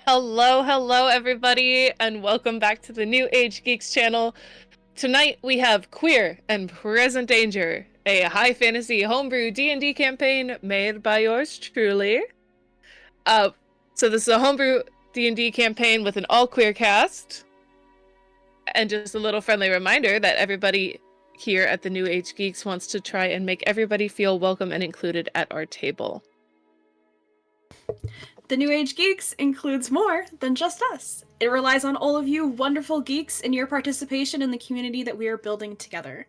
Hello, everybody, and welcome back to the New Age Geeks channel. Tonight we have Queer and Present Danger, a high fantasy homebrew D&D campaign made by yours truly. So this is a homebrew D&D campaign with an all-queer cast. And just a little friendly reminder that everybody here at the New Age Geeks wants to try and make everybody feel welcome and included at our table. The New Age Geeks includes more than just us. It relies on all of you wonderful geeks and your participation in the community that we are building together.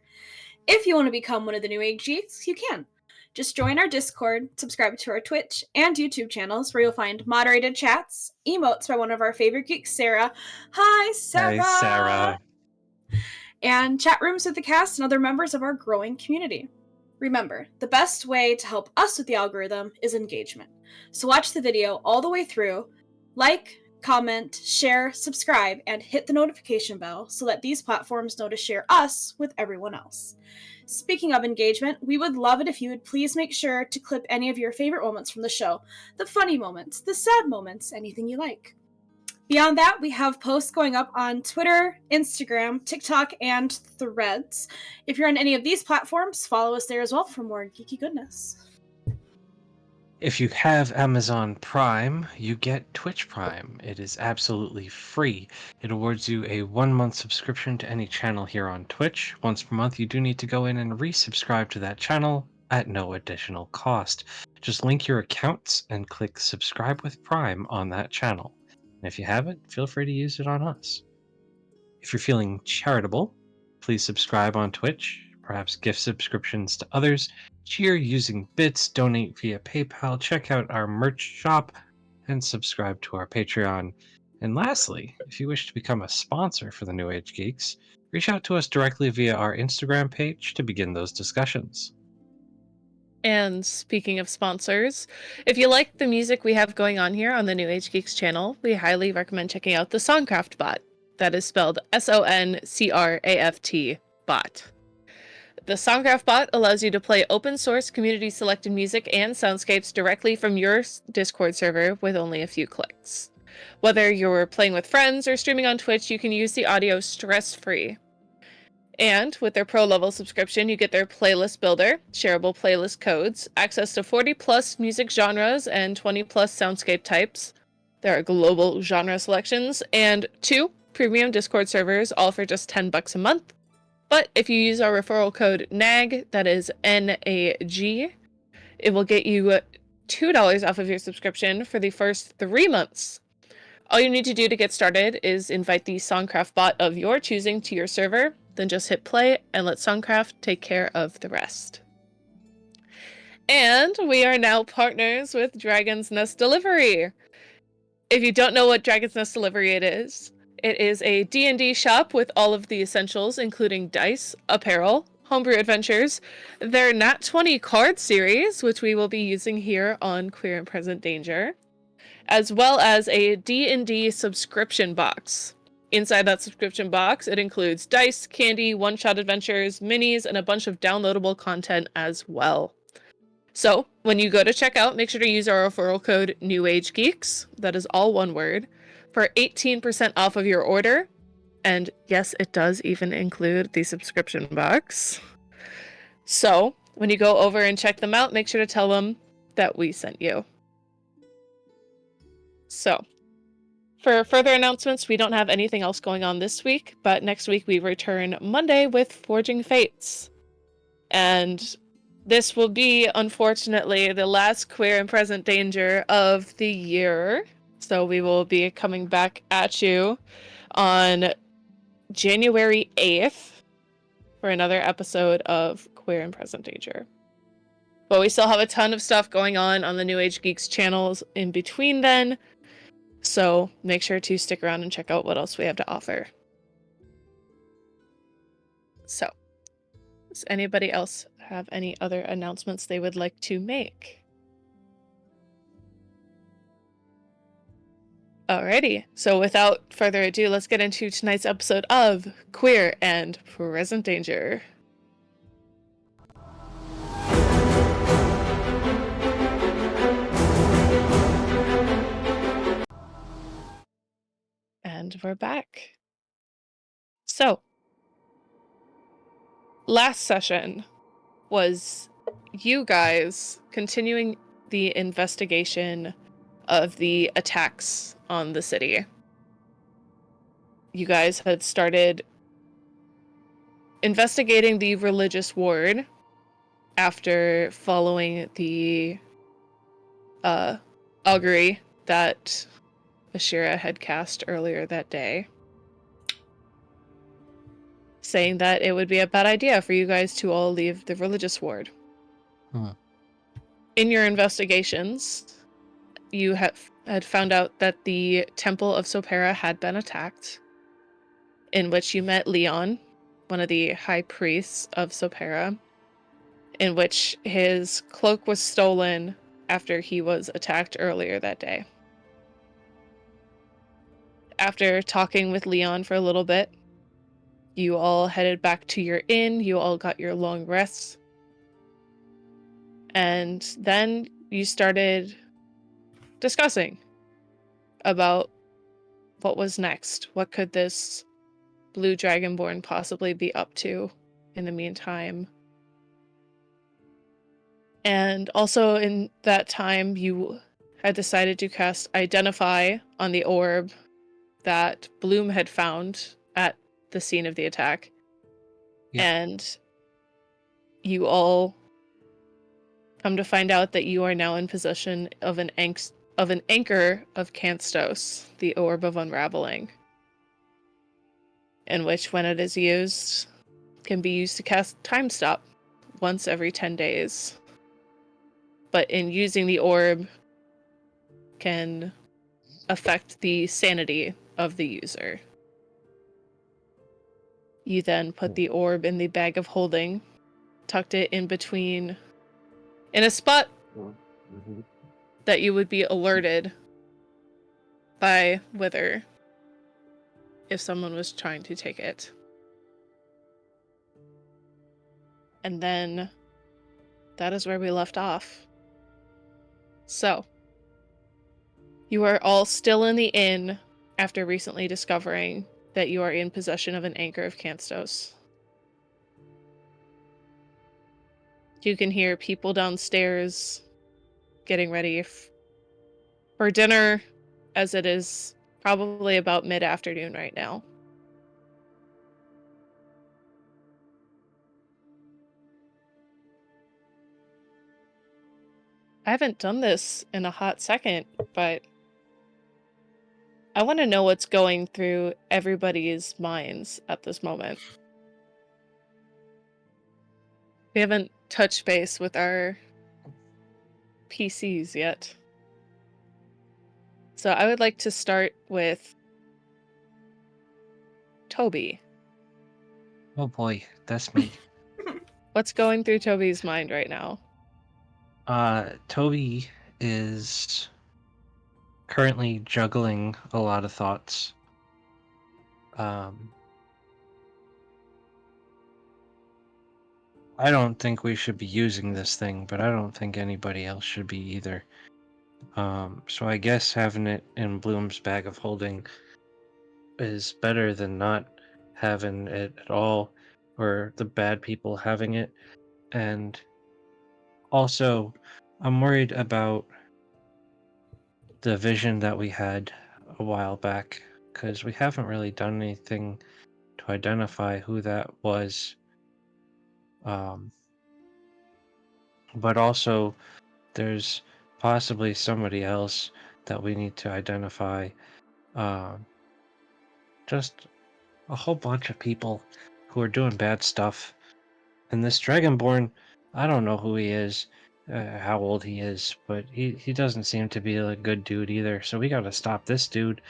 If you want to become one of the New Age Geeks, you can. Just join our Discord, subscribe to our Twitch and YouTube channels where you'll find moderated chats, emotes by one of our favorite geeks, Sarah. Hi, Sarah! Hi, Sarah! And chat rooms with the cast and other members of our growing community. Remember, the best way to help us with the algorithm is engagement. So watch the video all the way through, like, comment, share, subscribe, and hit the notification bell so that these platforms know to share us with everyone else. Speaking of engagement, we would love it if you would please make sure to clip any of your favorite moments from the show. The funny moments, the sad moments, anything you like. Beyond that, we have posts going up on Twitter, Instagram, TikTok, and Threads. If you're on any of these platforms, follow us there as well for more geeky goodness. If you have Amazon Prime, you get Twitch Prime. It is absolutely free. It awards you a 1-month subscription to any channel here on Twitch. Once per month, you do need to go in and resubscribe to that channel at no additional cost. Just link your accounts and click Subscribe with Prime on that channel. And if you haven't, feel free to use it on us. If you're feeling charitable, please subscribe on Twitch, perhaps gift subscriptions to others, cheer using bits, donate via PayPal, check out our merch shop, and subscribe to our Patreon. And lastly, if you wish to become a sponsor for the New Age Geeks, reach out to us directly via our Instagram page to begin those discussions. And speaking of sponsors, if you like the music we have going on here on the New Age Geeks channel, we highly recommend checking out the SonCraft bot. That is spelled SonCraft bot. The SonCraft bot allows you to play open source community selected music and soundscapes directly from your Discord server with only a few clicks. Whether you're playing with friends or streaming on Twitch, you can use the audio stress-free. And with their pro level subscription, you get their playlist builder, shareable playlist codes, access to 40 plus music genres and 20 plus soundscape types. There are global genre selections and 2 premium Discord servers, all for just $10 a month. But if you use our referral code NAG, that is NAG, it will get you $2 off of your subscription for the first 3 months. All you need to do to get started is invite the SonCraft bot of your choosing to your server, then just hit play and let SonCraft take care of the rest. And we are now partners with Dragon's Nest Delivery. If you don't know what Dragon's Nest Delivery it is a D&D shop with all of the essentials, including dice, apparel, homebrew adventures, their Nat 20 card series, which we will be using here on Queer and Present Danger, as well as a D&D subscription box. Inside that subscription box, it includes dice, candy, one-shot adventures, minis, and a bunch of downloadable content as well. So, when you go to checkout, make sure to use our referral code NEWAGEGEEKS, that is all one word, for 18% off of your order. And yes, it does even include the subscription box. So, when you go over and check them out, make sure to tell them that we sent you. So, for further announcements, we don't have anything else going on this week, but next week we return Monday with Forging Fates. And this will be, unfortunately, the last Queer and Present Danger of the year. So we will be coming back at you on January 8th for another episode of Queer and Present Danger. But we still have a ton of stuff going on the New Age Geeks channels in between then. So make sure to stick around and check out what else we have to offer. So, does anybody else have any other announcements they would like to make? Alrighty, so without further ado, let's get into tonight's episode of Queer and Present Danger. And we're back. So, last session was you guys continuing the investigation of the attacks on the city. You guys had started investigating the religious ward after following the augury that Ashira had cast earlier that day, saying that it would be a bad idea for you guys to all leave the religious ward. In your investigations, you had found out that the Temple of Sopera had been attacked, in which you met Leon, one of the high priests of Sopera, in which his cloak was stolen after he was attacked earlier that day. After talking with Leon for a little bit, you all headed back to your inn, you all got your long rests, and then you started discussing about what was next. What could this Blue Dragonborn possibly be up to in the meantime? And also in that time, you had decided to cast Identify on the orb that Bloom had found at the scene of the attack. Yep. And you all come to find out that you are now in possession of an anchor of Canstos, the Orb of Unraveling, in which, when it is used, can be used to cast Time Stop once every 10 days. But in using the orb, can affect the sanity of the user. You then put the orb in the bag of holding, tucked it in a spot that you would be alerted by Wither if someone was trying to take it. And then that is where we left off. So, you are all still in the inn after recently discovering that you are in possession of an anchor of Canstos. You can hear people downstairs getting ready for dinner, as it is probably about mid-afternoon right now. I haven't done this in a hot second, but I want to know what's going through everybody's minds at this moment. We haven't touched base with our PCs yet. So I would like to start with Toby. Oh boy, that's me. What's going through Toby's mind right now? Toby is currently juggling a lot of thoughts. I don't think we should be using this thing, but I don't think anybody else should be either. So I guess having it in Bloom's bag of holding is better than not having it at all, or the bad people having it. And also, I'm worried about the vision that we had a while back, because we haven't really done anything to identify who that was. But also, there's possibly somebody else that we need to identify. Just a whole bunch of people who are doing bad stuff. And this Dragonborn, I don't know who he is, how old he is, but he doesn't seem to be a good dude either. So we gotta stop this dude.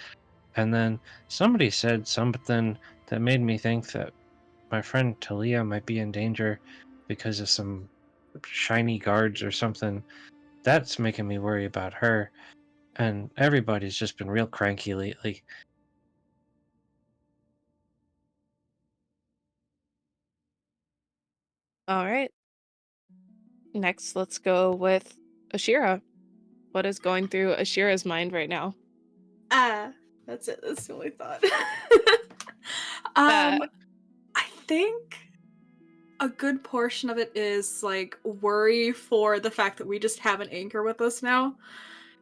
And then somebody said something that made me think that my friend Talia might be in danger because of some shiny guards or something. That's making me worry about her. And everybody's just been real cranky lately. All right. Next, let's go with Ashira. What is going through Ashira's mind right now? That's it. That's the only thought. That- I think a good portion of it is like worry for the fact that we just have an anchor with us now,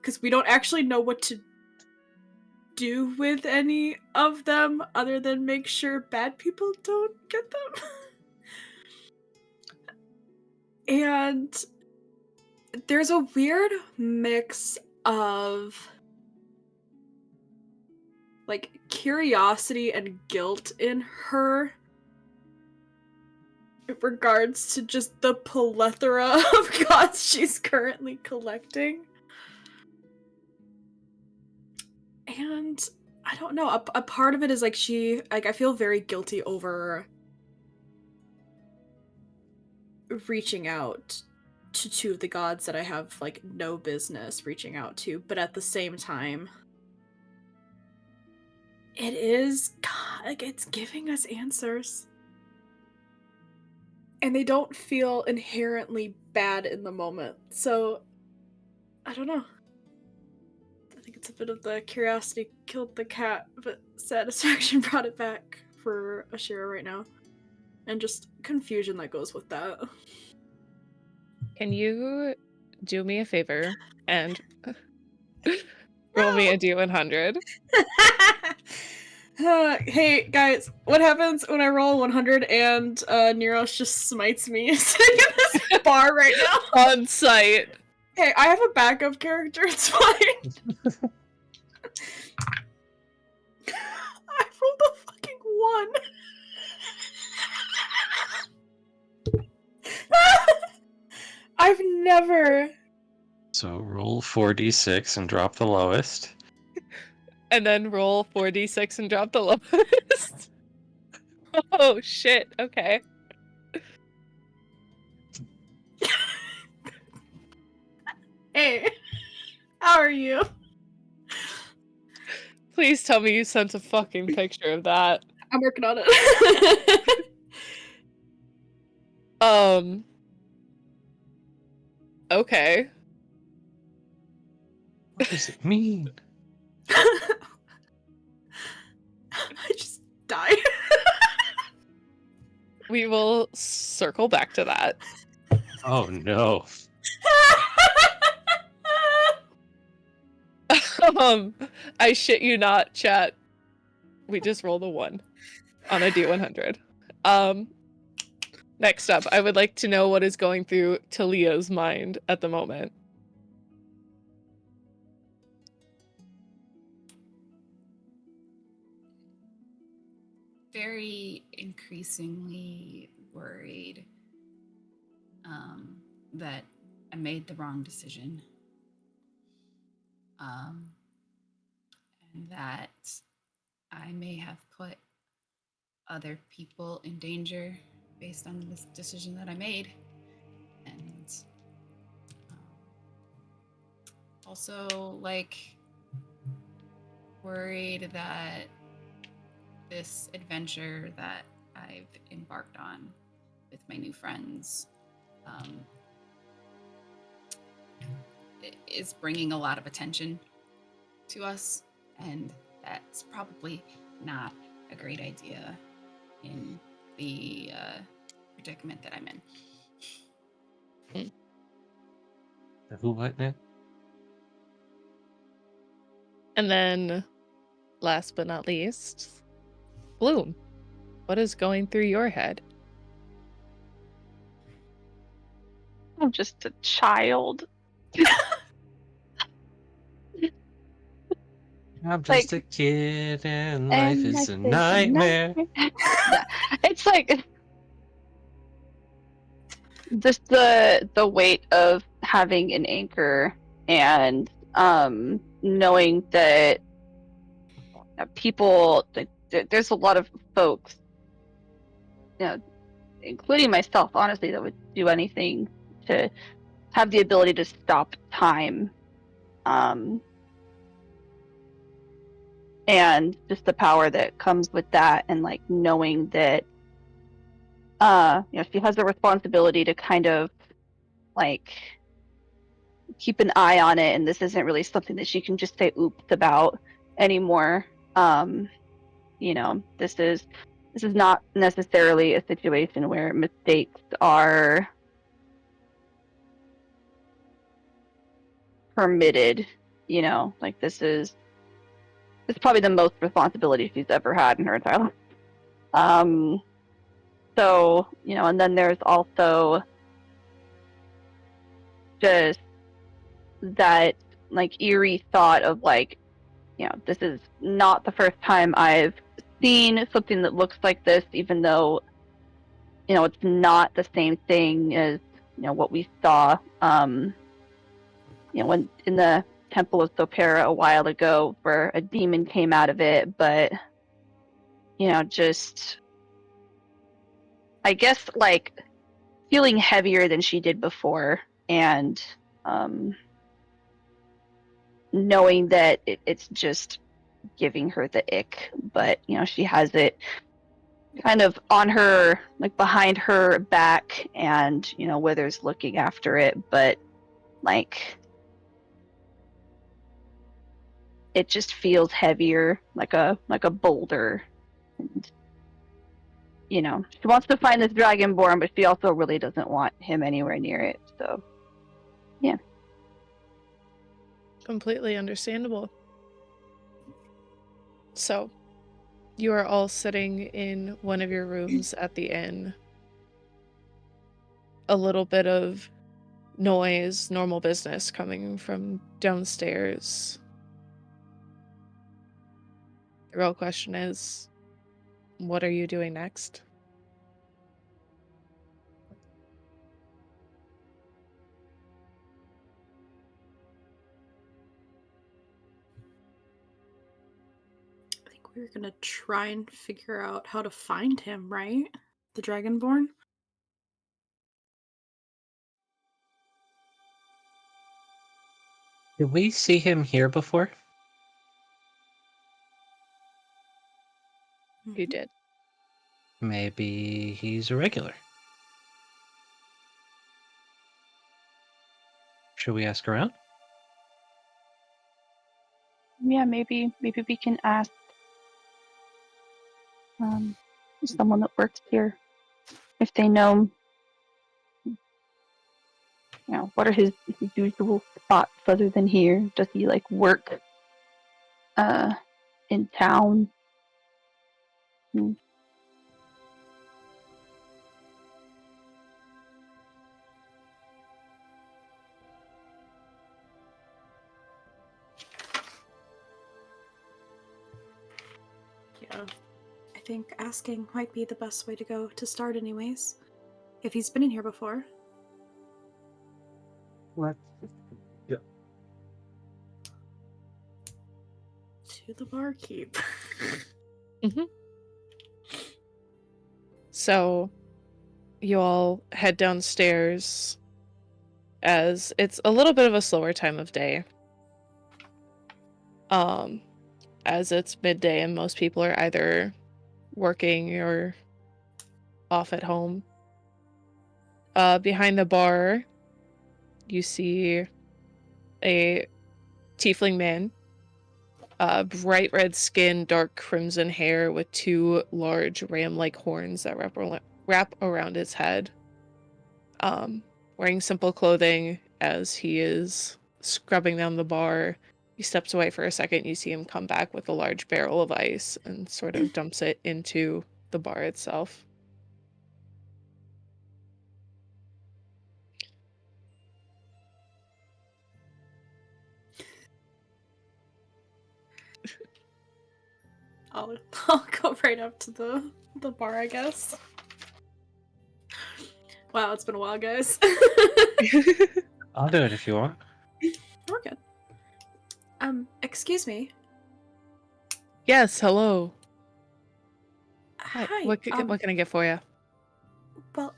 because we don't actually know what to do with any of them other than make sure bad people don't get them. And there's a weird mix of like curiosity and guilt in her in regards to just the plethora of gods she's currently collecting. And I don't know, a part of it is like I feel very guilty over reaching out to two of the gods that I have like no business reaching out to, but at the same time, it is like it's giving us answers. And they don't feel inherently bad in the moment. So I don't know. I think it's a bit of the curiosity killed the cat, but satisfaction brought it back for Ashira right now. And just confusion that goes with that. Can you do me a favor and roll me a D100? Hey guys, what happens when I roll 100 and Neros just smites me sitting in this bar right now? On site. Hey, I have a backup character, it's fine. I rolled a fucking 1. I've never. So roll 4d6 and drop the lowest. And then roll 4d6 and drop the lowest. Oh shit, okay. Hey, how are you? Please tell me you sent a fucking picture of that. I'm working on it. Okay. What does it mean? I just die. We will circle back to that. Oh no. I shit you not, chat. We just rolled a 1 on a D100. Next up, I would like to know what is going through Talia's mind at the moment. Very increasingly worried that I made the wrong decision. And that I may have put other people in danger based on this decision that I made. And also, like, worried that this adventure that I've embarked on with my new friends is bringing a lot of attention to us, and that's probably not a great idea in the predicament that I'm in. Who, what now? And then, last but not least, Bloom. What is going through your head? I'm just a child. I'm just a kid and life is a nightmare. It's like just the weight of having an anchor and knowing that people, there's a lot of folks, including myself, honestly, that would do anything to have the ability to stop time, and just the power that comes with that, and like knowing that she has the responsibility to kind of like keep an eye on it, and this isn't really something that she can just say oops about anymore. You know, this is not necessarily a situation where mistakes are permitted. You know, like this is probably the most responsibility she's ever had in her entire life. So, you know, and then there's also just that like eerie thought of like, you know, this is not the first time I've seen something that looks like this, even though, you know, it's not the same thing as, you know, what we saw, you know, when in the Temple of Sopera a while ago, where a demon came out of it, but, you know, just, I guess, like, feeling heavier than she did before, and knowing that it's just giving her the ick, but, you know, she has it kind of on her, like, behind her back, and, you know, Wither's looking after it, but, like, it just feels heavier, like a boulder. And, you know, she wants to find this dragonborn, but she also really doesn't want him anywhere near it. So, yeah. Completely understandable. So, you are all sitting in one of your rooms at the inn. A little bit of noise, normal business coming from downstairs. The real question is, what are you doing next? I think we were gonna try and figure out how to find him, right? The Dragonborn? Did we see him here before? You did. Maybe he's a regular. Should we ask around? Yeah, maybe we can ask someone that works here if they know, you know, what are his usual spots other than here. Does he like work in town? Yeah. I think asking might be the best way to go to start anyways. If he's been in here before. Let's. Yeah. To the barkeep. So, you all head downstairs as it's a little bit of a slower time of day. As it's midday and most people are either working or off at home. Behind the bar, you see a tiefling man, bright red skin, dark crimson hair with two large ram-like horns that wrap around his head. Wearing simple clothing as he is scrubbing down the bar. He steps away for a second. You see him come back with a large barrel of ice and sort of dumps it into the bar itself. I'll go right up to the bar, I guess. Wow, it's been a while, guys. I'll do it if you want. We're good. Excuse me. Yes, hello. Hi. What can I get for you? Well,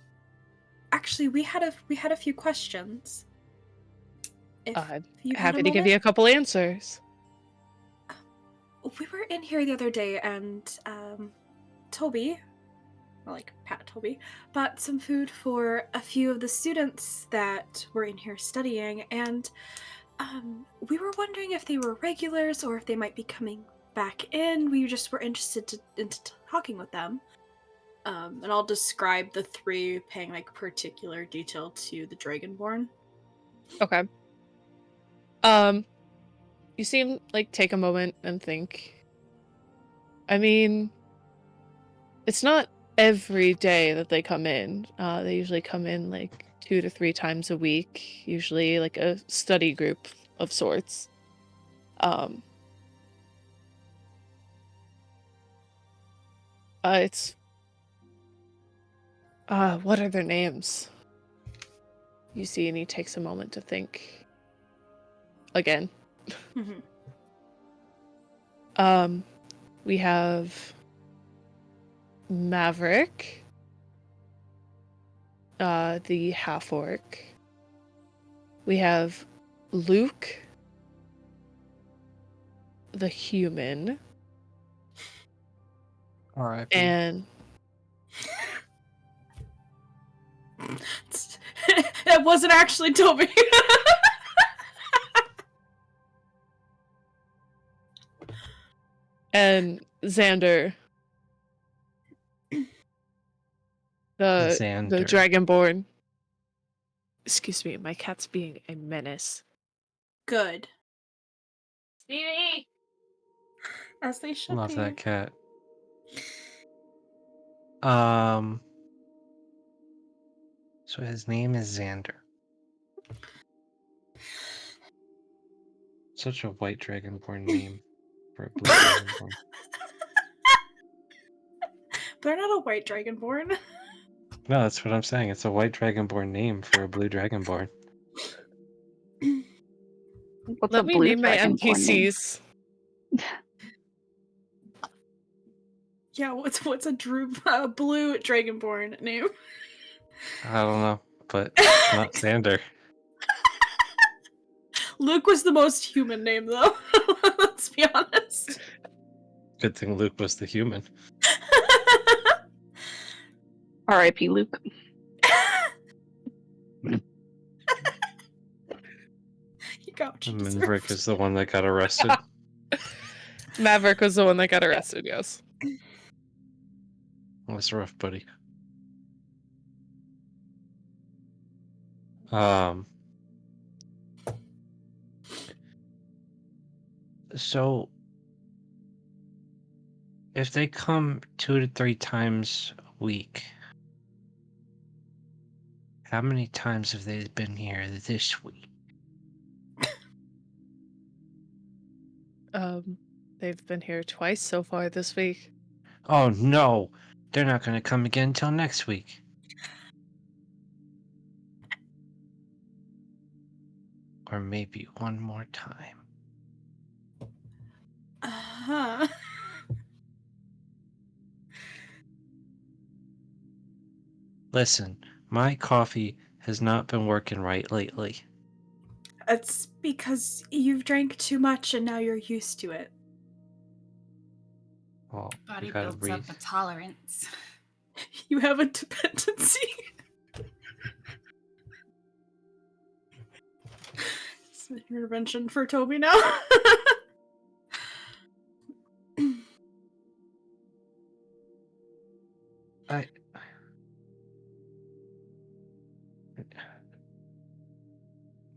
actually, we had a few questions. If you had Happy a to give moment? you a couple answers. We were in here the other day, and Toby, or like Pat Toby, bought some food for a few of the students that were in here studying, and we were wondering if they were regulars or if they might be coming back in. We just were interested into talking with them. And I'll describe the three, paying like particular detail to the Dragonborn. Okay. You seem like take a moment and think. I mean, it's not every day that they come in. They usually come in like 2 to 3 times a week, usually like a study group of sorts. It's what are their names? You see, and he takes a moment to think. Again. We have Maverick, the half-orc. We have Luke, the human. R.I.P. And That wasn't actually Toby. and Xander, the Xander. Dragonborn. Excuse me, my cat's being a menace. Good. Stevie! As they should Love be. that cat. So his name is Xander. Such a white dragonborn name for a blue dragonborn. They're not a white Dragonborn. No, that's what I'm saying. It's a white dragonborn name for a blue dragonborn. What's Let a me blue name my dragonborn name? NPCs. Yeah, what's a blue Dragonborn name? I don't know, but it's not Xander. Luke was the most human name, though. Let's be honest. Good thing Luke was the human. R.I.P. Luke. You got what you Maverick deserved. is the one that got arrested. Maverick was the one that got arrested, yes. That's rough, buddy. So if they come 2 to 3 times a week, how many times have they been here this week? They've been here twice so far this week. Oh no, they're not going to come again until next week. Or maybe one more time. Uh-huh. Listen, my coffee has not been working right lately. It's because you've drank too much and now you're used to it. Well, Body you gotta builds breathe. up a tolerance. You have a dependency. It's an intervention for Toby now.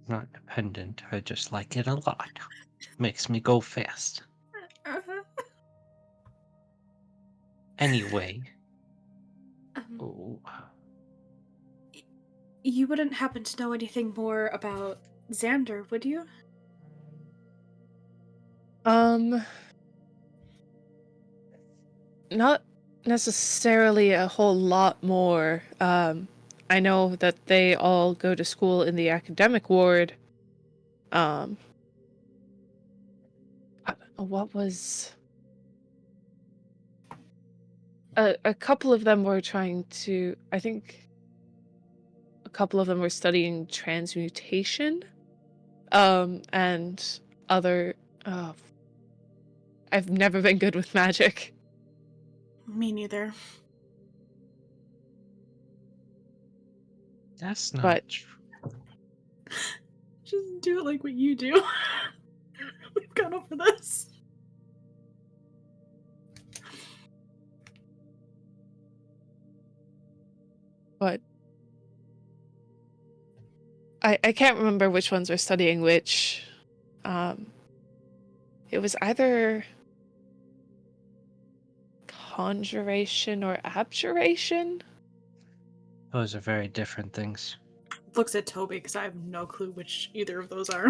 Not dependent, I just like it a lot. Makes me go fast. Uh-huh. Anyway. Um, Oh. You wouldn't happen to know anything more about Xander, would you? Not necessarily a whole lot more. I know that they all go to school in the academic ward. What was... a couple of them were trying to... I think a couple of them were studying transmutation. And other... I've never been good with magic. Me neither. That's not But- true. Just do it like what you do. We've gone over this. But I can't remember which ones were studying which. It was either conjuration or abjuration. Those are very different things. Looks at Toby because I have no clue which either of those are.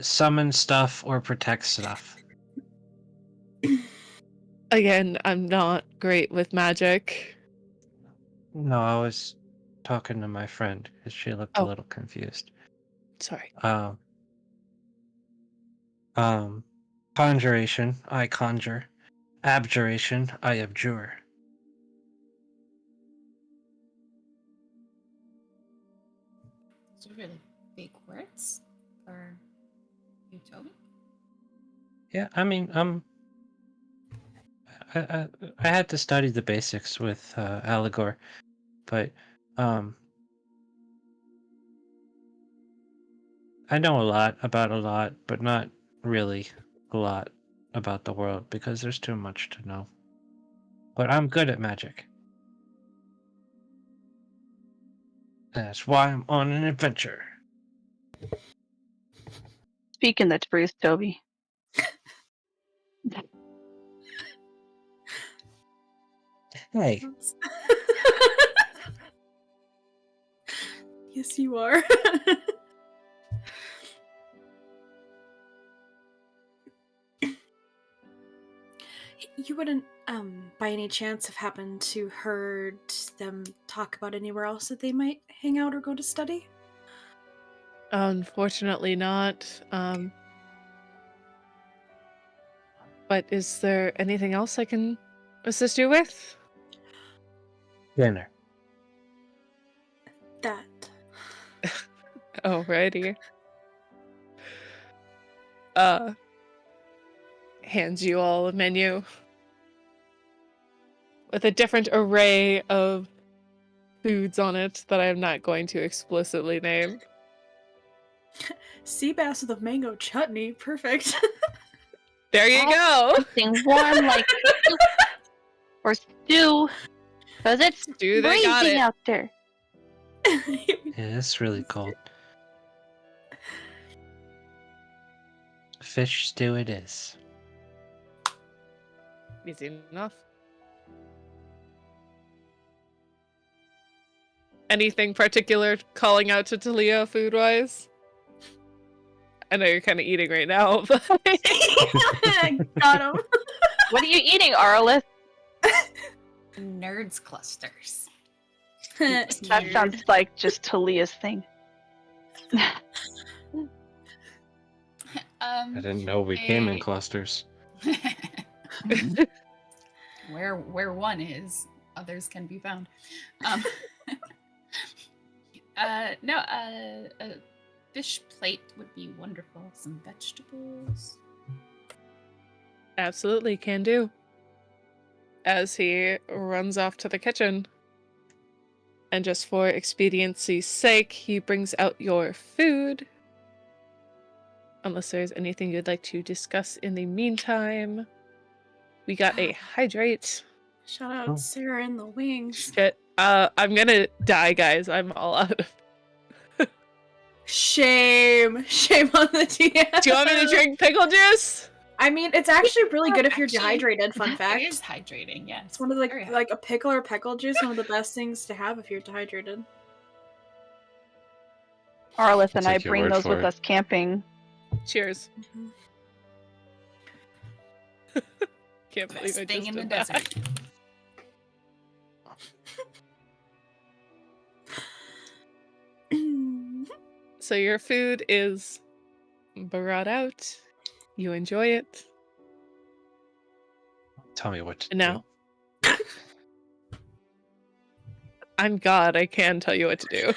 Summon stuff or protect stuff. Again, I'm not great with magic. No, I was talking to my friend because she looked a Oh. little confused. Sorry. Conjuration, I conjure. Abjuration, I abjure. Those are really big words for you, Toby. Yeah, I mean, I had to study the basics with Allegor, but I know a lot about a lot, but not really a lot about the world because there's too much to know. But I'm good at magic. That's why I'm on an adventure. Speaking the truth, Toby. Hey, Yes, you are. You wouldn't, by any chance, have happened to heard them talk about anywhere else that they might hang out or go to study? Unfortunately not. But is there anything else I can assist you with? dinner. That. Alrighty. Hands you all a menu with a different array of foods on it that I'm not going to explicitly name. Sea bass with a mango chutney. Perfect. There you go! Something warm like soup or stew, because it's Stew, they got freezing it. out there. Yeah, it's really cold. Fish stew it is. Easy enough. Anything particular calling out to Talia food-wise? I know you're kind of eating right now, but... Got him. What are you eating, Arilith? Nerds clusters. That sounds like just Talia's thing. I didn't know we came in clusters. where one is, others can be found. A fish plate would be wonderful. Some vegetables. Absolutely, can do. As he runs off to the kitchen. And just for expediency's sake, he brings out your food. Unless there's anything you'd like to discuss in the meantime. We got a hydrate. Shout out Oh. Sarah in the wings. Shit. I'm gonna die, guys. I'm all out of... Shame. Shame on the DM. Do you want me to drink pickle juice? I mean, it's actually really good if you're Actually, dehydrated, fun fact. It is hydrating, yes. It's one of the, Very like a pickle or pickle juice, one of the best things to have if you're dehydrated. Arilith and I Take your bring word those for with it. us camping. Cheers. Can't believe Best I thing just in the did that. desert. So your food is brought out. You enjoy it. Tell me what to And do. now, I'm God. I can tell you what to do.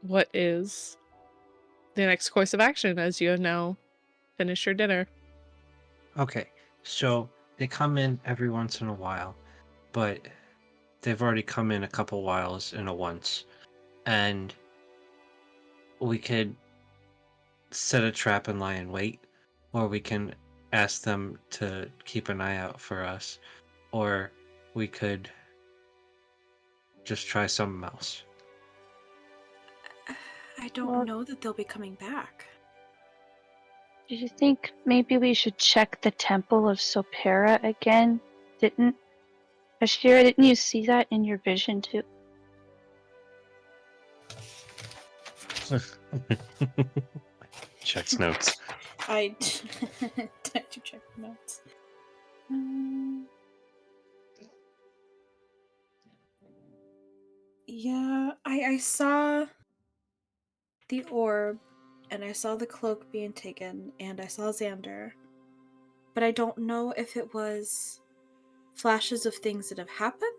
What is the next course of action as you have now finished your dinner? Okay, so they come in every once in a while, but they've already come in a couple whiles in a once, and we could set a trap and lie in wait, or we can ask them to keep an eye out for us, or we could just try something else. I don't Well- know that they'll be coming back. Do you think maybe we should check the Temple of Sopera again? Ashira, didn't you see that in your vision too? Checks notes. I have to check the notes. Yeah, I saw the orb, and I saw the cloak being taken, and I saw Xander. But I don't know if it was flashes of things that have happened,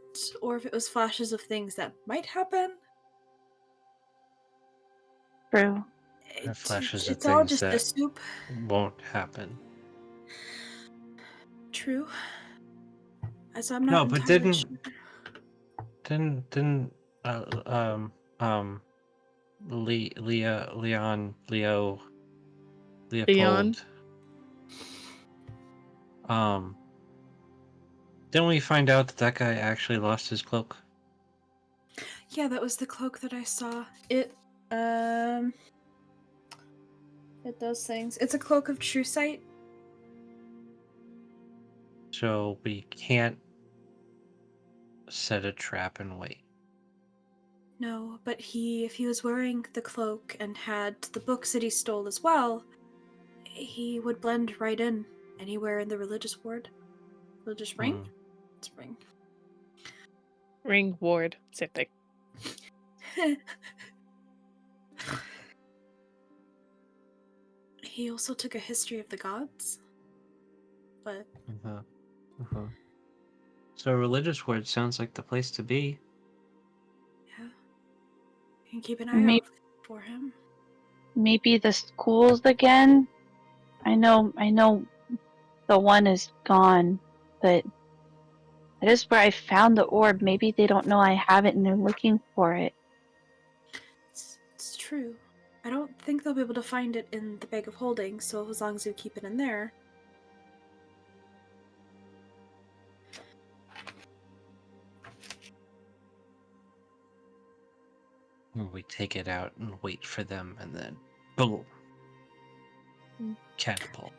or if it was flashes of things that might happen. True. Flashes of It's all things just a that soup. won't happen. True. As I'm not No, but entirely sure. didn't Leo Leopold. Didn't we find out that that guy actually lost his cloak? Yeah, that was the cloak that I saw. It does things. It's a cloak of true sight. So we can't set a trap and wait. No, but if he was wearing the cloak and had the books that he stole as well, he would blend right in anywhere in the religious ward. Religious ring? It's ring. Ring ward, same thing. He also took a history of the gods. But So religious word sounds like the place to be. yeah. You can keep an eye Maybe- out for him. Maybe the schools again? I know the one is gone, but that is where I found the orb. Maybe they don't know I have it and they're looking for it. It's true. I don't think they'll be able to find it in the bag of holding, so as long as you keep it in there. We take it out and wait for them, and then boom, catapult.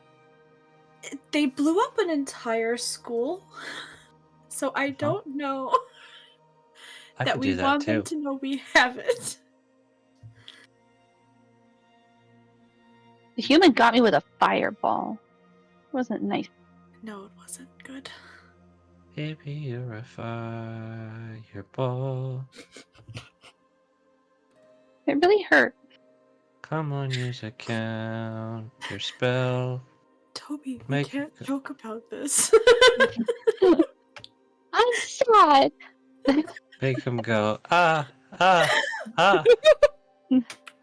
They blew up an entire school, so I don't know I that could we do that want too. them to know we have it. The human got me with a fireball. It wasn't nice. No, it wasn't good. Baby, you're a fireball. It really hurt. Come on, use a counter spell. Toby, we Make can't joke about this. I'm sad. Make him go, ah, ah, ah.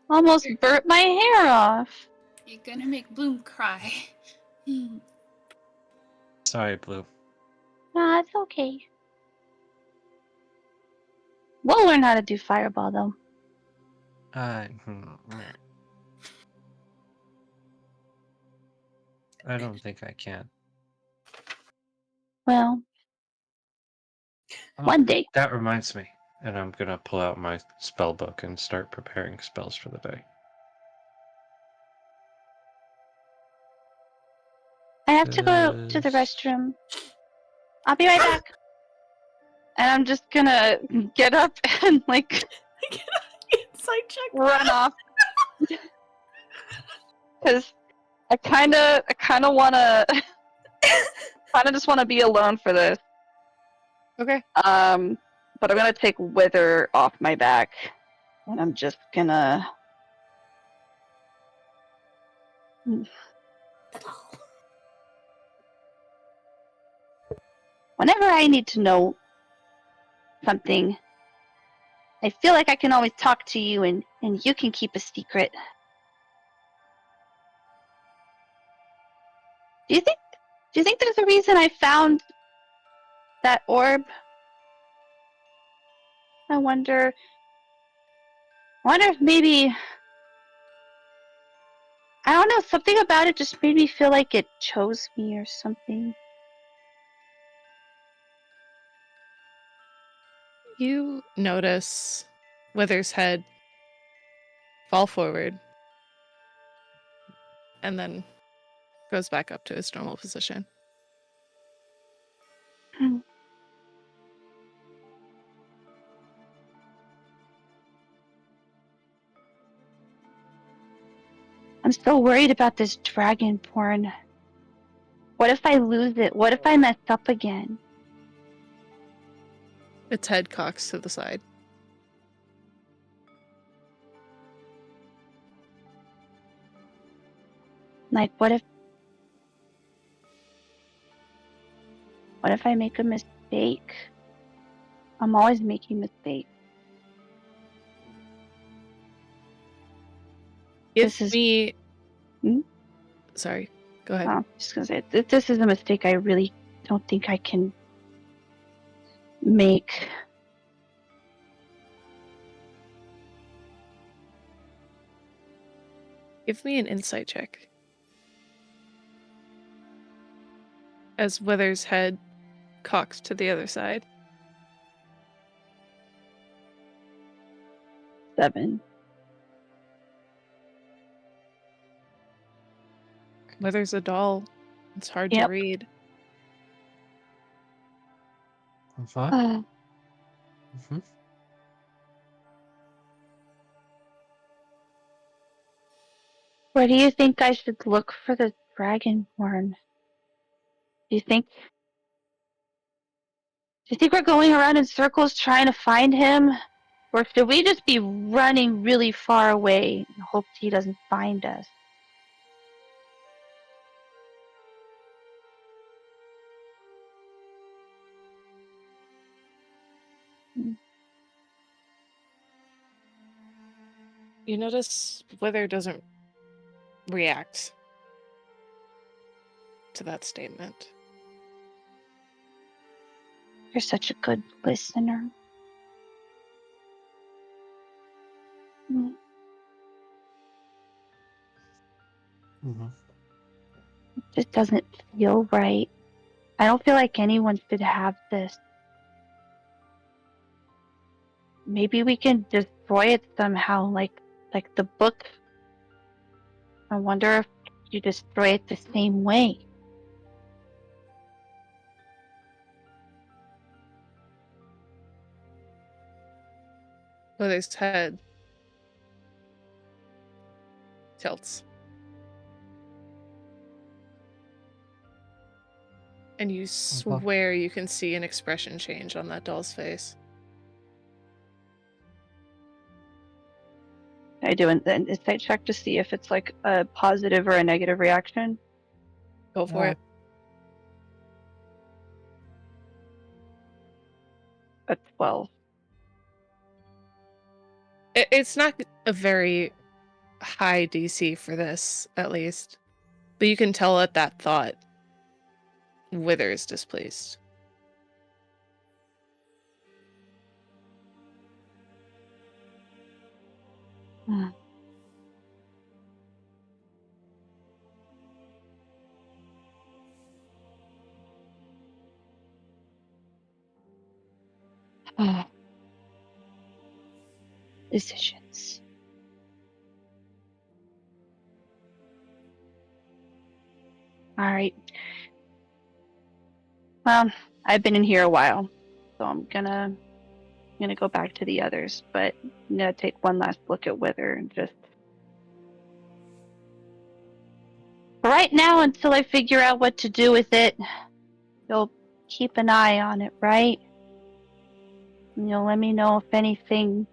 Almost burnt my hair off. You're gonna make Bloom cry. Sorry, Blue. Nah, it's okay. We'll learn how to do fireball though. I don't think I can. Well, Oh, one day. That reminds me. And I'm gonna pull out my spell book and start preparing spells for the day. I have to go to the restroom. I'll be right back. And I'm just gonna get up and like Inside check. run off. Cause I kinda wanna just wanna be alone for this. Okay. But I'm gonna take Wither off my back. And I'm just gonna whenever I need to know something, I feel like I can always talk to you and you can keep a secret. Do you think there's a reason I found that orb? I wonder if maybe I don't know, something about it just made me feel like it chose me or something. You notice Wither's head fall forward and then goes back up to its normal position. Hmm. I'm so worried about this dragon porn. What if I lose it? What if I mess up again? Its head cocks to the side. Like, what if I make a mistake? I'm always making mistakes. Give This is- me. Hmm? Sorry, go ahead. I'm just gonna say, this is a mistake I really don't think I can make. Give me an insight check. As Wither's head cocks to the other side. 7. Wither's a doll. It's hard to Yep. read. What? Uh, Hmm. where do you think I should look for the dragonborn? Do you think we're going around in circles trying to find him? Or should we just be running really far away and hope he doesn't find us? You notice Wither doesn't react to that statement. You're such a good listener. Mm, Hmm. It just doesn't feel right. I don't feel like anyone should have this. Maybe we can destroy it somehow, like the book. I wonder if you destroy it the same way. Wither's head tilts. And you swear you can see an expression change on that doll's face. I do an insight check to see if it's like a positive or a negative reaction. Go for it. A 12. It's not a very high DC for this, at least. But you can tell at that thought, Wither is displeased. Hmm. Decisions. All right. Well, I've been in here a while, so I'm gonna go back to the others, but I'm gonna take one last look at Wither and just right now until I figure out what to do with it. You'll keep an eye on it, right? And you'll let me know if anyone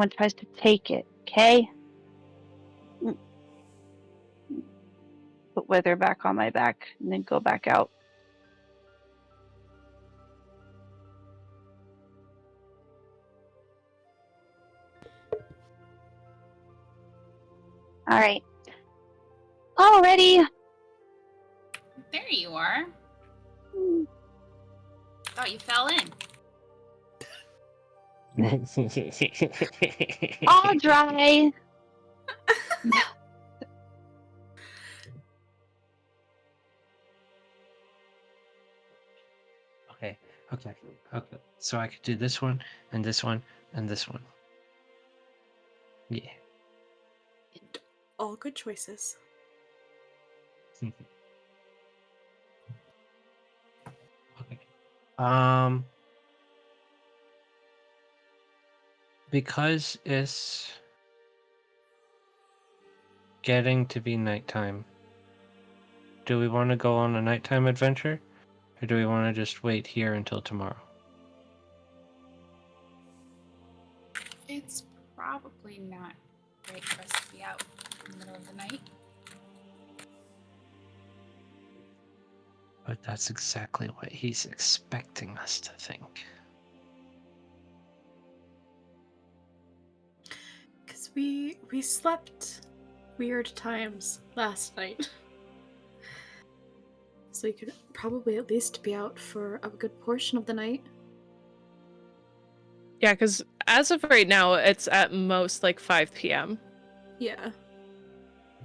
tries to take it, okay? Put Wither back on my back and then go back out. All right. Already. There you are. Thought you fell in. All dry. Okay. Okay. So I could do this one, and this one, and this one. Yeah. All good choices. Okay. Because it's getting to be nighttime, do we want to go on a nighttime adventure, or do we want to just wait here until tomorrow? It's probably not great for us to be out in the middle of the night. But that's exactly what he's expecting us to think. Because we slept weird times last night. So you could probably at least be out for a good portion of the night. Yeah, because as of right now, it's at most like 5 p.m. Yeah.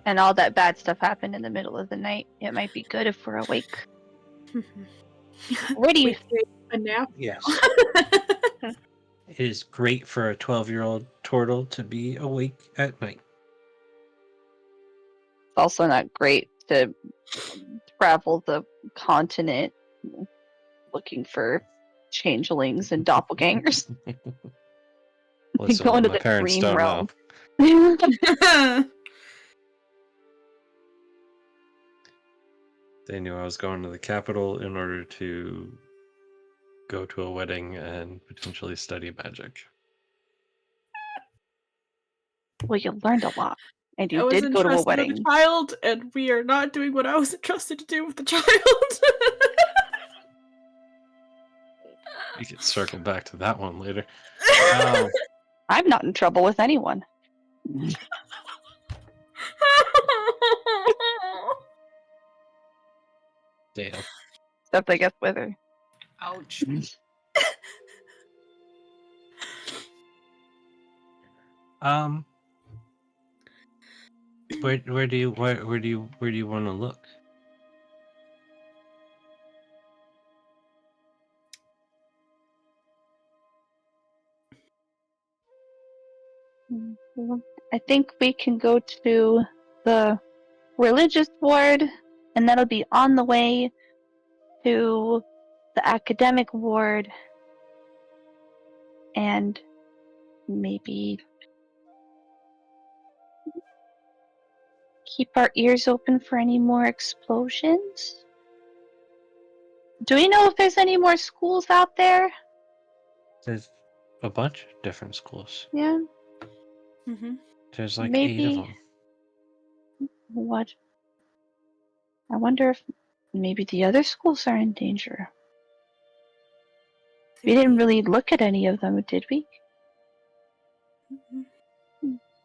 And all that bad stuff happened in the middle of the night. It might be good if we're awake. Where do you Wait, a nap? Yes. It is great for a 12-year-old turtle to be awake at night. It's also not great to travel the continent looking for changelings and doppelgangers. Listen, Go what into my the parents dream don't realm. know. They knew I was going to the capital in order to go to a wedding and potentially study magic. Well, you learned a lot. And I you was did go to a entrusted with wedding. a child, and we are not doing what I was entrusted to do with the child. We could circle back to that one later. I'm not in trouble with anyone. Damn. Except, I guess, with her. Ouch. Where do you want to look? Well, I think we can go to the religious ward, and that'll be on the way to the academic ward, and maybe keep our ears open for any more explosions. Do we know if there's any more schools out there? There's a bunch of different schools. Yeah. Mm-hmm. There's like Maybe. 8 of them. What? I wonder if maybe the other schools are in danger. We didn't really look at any of them, did we?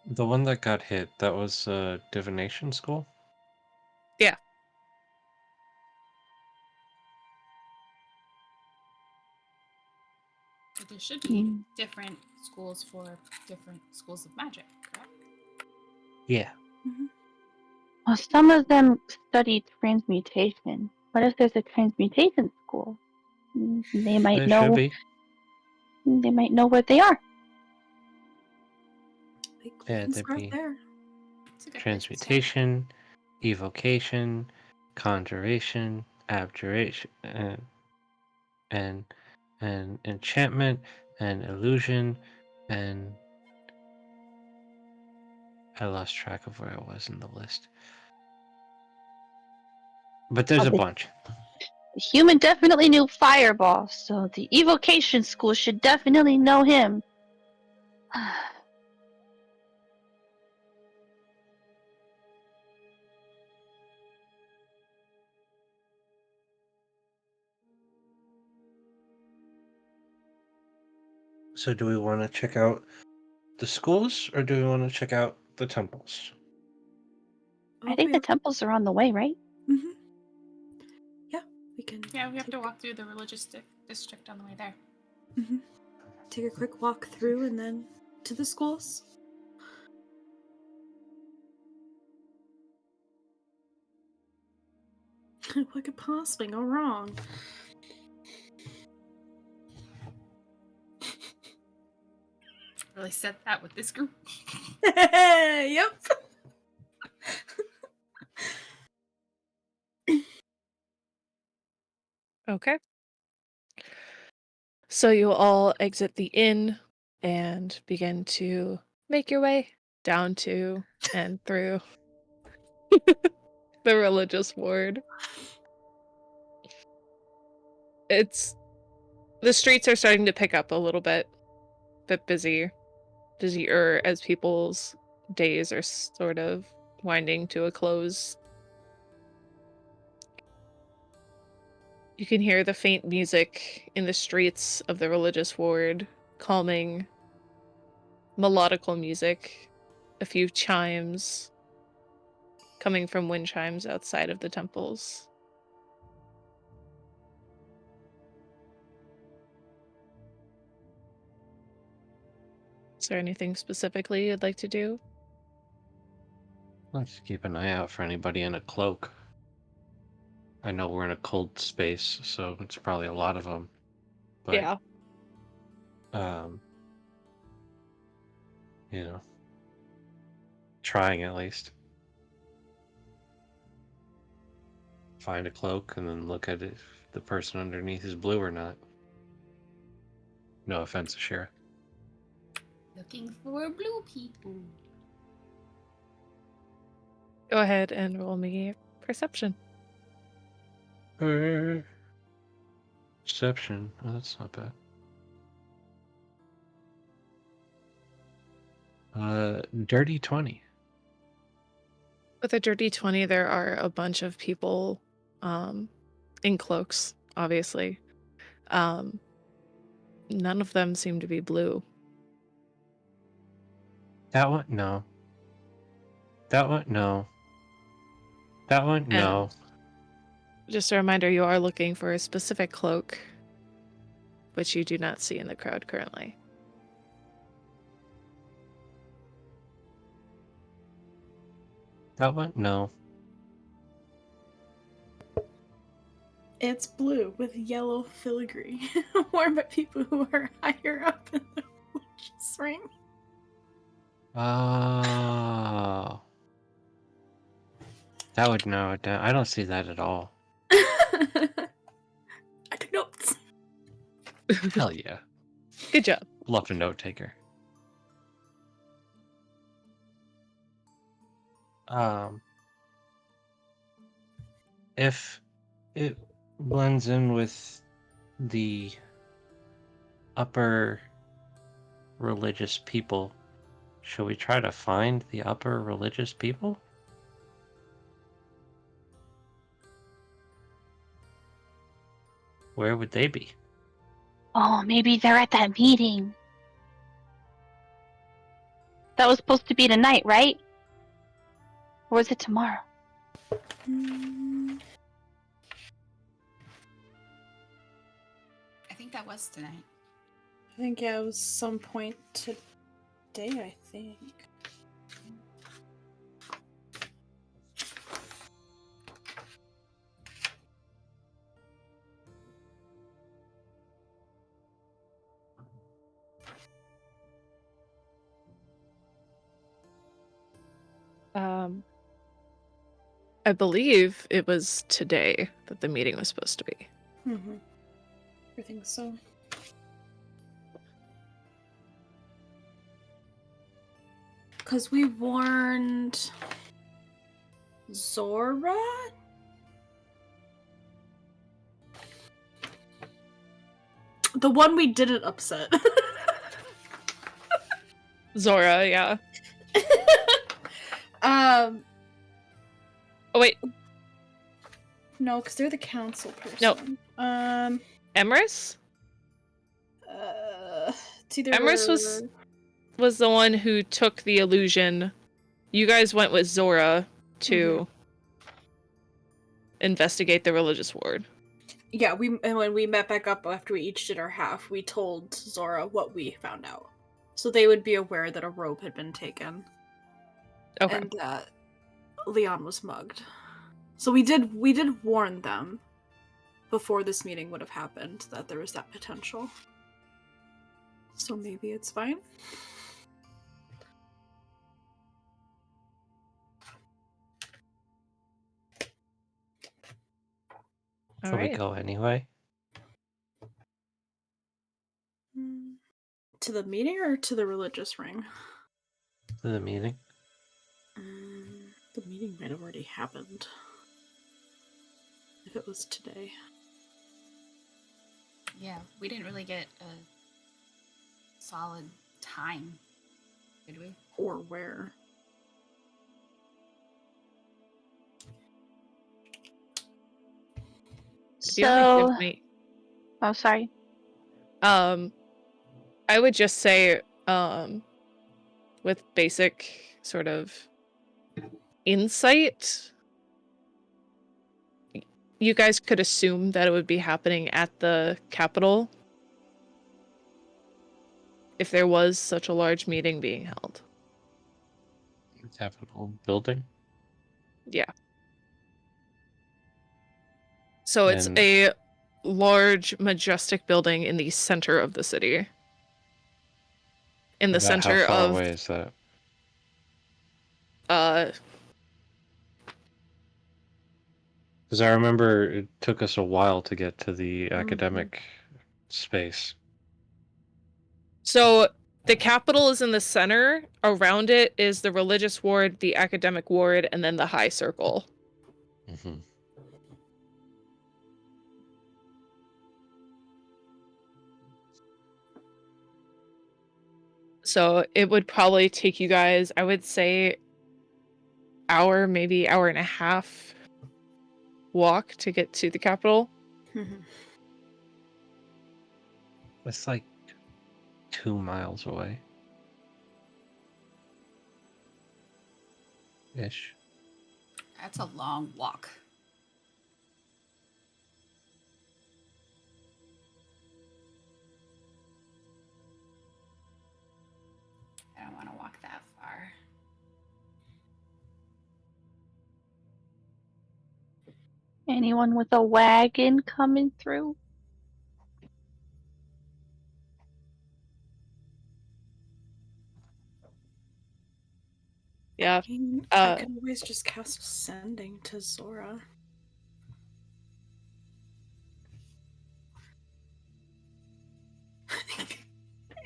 The one that got hit, that was a divination school? Yeah. But there should be different schools for different schools of magic, correct? Yeah. Mm-hmm. Well, some of them study transmutation. What if there's a transmutation school? They might There should know. be. They might know where they are. We Yeah, can there'd start be there. It's a good place to start. transmutation, evocation, conjuration, abjuration, and enchantment, and illusion, and I lost track of where I was in the list. But there's a bunch. The human definitely knew Fireball, so the evocation school should definitely know him. So do we want to check out the schools, or do we want to check out the temples? I think the temples are on the way, right? Mm-hmm. Yeah, we can. Yeah, we have to walk through the religious district on the way there. Mm-hmm. Take a quick walk through and then to the schools. What could possibly go wrong? Really set that with this group. Yep. Okay. So you all exit the inn and begin to make your way down to and through the religious ward. The streets are starting to pick up a little bit busier as people's days are sort of winding to a close. You can hear the faint music in the streets of the religious ward, calming, melodical music, a few chimes coming from wind chimes outside of the temples. Is there anything specifically you'd like to do? Let's keep an eye out for anybody in a cloak. I know we're in a cold space, so it's probably a lot of them. But, Yeah. you know, trying at least. Find a cloak and then look at if the person underneath is blue or not. No offense, Shira. Looking for blue people. Go ahead and roll me perception. Perception. Oh, that's not bad. Dirty 20. With a dirty 20, there are a bunch of people in cloaks, obviously. None of them seem to be blue. That one? No. That one? No. That one? No. Just a reminder, you are looking for a specific cloak, which you do not see in the crowd currently. That one? No. It's blue with yellow filigree, worn by people who are higher up in the religious ring. Oh. That would narrow it down. I don't see that at all. I took notes. Hell yeah. Good job. Love a note taker. If it blends in with the upper religious people, should we try to find the upper religious people? Where would they be? Oh, maybe they're at that meeting. That was supposed to be tonight, right? Or was it tomorrow? I think that was tonight. I think it was some point today, I think. I believe it was today that the meeting was supposed to be. Mm-hmm. I think so. Because we warned Zora? The one we didn't upset. Zora, yeah. Oh, wait. No, because they're the council person. No. Emrys? It's either Emrys was the one who took the illusion. You guys went with Zora to investigate the religious ward. Yeah, and when we met back up after we each did our half, we told Zora what we found out. So they would be aware that a robe had been taken. Okay. And that Leon was mugged. So we did warn them before this meeting would have happened that there was that potential. So maybe it's fine. All Shall we right. go anyway? To the meeting or to the religious ring? To the meeting? The meeting might have already happened. If it was today. Yeah, we didn't really get a solid time, did we? Or where. If you only So, give me, oh, sorry. I would just say, with basic sort of insight, you guys could assume that it would be happening at the Capitol if there was such a large meeting being held. Capitol building? Yeah. So it's And- a large, majestic building in the center of the city. In the About center how far of away is that? Because I remember it took us a while to get to the academic space. So the Capitol is in the center. Around it is the religious ward, the academic ward, and then the high circle. Mm-hmm. So it would probably take you guys, I would say, hour, maybe hour and a half walk to get to the Capitol. It's like 2 miles away. Ish. That's a long walk. I don't want to walk that far. Anyone with a wagon coming through? Yeah. I could always just cast Sending to Zora.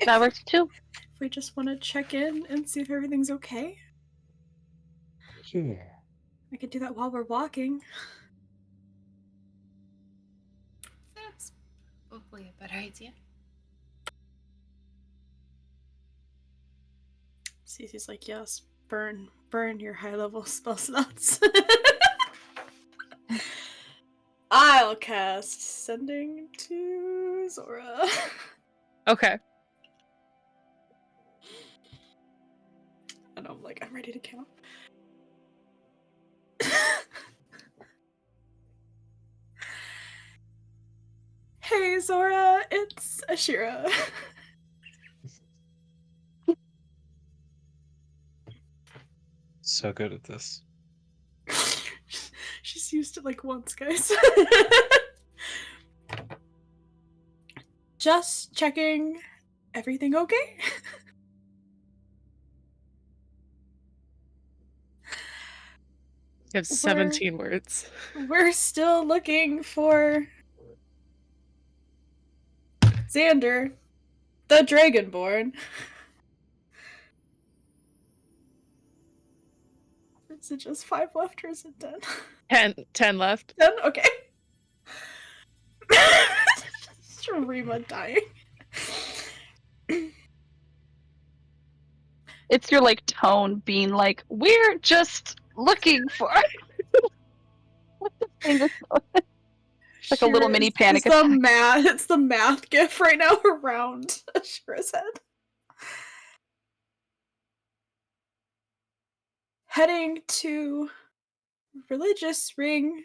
That works too. If we just want to check in and see if everything's okay, Yeah. I could do that while we're walking. That's probably a better idea. Cece's like, yes, burn your high-level spell slots. I'll cast Sending to Zora. Okay. And I'm like, I'm ready to count. Hey Zora, it's Ashira. So good at this. She's used it like once, guys. Just checking. Everything okay? You have 17 words. We're still looking for Xander, the Dragonborn. Is it just 5 left or is it 10? 10 left. 10? Okay. Rima dying. It's your like tone being like, we're just looking for. What the thing is? It's like a little mini panic It's attack. it's the math gif right now around Ashira's head. Heading to religious ring,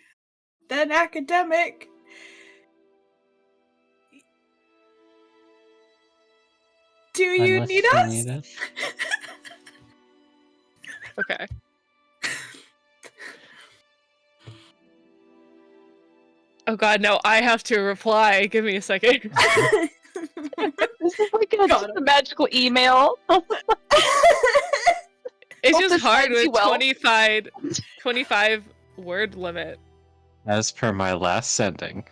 then academic. Do you Unless need you us? need us. Okay. Oh god, no, I have to reply. Give me a second. This is like a magical email. It's Hope just this hard finds you with well. 25 word limit. As per my last sending.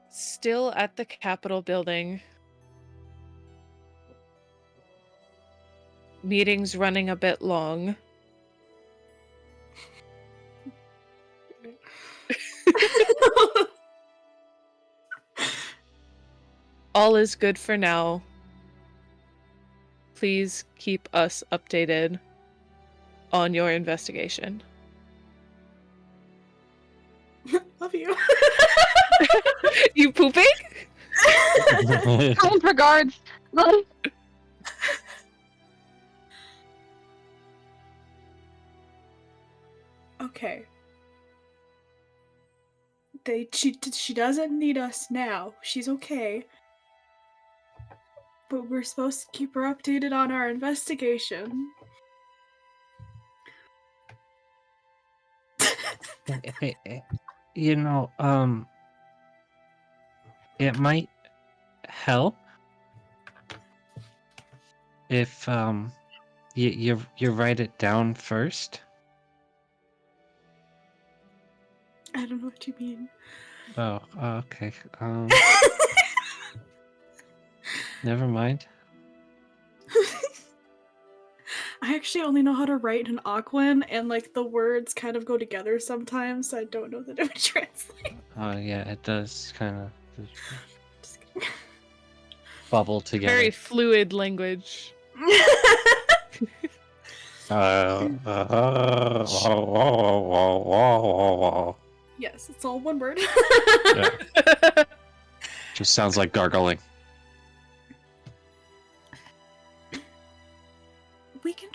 Still at the Capitol building. Meetings running a bit long. All is good for now. Please keep us updated on your investigation. Love you. You pooping? Kind regards. Okay. She doesn't need us now. She's okay. But we're supposed to keep her updated on our investigation. You know, it might help if you write it down first. I don't know what you mean. Oh, okay. Never mind. I actually only know how to write in Aquan, and like the words kind of go together sometimes, so I don't know that it would translate. Oh yeah, it does kind of bubble together. Very fluid language. Yes, it's all one word. Yeah. Just sounds like gargling. We can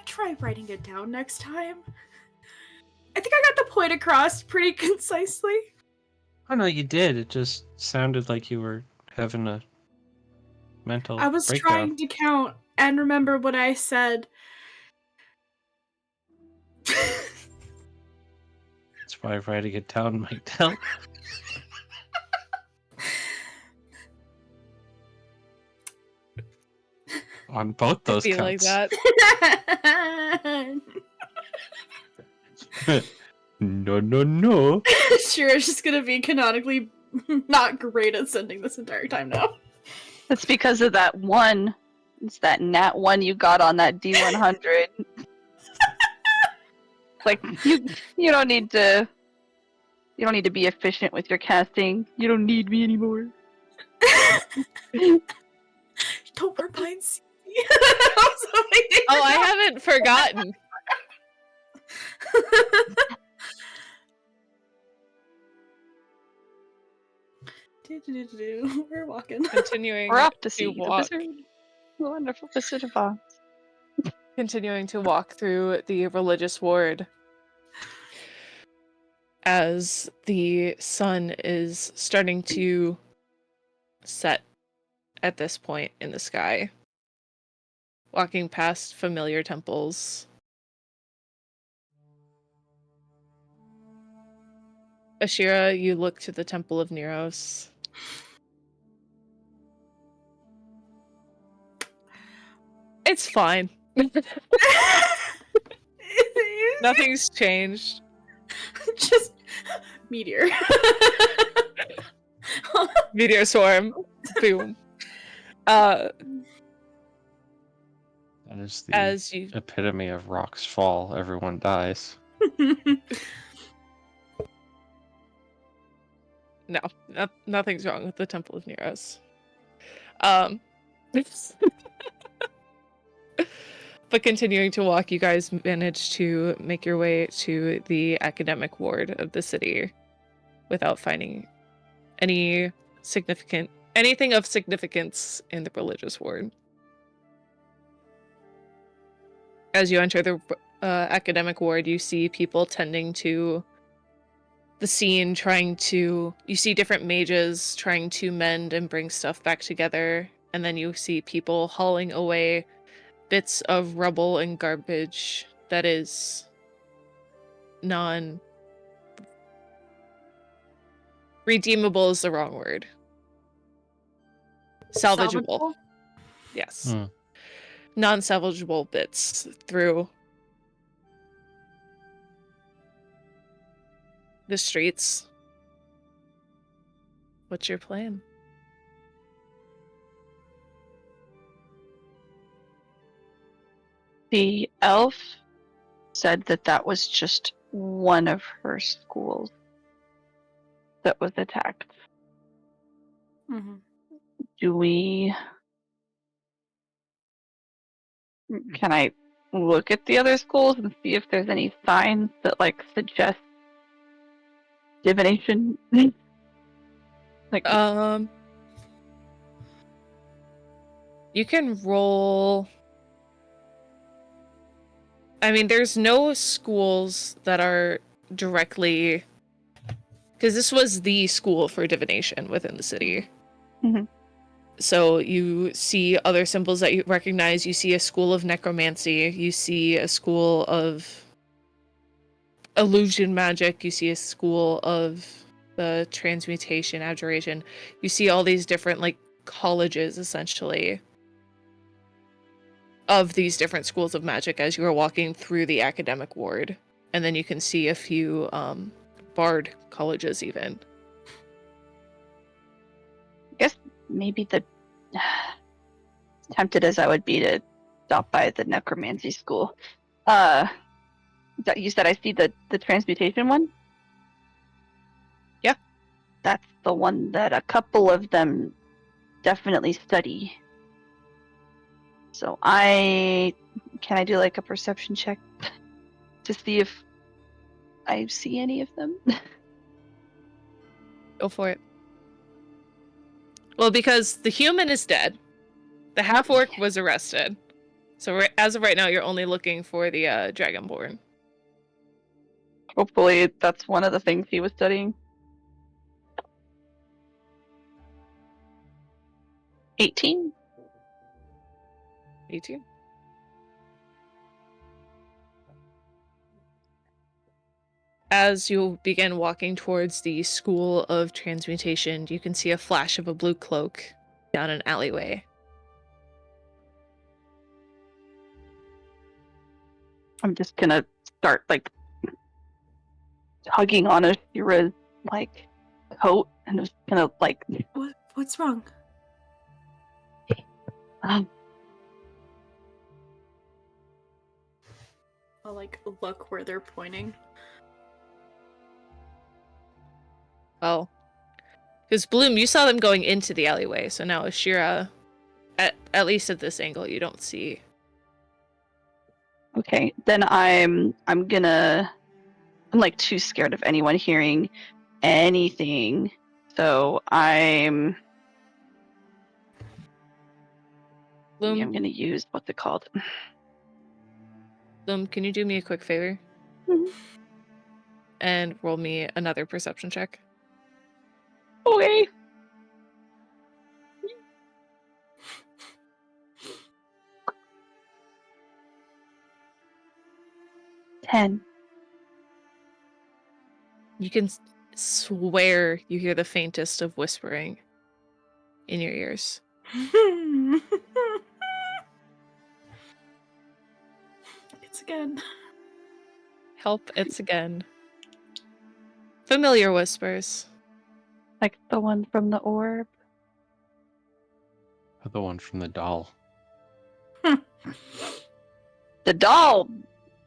try writing it down next time. I think I got the point across pretty concisely. Oh no, you did. It just sounded like you were having a mental I was breakdown. trying to count and remember what I said. That's why writing it down might help. On both those Be like counts. that. No. Sure, it's just gonna be canonically not great at sending this entire time now. It's because of that one. It's that nat one you got on that D100. Like you don't need to. You don't need to be efficient with your casting. You don't need me anymore. Don't remind me. Oh, I haven't forgotten. We're walking. Continuing We're off to to see the walk. wizard. The wonderful Wizard of Oz. Continuing to walk through the religious ward as the sun is starting to set at this point in the sky. Walking past familiar temples. Ashira, you look to the Temple of Neros. It's fine. Nothing's changed. Just meteor. Meteor swarm. Boom. That is the As you epitome of rocks fall, everyone dies. nothing's wrong with the Temple of Neros. But continuing to walk, you guys manage to make your way to the academic ward of the city without finding anything of significance in the religious ward. As you enter the academic ward, you see people tending to the scene, you see different mages trying to mend and bring stuff back together, and then you see people hauling away bits of rubble and garbage that is redeemable is the wrong word. Salvageable. Yes. non-salvageable bits through the streets. What's your plan? The elf said that that was just one of her schools that was attacked. Mm-hmm. Do we... Can I look at the other schools and see if there's any signs that, like, suggest divination? Like, You can roll... I mean, there's no schools that are directly... Because this was the school for divination within the city. Mhm. So you see other symbols that you recognize. You see a school of necromancy. You see a school of illusion magic. You see a school of the transmutation, abjuration. You see all these different, like, colleges, essentially, of these different schools of magic as you are walking through the academic ward. And then you can see a few bard colleges, even. I guess maybe the... Tempted as I would be to stop by the necromancy school. You said I see the transmutation one? Yeah. That's the one that a couple of them definitely study. So can I do like a perception check to see if I see any of them? Go for it. Well, because the human is dead. The half-orc was arrested. So as of right now, you're only looking for the Dragonborn. Hopefully that's one of the things he was studying. 18? 18. As you begin walking towards the School of Transmutation, you can see a flash of a blue cloak down an alleyway. I'm just gonna start, like, tugging on Ashira's, like, coat, and I'm just gonna, like... What's wrong? Um, I'll, like, look where they're pointing. Well, because Bloom, you saw them going into the alleyway, so now Ashira, at least at this angle, you don't see. Okay, then I'm like too scared of anyone hearing anything. So I'm Bloom, gonna use what's it called? Bloom, can you do me a quick favor? Mhm. And roll me another perception check. Okay. Ten. You can swear you hear the faintest of whispering in your ears. It's again. Help, it's again. Familiar whispers. Like the one from the orb. The one from the doll. The doll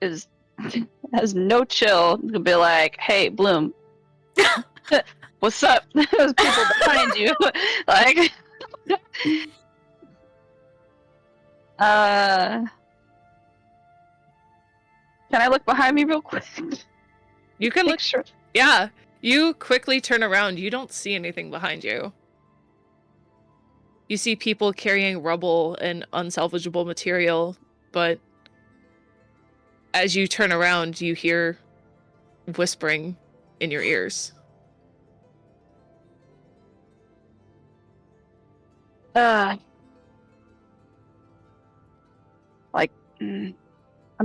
has no chill. It's gonna be like, hey, Bloom. What's up? There's people behind you. Like can I look behind me real quick? You can look. Sure. Yeah, you quickly turn around. You don't see anything behind you. You see people carrying rubble and unsalvageable material, but as you turn around, you hear whispering in your ears. I'm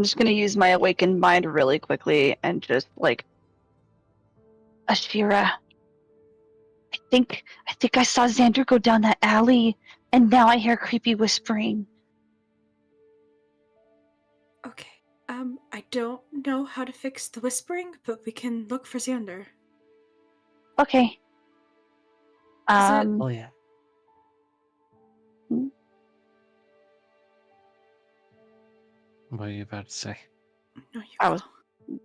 just gonna use my awakened mind really quickly and just like, Ashira, I think I saw Xander go down that alley, and now I hear creepy whispering. Okay. I don't know how to fix the whispering, but we can look for Xander. Okay. Is it- Oh yeah. What are you about to say? No, you I go. was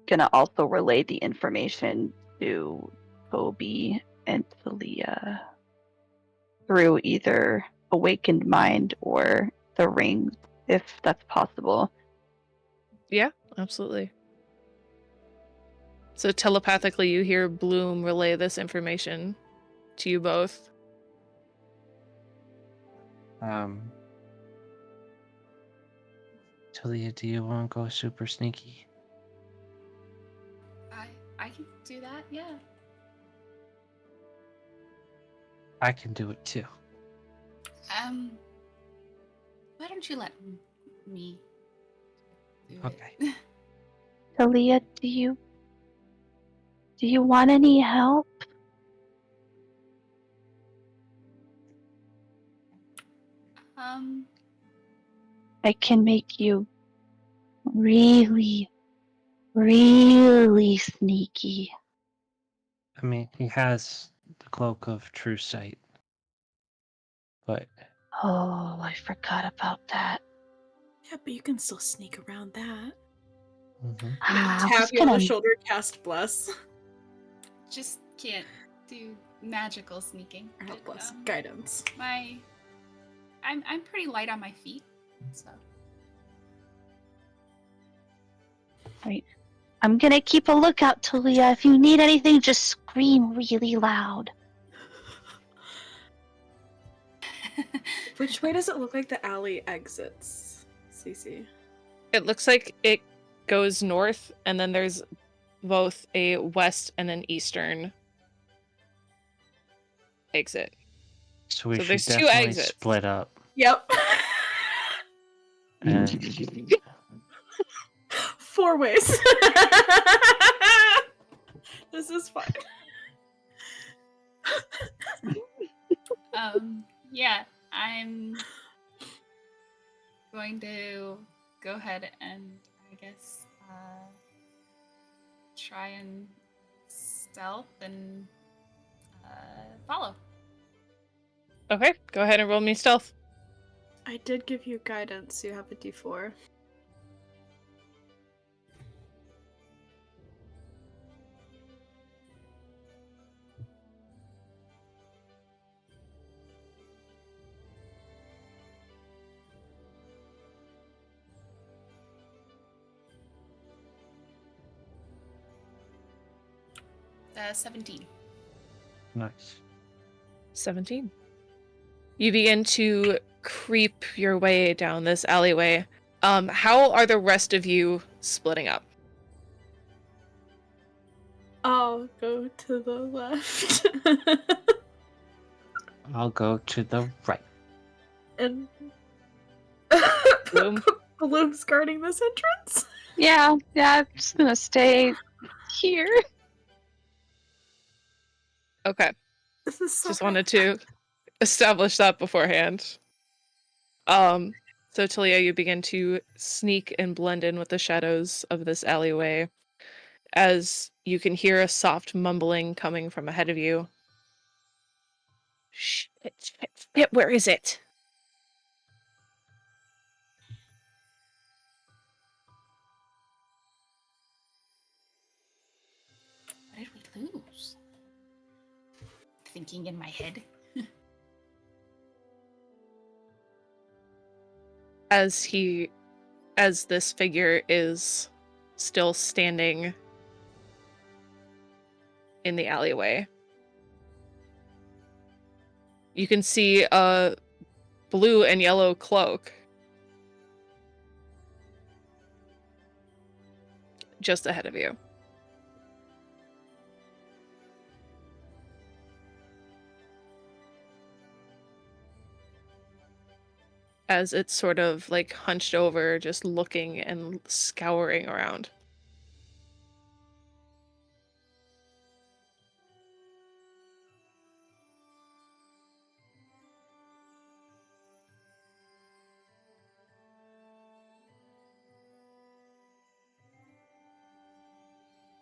gonna also relay the information to Toby and Talia through either Awakened Mind or the rings, if that's possible. Yeah, absolutely. So telepathically, you hear Bloom relay this information to you both. Talia, do you want to go super sneaky? I can do that. Yeah. I can do it too. Why don't you let me do Okay. it? Talia, do you want any help? I can make you really, really sneaky. I mean, he has the cloak of true sight, but Oh, I forgot about that. Yeah, but you can still sneak around that. I Tap was you on the gonna. shoulder, cast bless. Just can't do magical sneaking. Or not but, bless, guidance. I'm pretty light on my feet, so. I'm gonna keep a lookout, Talia. If you need anything, just scream really loud. Which way does it look like the alley exits, Cece? It looks like it goes north, and then there's both a west and an eastern exit. so we So should there's two definitely exits. split up. Yep. And 4 ways. This is fine. Yeah, I'm going to go ahead and I guess try and stealth and follow. Okay, go ahead and roll me stealth. I did give you guidance, so you have a d4. The 17. nice. 17. You begin to creep your way down this alleyway. How are the rest of you splitting up? I'll go to the left. I'll go to the right. And Bloom? Bloom's guarding this entrance. Yeah, I'm just gonna stay here. Okay, This is so just good. wanted to establish that beforehand. So Talia, you begin to sneak and blend in with the shadows of this alleyway as you can hear a soft mumbling coming from ahead of you. Shit, where is it? What did we lose? Thinking in my head. As this figure is still standing in the alleyway. You can see a blue and yellow cloak just ahead of you. As it's sort of like hunched over, just looking and scouring around.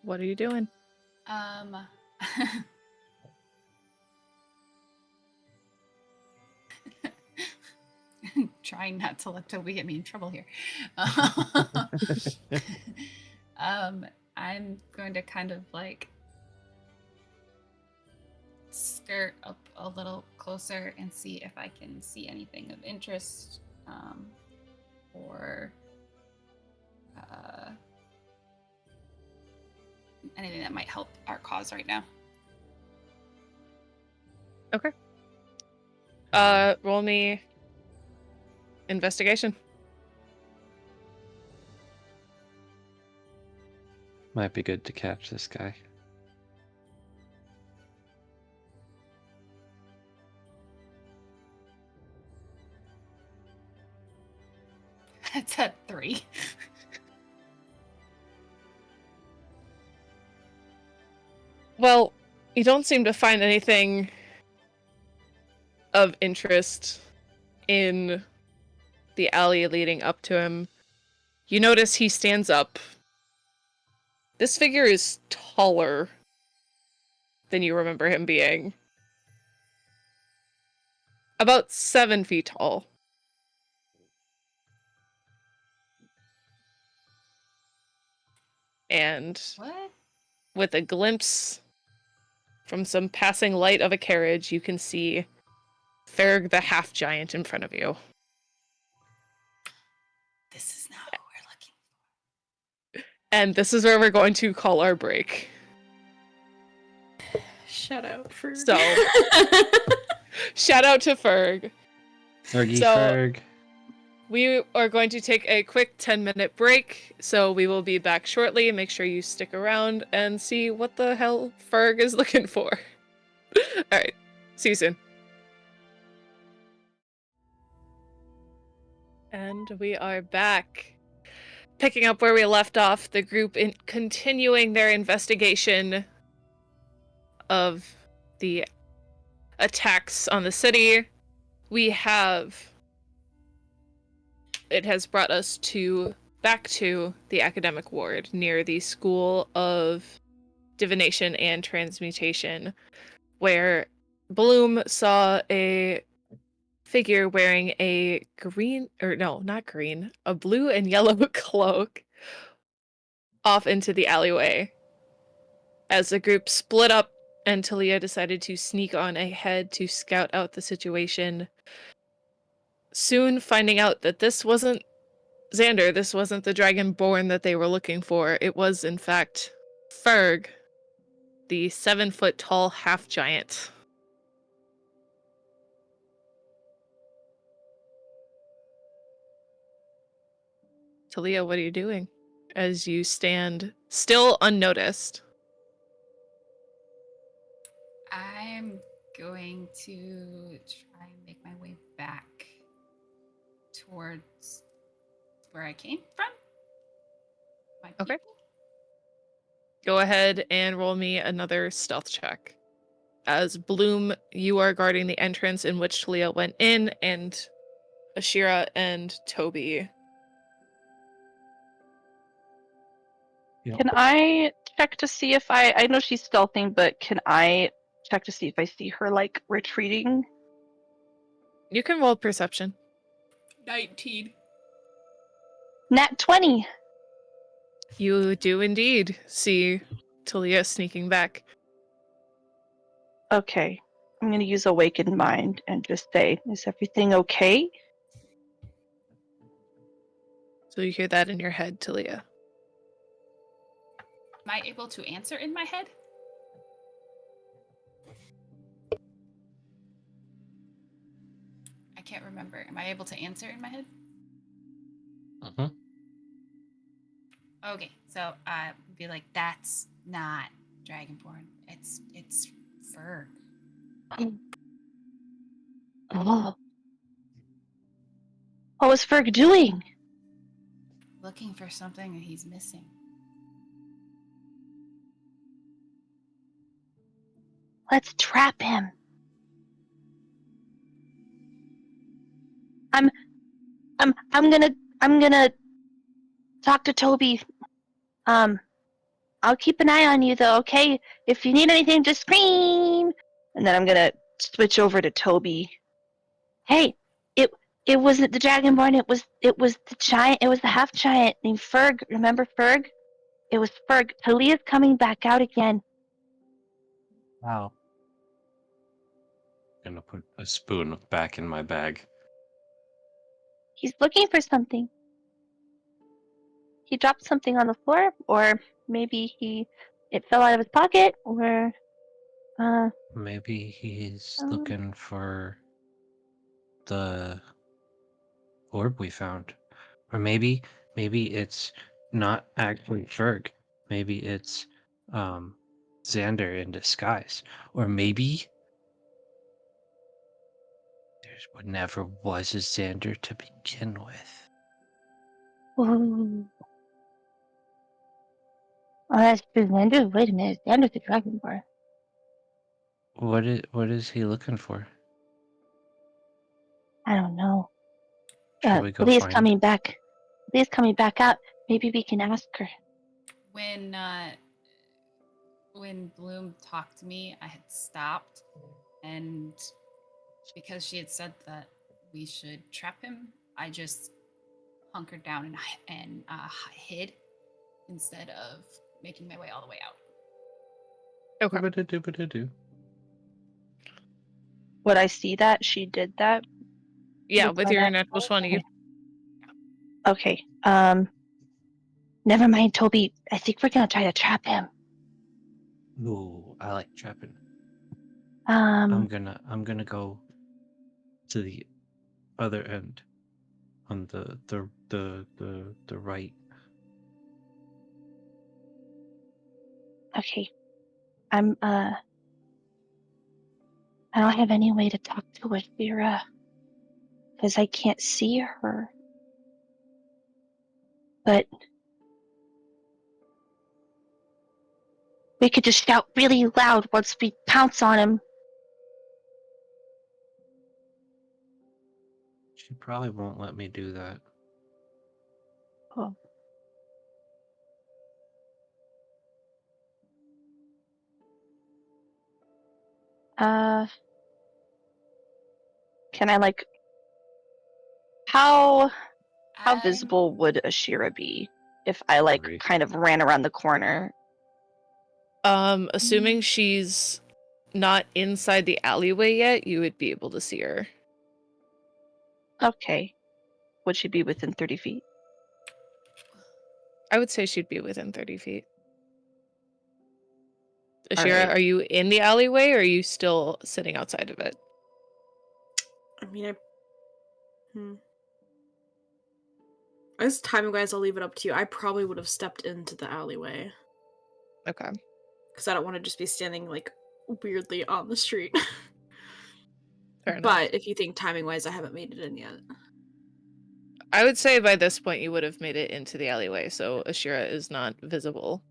What are you doing? Trying not to let Toby get me in trouble here. I'm going to kind of like skirt up a little closer and see if I can see anything of interest, or anything that might help our cause right now. Okay. Roll me investigation. Might be good to catch this guy. That's at 3. Well, you don't seem to find anything of interest in the alley leading up to him. You notice he stands up. This figure is taller than you remember him being. About 7 feet tall. And What? with a glimpse from some passing light of a carriage, you can see Ferg the half-giant in front of you. This is not what we're looking for. And this is where we're going to call our break. Shout out for So, shout out to Ferg. Fergie So- Ferg. We are going to take a quick 10-minute break, so we will be back shortly. Make sure you stick around and see what the hell Ferg is looking for. Alright, see you soon. And we are back. Picking up where we left off, the group continuing their investigation of the attacks on the city. It has brought us back to the academic ward near the School of Divination and Transmutation, where Bloom saw a figure wearing a blue and yellow cloak off into the alleyway. As the group split up and Talia decided to sneak on ahead to scout out the situation, soon finding out that this wasn't Xander, this wasn't the Dragonborn that they were looking for. It was, in fact, Ferg, the 7-foot-tall half-giant. Talia, what are you doing as you stand still unnoticed? I'm going to try and make my way back towards where I came from. My Okay. people. Go ahead and roll me another stealth check. As Bloom, you are guarding the entrance in which Talia went in, and Ashira and Toby. Can I check to see if I know she's stealthing, but can I check to see if I see her like retreating? You can roll perception. 19. Nat 20. You do indeed see Talia sneaking back. Okay. I'm going to use Awakened Mind and just say, is everything okay? So you hear that in your head, Talia. Am I able to answer in my head? I can't remember. Am I able to answer in my head? Uh-huh. Okay, so I would be like, that's not Dragonborn. It's Ferg. Oh. What was Ferg doing? Looking for something that he's missing. Let's trap him. I'm gonna talk to Toby. I'll keep an eye on you though, okay? If you need anything, just scream. And then I'm gonna switch over to Toby. Hey, it wasn't the Dragonborn. It was the giant. It was the half giant named Ferg. Remember Ferg? It was Ferg. Talia's coming back out again. Wow. Gonna put a spoon back in my bag. He's looking for something. He dropped something on the floor, or maybe it fell out of his pocket, or Maybe he's um, looking for the orb we found. Or maybe it's not actually Ferg. Maybe it's Xander in disguise. Or maybe there never was a Xander to begin with. ooh. Oh, that's true. Xander. Wait a minute. Xander's the Dragonborn. What is he looking for? I don't know. Should we go Leah's find? coming back. Leah's coming back out. Maybe we can ask her. When Bloom talked to me, I had stopped, and because she had said that we should trap him, I just hunkered down and hid instead of making my way all the way out. Okay. Doobity-doobity-doo. Would I see that she did that? Yeah, with my your magic natural 20. Okay. Never mind, Toby. I think we're gonna try to trap him. Ooh, I like trapping. Um. I'm gonna go to the other end on the right. Okay. I'm. I don't have any way to talk to Ashira because I can't see her. But we could just shout really loud once we pounce on him. She probably won't let me do that. Oh. Can I like? How visible would Ashira be if I like Very. kind of ran around the corner? Assuming she's not inside the alleyway yet, you would be able to see her. Okay. Would she be within 30 feet? I would say she'd be within 30 feet. All Ashira, right. are you in the alleyway or are you still sitting outside of it? I mean, As timing wise, I'll leave it up to you. I probably would have stepped into the alleyway. Okay. Because I don't want to just be standing, like, weirdly on the street. Fair enough. But if you think timing wise, I haven't made it in yet. I would say by this point you would have made it into the alleyway, so Ashira is not visible.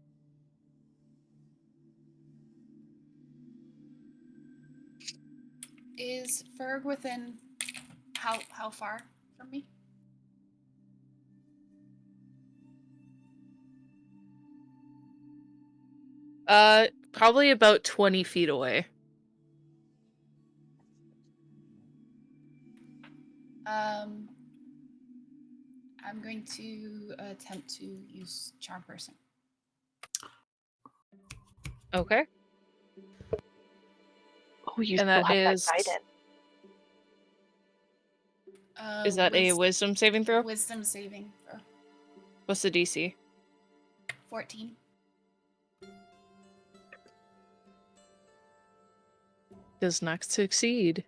Is Ferg within how far from me? Probably about 20 feet away. I'm going to attempt to use Charm Person. Okay. Oh, you And still that have is... that guidance. Is that a wisdom saving throw? Wisdom saving throw. What's the DC? 14. Does not succeed.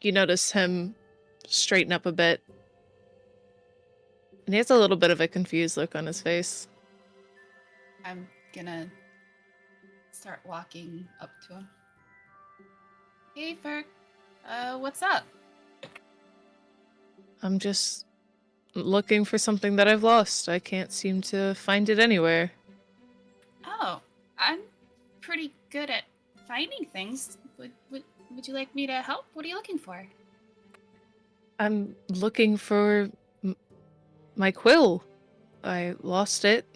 You notice him straighten up a bit. And he has a little bit of a confused look on his face. I'm gonna start walking up to him. Hey, Ferg. What's up? I'm just looking for something that I've lost. I can't seem to find it anywhere. Oh, I'm pretty good at finding things. Would you like me to help? What are you looking for? I'm looking for my quill. I lost it.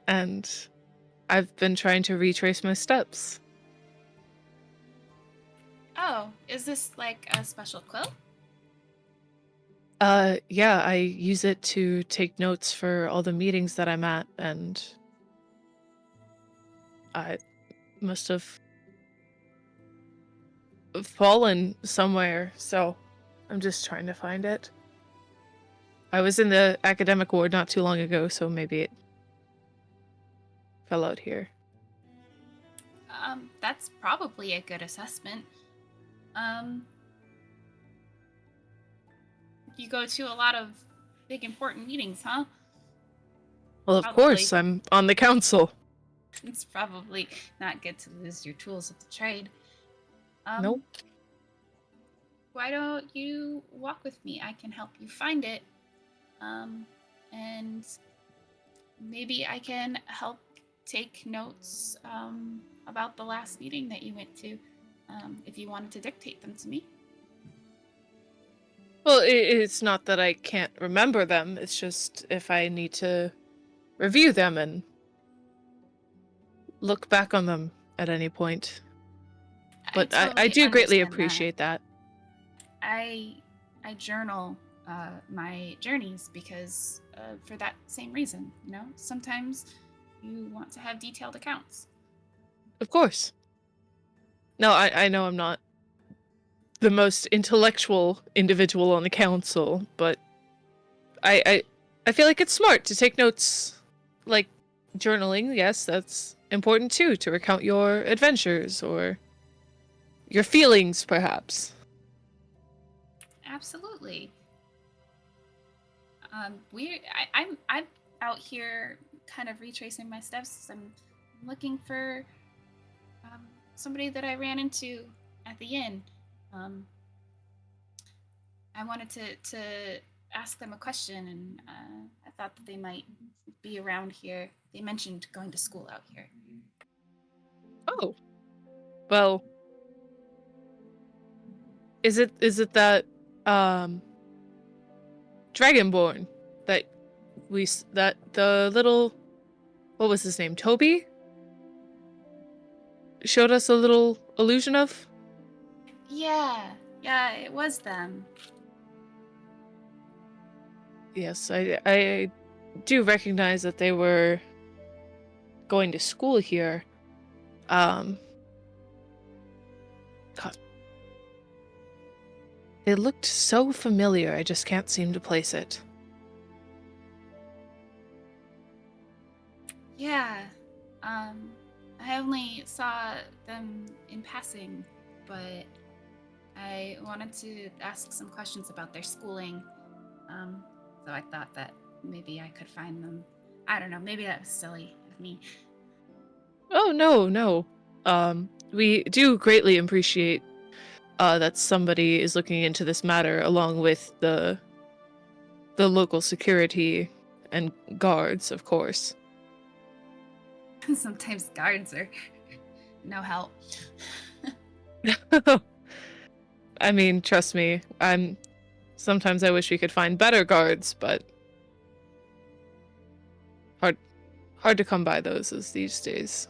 And I've been trying to retrace my steps. Oh, is this like a special quill? Yeah, I use it to take notes for all the meetings that I'm at, and I must have fallen somewhere, so I'm just trying to find it. I was in the academic ward not too long ago, so maybe it fell out here. That's probably a good assessment. You go to a lot of big important meetings, huh? Well, of Probably. course, I'm on the council. It's probably not good to lose your tools of the trade. Nope. Why don't you walk with me? I can help you find it. And maybe I can help take notes about the last meeting that you went to, if you wanted to dictate them to me. Well, it's not that I can't remember them. It's just if I need to review them and look back on them at any point. But I totally do greatly understand appreciate that. I journal my journeys because for that same reason. You know, sometimes you want to have detailed accounts. Of course. No, I know I'm not the most intellectual individual on the council, but I feel like it's smart to take notes, like journaling. Yes, that's important too, to recount your adventures or your feelings, perhaps. Absolutely. I'm out here kind of retracing my steps. I'm looking for somebody that I ran into at the inn. I wanted to ask them a question, and I thought that they might be around here. They mentioned going to school out here. Oh. Well, is it that Dragonborn that that the little, what was his name, Toby, showed us a little illusion of? Yeah, it was them. Yes, I do recognize that they were going to school here. God. They looked so familiar, I just can't seem to place it. Yeah, I only saw them in passing, but I wanted to ask some questions about their schooling. So I thought that maybe I could find them. I don't know, maybe that was silly of me. Oh, no. We do greatly appreciate that somebody is looking into this matter along with the local security and guards, of course. Sometimes guards are no help. I mean, trust me, sometimes I wish we could find better guards, but hard to come by those these days.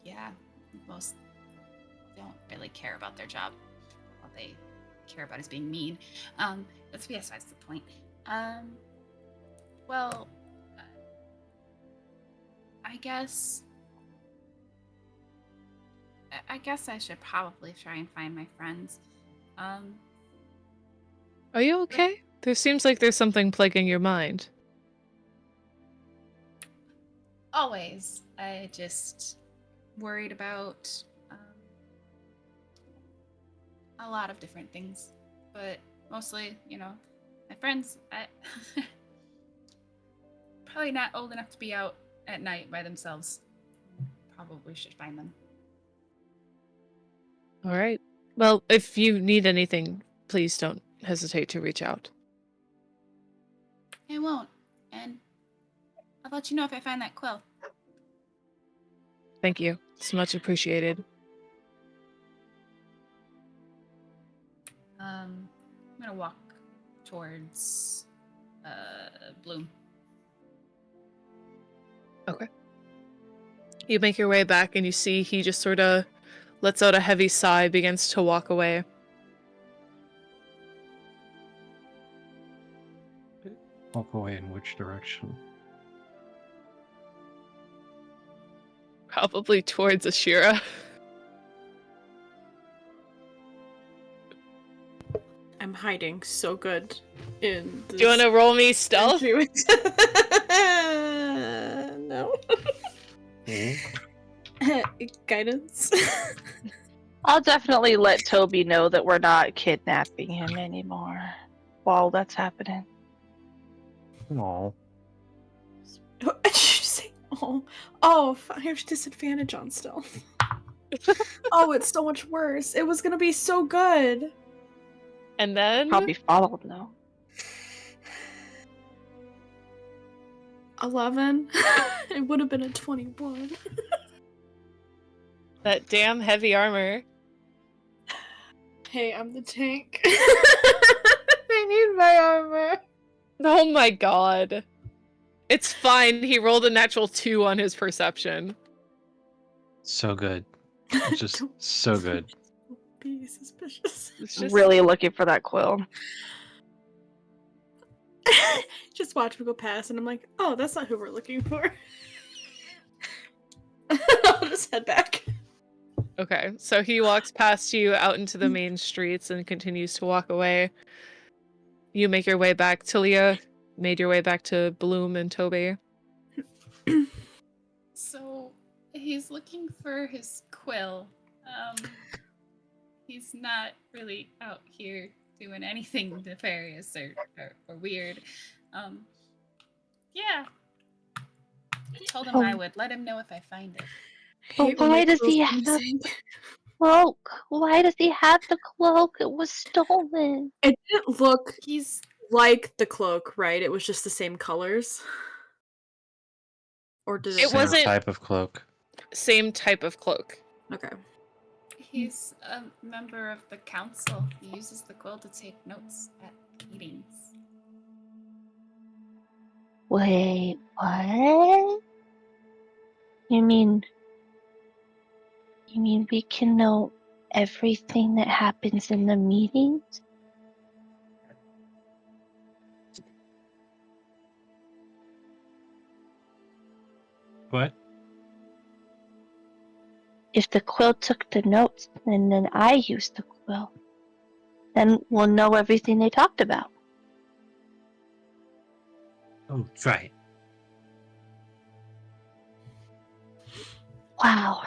Yeah, most don't really care about their job. All they care about is being mean. That's besides the point. Well, I guess I should probably try and find my friends. Are you okay? There seems like there's something plaguing your mind. Always. I just worried about a lot of different things, but mostly, my friends. I probably not old enough to be out at night by themselves. Probably should find them. All right. Well, if you need anything, please don't hesitate to reach out. I won't, and I'll let you know if I find that quill. Thank you. It's much appreciated. I'm gonna walk towards Bloom. You make your way back and you see he just sort of lets out a heavy sigh, begins to walk away. Walk away in which direction? Probably towards Ashira. I'm hiding so good in this. Do you want to roll me stealth? No. Guidance. I'll definitely let Toby know that we're not kidnapping him anymore while that's happening. No. Did you say, oh, I have disadvantage on stealth. Oh, it's so much worse. It was gonna be so good. And then Probably followed though. 11. It would have been a 21. that damn heavy armor. Hey, I'm the tank. I need my armor. Oh my god. It's fine. He rolled a natural 2 on his perception. So good. Just so good. Be suspicious. It's just Really looking for that quill. Just watch me go past, and I'm like, oh, that's not who we're looking for. I'll just head back. Okay, so he walks past you out into the main streets and continues to walk away. You make your way back. Talia made your way back to Bloom and Toby. So he's looking for his quill. He's not really out here doing anything nefarious or weird. Yeah. I told him I would let him know if I find it. But why does he have the cloak? Why does he have the cloak? It was stolen. It didn't look He's like the cloak, right? It was just the same colors. Or did it? It Same wasn't- type of cloak. Same type of cloak. Okay. He's a member of the council. He uses the quill to take notes at meetings. Wait, what? You mean we can know everything that happens in the meetings? What? If the quill took the notes and then I used the quill, then we'll know everything they talked about. Oh, right. Wow.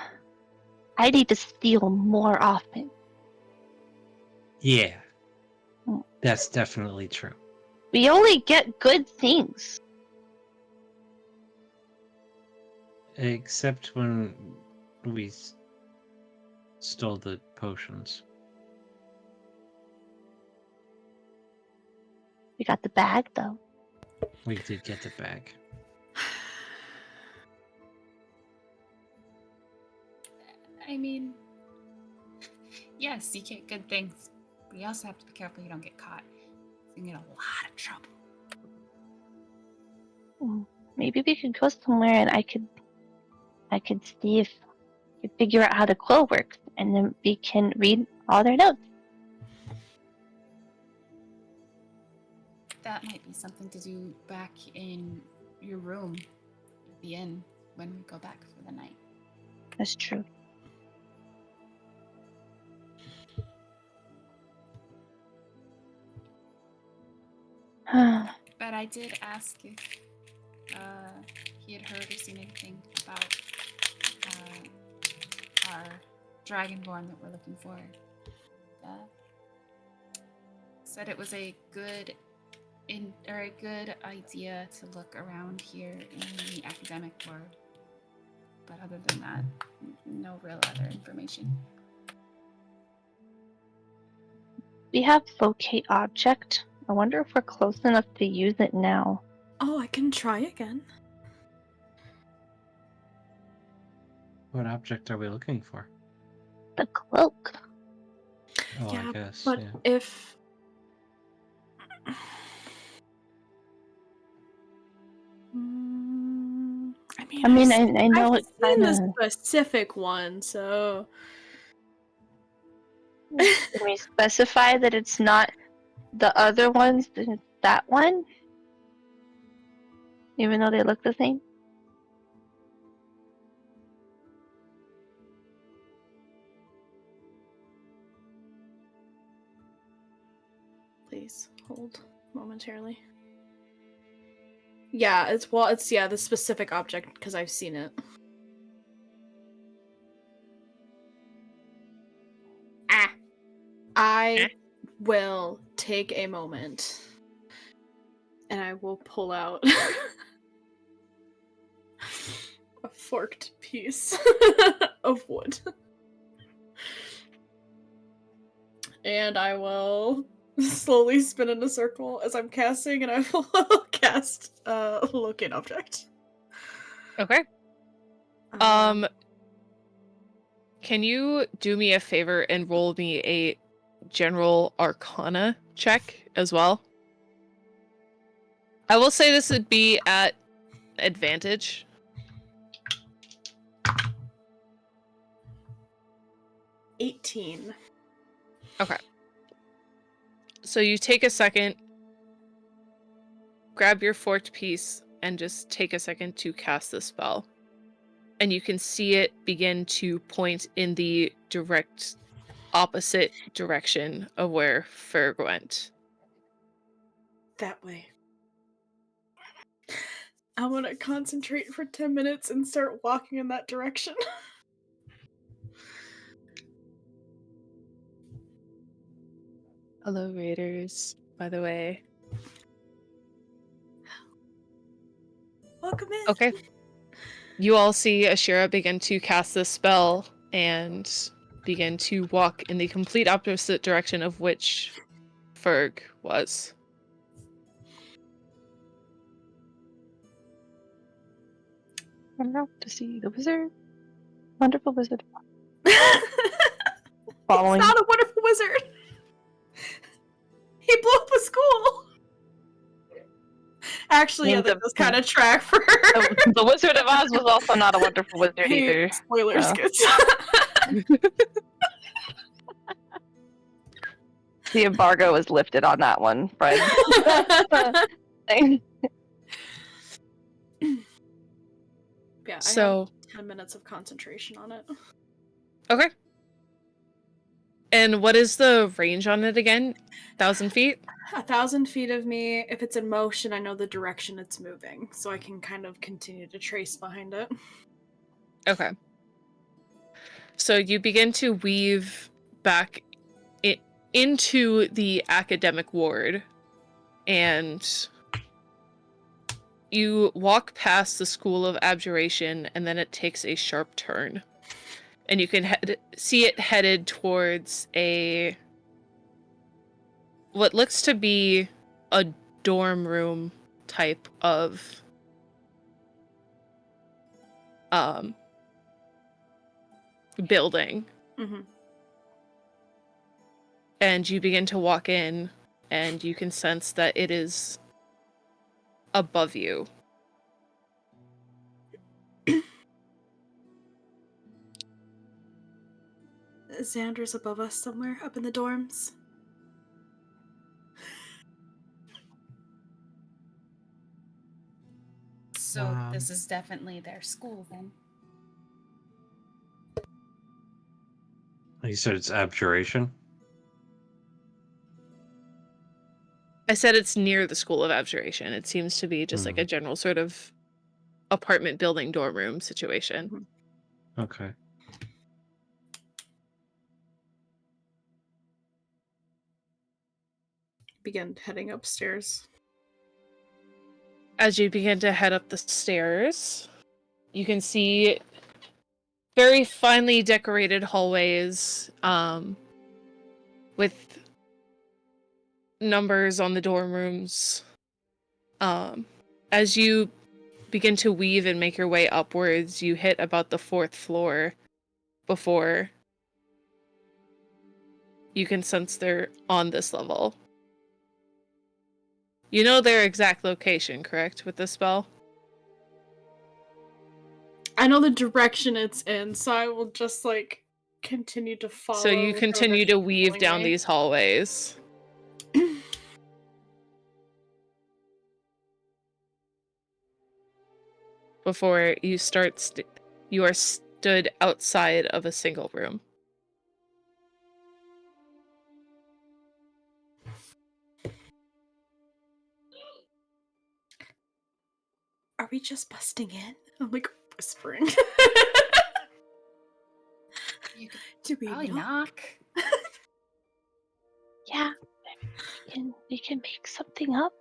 I need to steal more often. Yeah. Hmm. That's definitely true. We only get good things. Except when we stole the potions. We got the bag, though. We did get the bag. I mean, yes, you get good things, but you also have to be careful you don't get caught. You can get a lot of trouble. Maybe we could go somewhere and I could see if we could figure out how the quill works, and then we can read all their notes. That might be something to do back in your room at the inn when we go back for the night. That's true. But I did ask if he had heard or seen anything about our dragonborn that we're looking for. Said it was a good idea to look around here in the academic world. But other than that, no real other information. We have locate object. I wonder if we're close enough to use it now. Oh, I can try again. What object are we looking for? The cloak. Oh, Yeah, I guess. But Yeah. if I mean, I know I've it's seen kind the of. specific one, so Can we specify that it's not the other ones? That it's that one, even though they look the same. please hold momentarily. Yeah, it's the specific object because I've seen it. I will take a moment and I will pull out a forked piece of wood. And I will slowly spin in a circle as I'm casting, and I will cast locate object. Okay. Can you do me a favor and roll me a general arcana check as well? I will say this would be at advantage. 18. Okay. So you take a second, grab your forked piece, and just take a second to cast the spell. And you can see it begin to point in the direct opposite direction of where Ferg went. That way. I want to concentrate for 10 minutes and start walking in that direction. Hello, Raiders, by the way. Welcome in. Okay. You all see Ashira begin to cast this spell and begin to walk in the complete opposite direction of which Ferg was. I don't know, to see the wizard. Wonderful wizard. Following. He's not a wonderful wizard. He blew up a school. Actually, yeah, that does kind of track for her. The Wizard of Oz was also not a wonderful wizard either. Spoilers, Oh. kids. The embargo is lifted on that one, Fred. Yeah, So, I have 10 minutes of concentration on it. okay. And what is the range on it again? 1,000 feet? 1,000 feet of me. If it's in motion, I know the direction it's moving, so I can kind of continue to trace behind it. Okay. So you begin to weave back into the academic ward, and you walk past the School of Abjuration, and then it takes a sharp turn. And you can see it headed towards what looks to be a dorm room type of building. Mm-hmm. And you begin to walk in, and you can sense that it is above you. Xander's above us somewhere, up in the dorms. So this is definitely their school then. You said it's abjuration? I said it's near the School of Abjuration. It seems to be just like a general sort of apartment building dorm room situation. Okay. Begin heading upstairs. As you begin to head up the stairs, you can see very finely decorated hallways with numbers on the dorm rooms. As you begin to weave and make your way upwards, you hit about the 4th floor before you can sense they're on this level. You know their exact location, correct, with the spell? I know the direction it's in, so I will just, like, continue to follow. So you whichever continue to direction it's weave pulling down me. these hallways. Before you you are stood outside of a single room. Are we just busting in? I'm, like, whispering. You could Do we probably knock? knock. Yeah, we can make something up.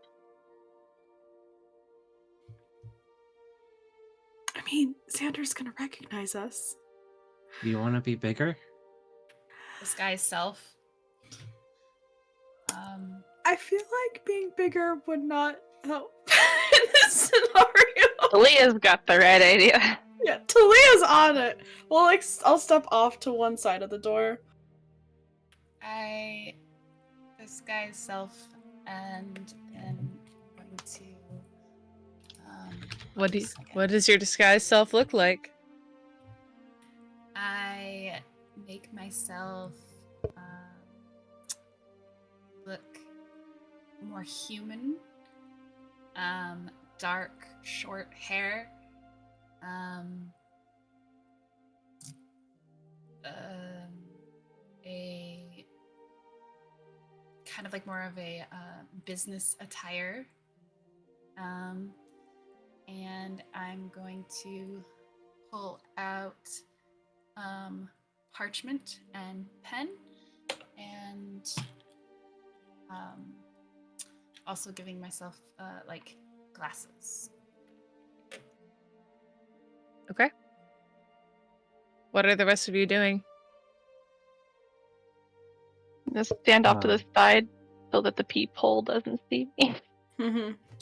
I mean, Xander's gonna recognize us. You want to be bigger? Disguise self. I feel like being bigger would not help in this scenario. Leah's got the right idea. Yeah, Talia's on it. Well, like, I'll step off to one side of the door. I disguise self and am going to. What just a second. does your disguised self look like? I make myself look more human. Dark, short hair. A kind of like more of a business attire. And I'm going to pull out parchment and pen, and also giving myself like glasses. Okay. What are the rest of you doing? Just stand off to the side so that the peephole doesn't see me.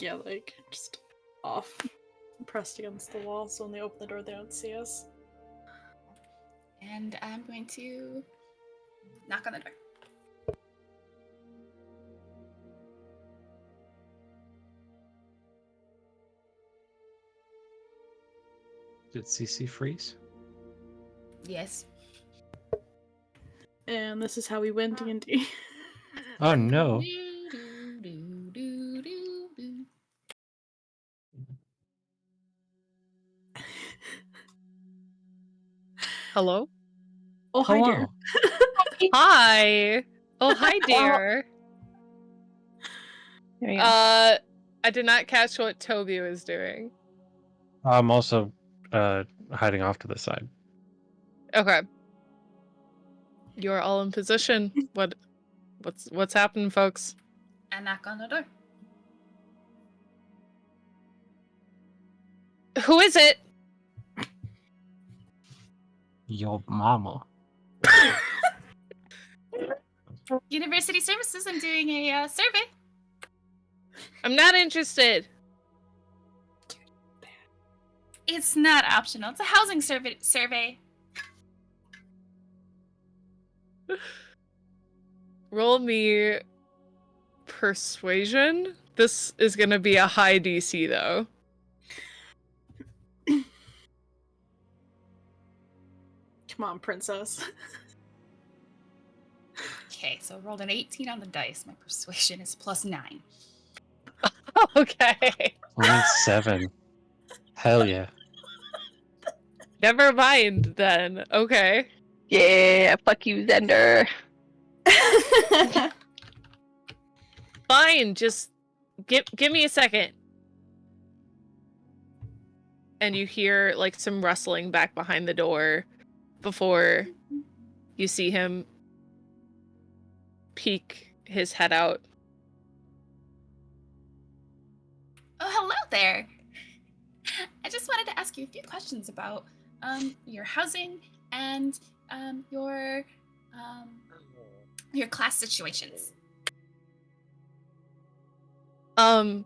Yeah, like, just off. Pressed against the wall, so when they open the door, they don't see us. And I'm going to knock on the door. Did CC freeze? Yes. And this is how we win D&D. Oh no. Hello? Oh, hi, dear. Hi! Oh, hi, dear. There you go. I did not catch what Toby was doing. I'm also hiding off to the side. Okay. You're all in position. What's happening, folks? I knock on the door. Who is it? Yo mama. University Services, I'm doing a survey. I'm not interested. It's not optional. It's a housing survey. Roll me persuasion. This is gonna be a high DC though. Come on, princess. Okay, so I rolled an 18 on the dice. My persuasion is +9. Okay. Only 7. Hell yeah. Never mind then. Okay. Yeah, fuck you, Zender. Fine, just give me a second. And you hear like some rustling back behind the door before you see him peek his head out. Oh, hello there. I just wanted to ask you a few questions about your housing and your class situations. Housing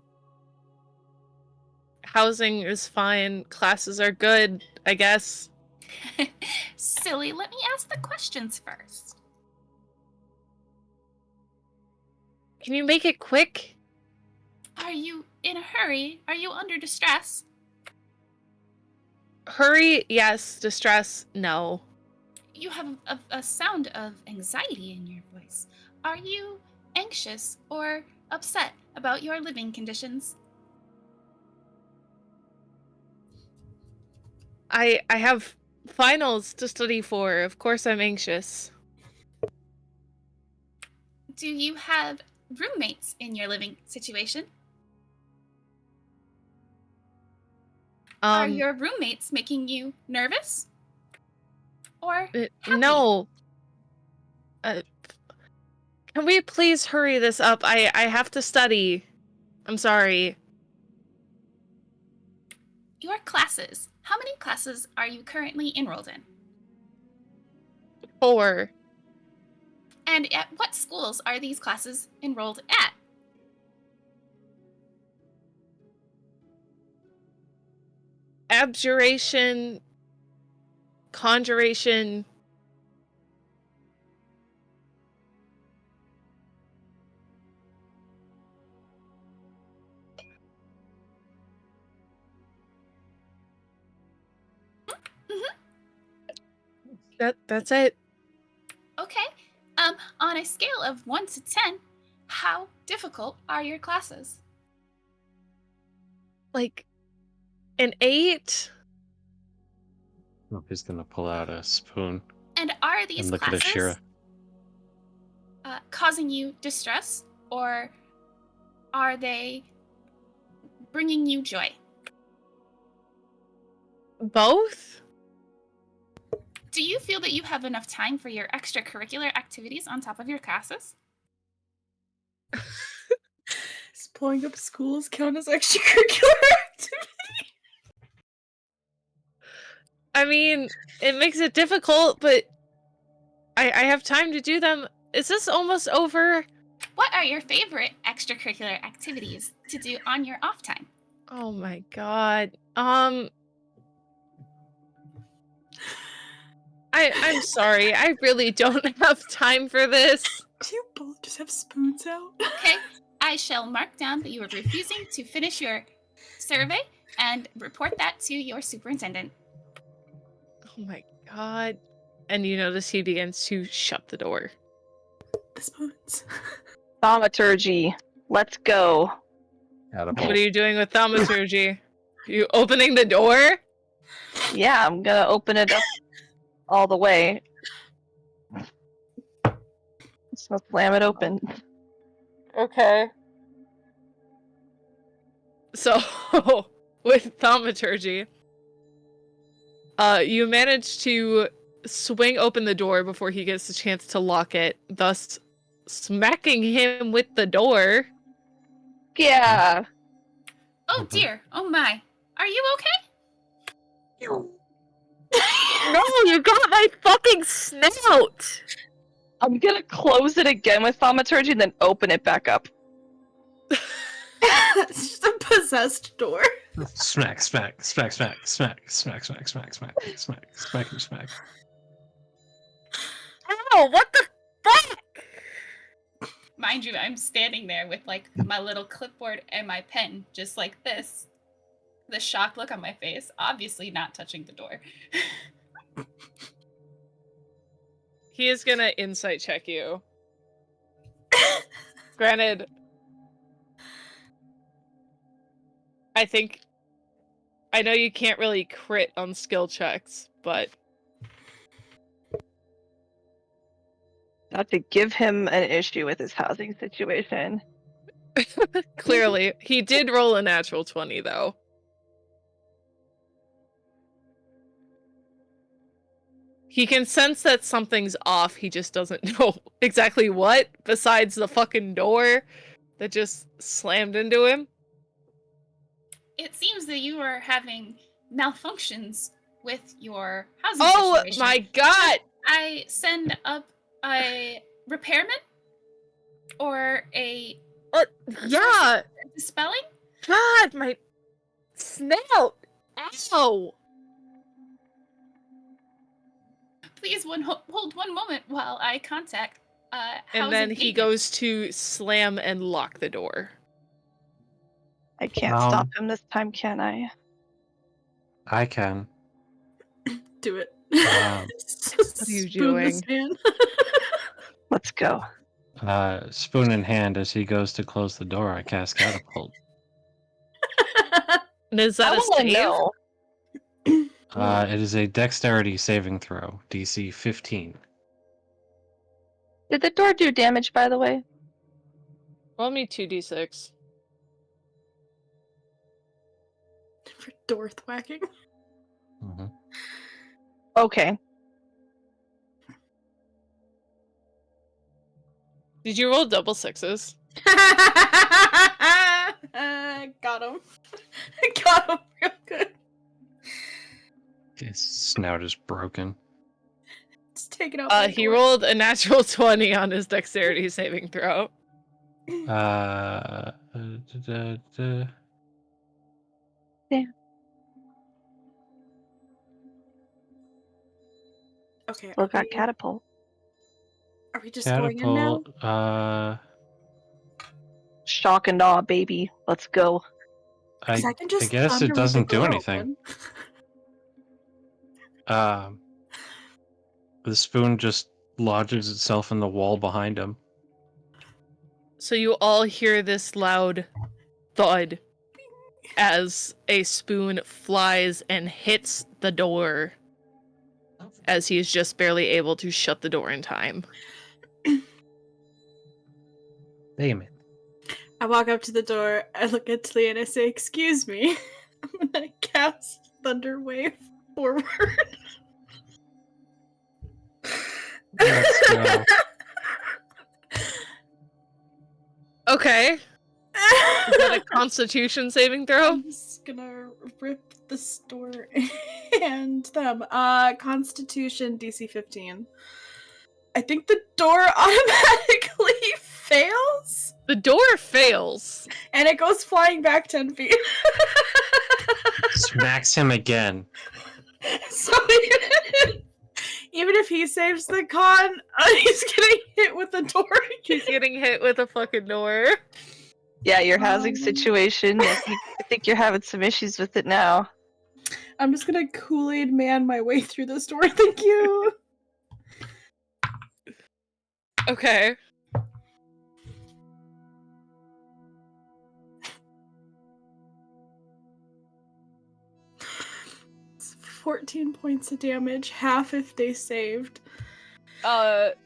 is fine. Classes are good, I guess. Silly, let me ask the questions first. Can you make it quick? Are you in a hurry? Are you under distress? Hurry, yes. Distress, no. You have a sound of anxiety in your voice. Are you anxious or upset about your living conditions? I have finals to study for. Of course I'm anxious. Do you have roommates in your living situation? Are your roommates making you nervous? Or happy? No. Can we please hurry this up? I have to study. I'm sorry. Your classes. How many classes are you currently enrolled in? 4. And at what schools are these classes enrolled at? Abjuration, conjuration. That's it. Okay. On a scale of 1 to 10, how difficult are your classes? Like an 8? Oh, he's gonna pull out a spoon And are these and look at classes Ashira. causing you distress, or are they bringing you joy? Both? Do you feel that you have enough time for your extracurricular activities on top of your classes? Does pulling up schools count as extracurricular activity? I mean, it makes it difficult, but I have time to do them. Is this almost over? What are your favorite extracurricular activities to do on your off time? Oh my god. I'm sorry. I really don't have time for this. Do you both just have spoons out? Okay, I shall mark down that you are refusing to finish your survey and report that to your superintendent. Oh my god. And you notice he begins to shut the door. The spoons. Thaumaturgy. Let's go. What are you doing with thaumaturgy? You opening the door? Yeah, I'm gonna open it up all the way. So slam it open. Okay. So, with thaumaturgy, you manage to swing open the door before he gets a chance to lock it, thus smacking him with the door. Yeah. Oh dear, oh my. Are you okay? No, you got my fucking snout! I'm gonna close it again with thaumaturgy and then open it back up. It's just a possessed door. Smack, smack, smack, smack, smack, smack, smack, smack, smack, smack, smack, smack. Ow, what the fuck? Mind you, I'm standing there with like my little clipboard and my pen, just like this. The shocked look on my face, obviously not touching the door. He is gonna insight check you. Granted, I know you can't really crit on skill checks, but Not to give him an issue with his housing situation. clearly, he did roll a natural 20, though. He can sense that something's off, he just doesn't know exactly what, besides the fucking door that just slammed into him. It seems that you are having malfunctions with your housing Oh situation. my god! I send up a repairman or a Yeah! dispelling. God, my snout! Ow! Please hold one moment while I contact And then he maintenance. goes to slam and lock the door. I can't stop him this time, can I? I can. Do it. What are you doing? Let's go. Spoon in hand, as he goes to close the door, I cast Catapult. And is that I a wanna save? know. It is a Dexterity saving throw, DC 15. Did the door do damage, by the way? Roll me 2d6. For door thwacking. Mm-hmm. Okay. Did you roll double sixes? Got him. Got him real good. His snout is broken. Just take it out. He rolled a natural 20 on his dexterity saving throw. Uh, Okay. Still got catapult. Are we just going in now? Catapult. Shock and awe, baby. Let's go. I can just guess thunder it with the doesn't do door anything. open. The spoon just lodges itself in the wall behind him. So you all hear this loud thud as a spoon flies and hits the door as he is just barely able to shut the door in time. Damn it. I walk up to the door, I look at Tlee and I say, "Excuse me." I'm gonna cast Thunder Wave forward. Let's go. Okay. Is that a Constitution saving throw? I'm just gonna rip this door and them. Constitution DC 15. I think the door automatically fails, The door fails. and it goes flying back 10 feet. Smacks him again. So even if he saves the con, he's getting hit with the door. He's getting hit with a fucking door. Yeah, your housing situation. I think you're having some issues with it now. I'm just gonna Kool-Aid man my way through this door. Thank you. Okay. It's 14 points of damage, half if they saved.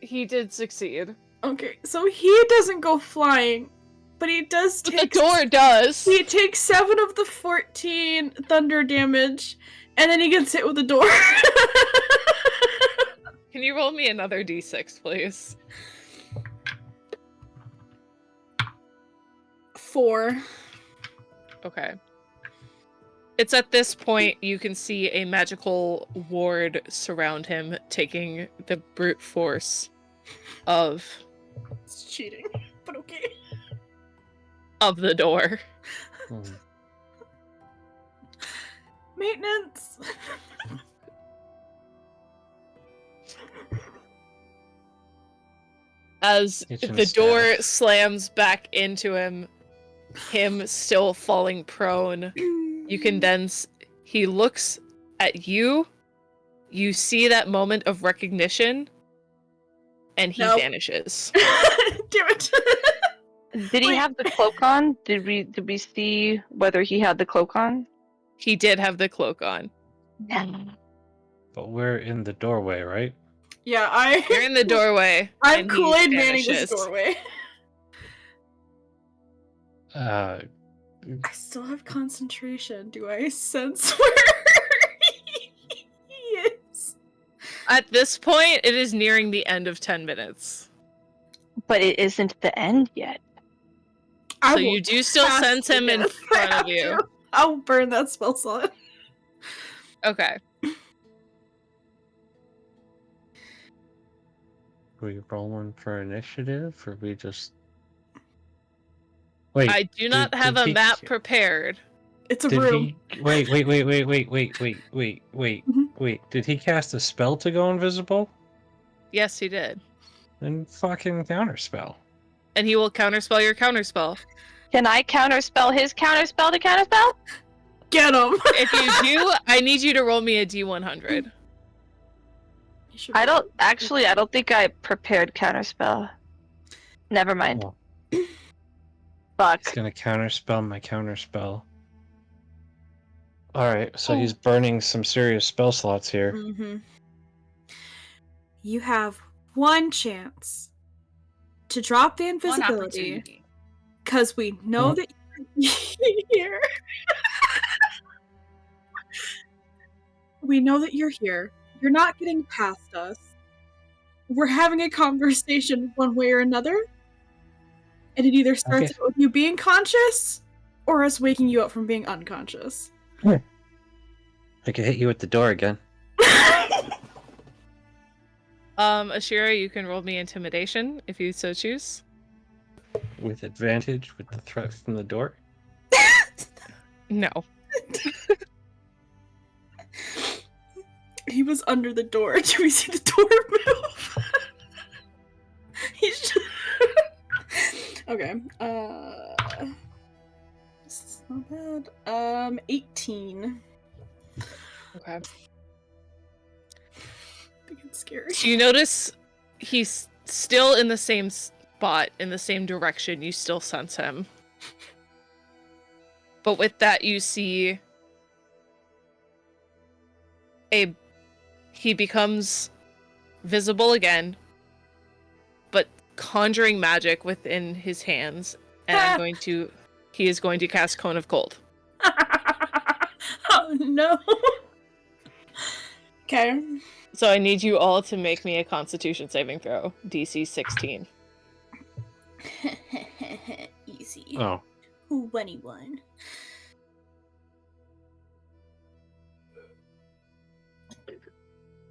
He did succeed. Okay, so he doesn't go flying, but he does But take. the door does. He takes 7 of the 14 thunder damage, and then he gets hit with the door. Can you roll me another d6, please? 4. Okay. It's at this point you can see a magical ward surround him, taking the brute force of It's cheating, but okay. the door. Maintenance. As Kitchen the door staff. slams back into him still falling prone, you can then he looks at you. You see that moment of recognition, and he Nope. vanishes. Damn it. Did he Wait. have the cloak on? Did we see whether he had the cloak on? He did have the cloak on. But we're in the doorway, right? Yeah, You're in the doorway. I'm and he Kool-Aid manning vanishes. this doorway. Uh, I still have concentration. Do I sense where he is? At this point, it is nearing the end of 10 minutes. But it isn't the end yet. I So will you do still cast sense him it in if I front have of you. to. I'll burn that spell slot. Okay. are we rolling for initiative, or we just... Wait, I do not did have a he- map prepared. It's a Did room. he... Wait. Did he cast a spell to go invisible? Yes, he did. Then fucking counterspell. And he will counterspell your counterspell. Can I counterspell his counterspell to counterspell? Get him. If you do, I need you to roll me a D100. I don't think I prepared counterspell. Never mind. Oh, Fuck. he's gonna counterspell my counterspell. Alright, so Oh. he's burning some serious spell slots here. Mm-hmm. You have one chance to drop the One invisibility opportunity. because we know that you're here. We know that you're here. You're not getting past us. We're having a conversation one way or another. And it either starts Okay. out with you being conscious or us waking you up from being unconscious. I could hit you at the door again. Ashira, you can roll me intimidation if you so choose. With advantage, with the threat from the door. No. He was under the door. Do we see the door move? He's okay. This is not bad. 18. Okay. I think it's scary. So you notice he's still in the same spot, in the same direction. You still sense him. But with that, you see he becomes visible again, but conjuring magic within his hands, and he is going to cast Cone of Cold. Oh no. Okay. So I need you all to make me a Constitution saving throw, DC 16. Easy. Oh. 21.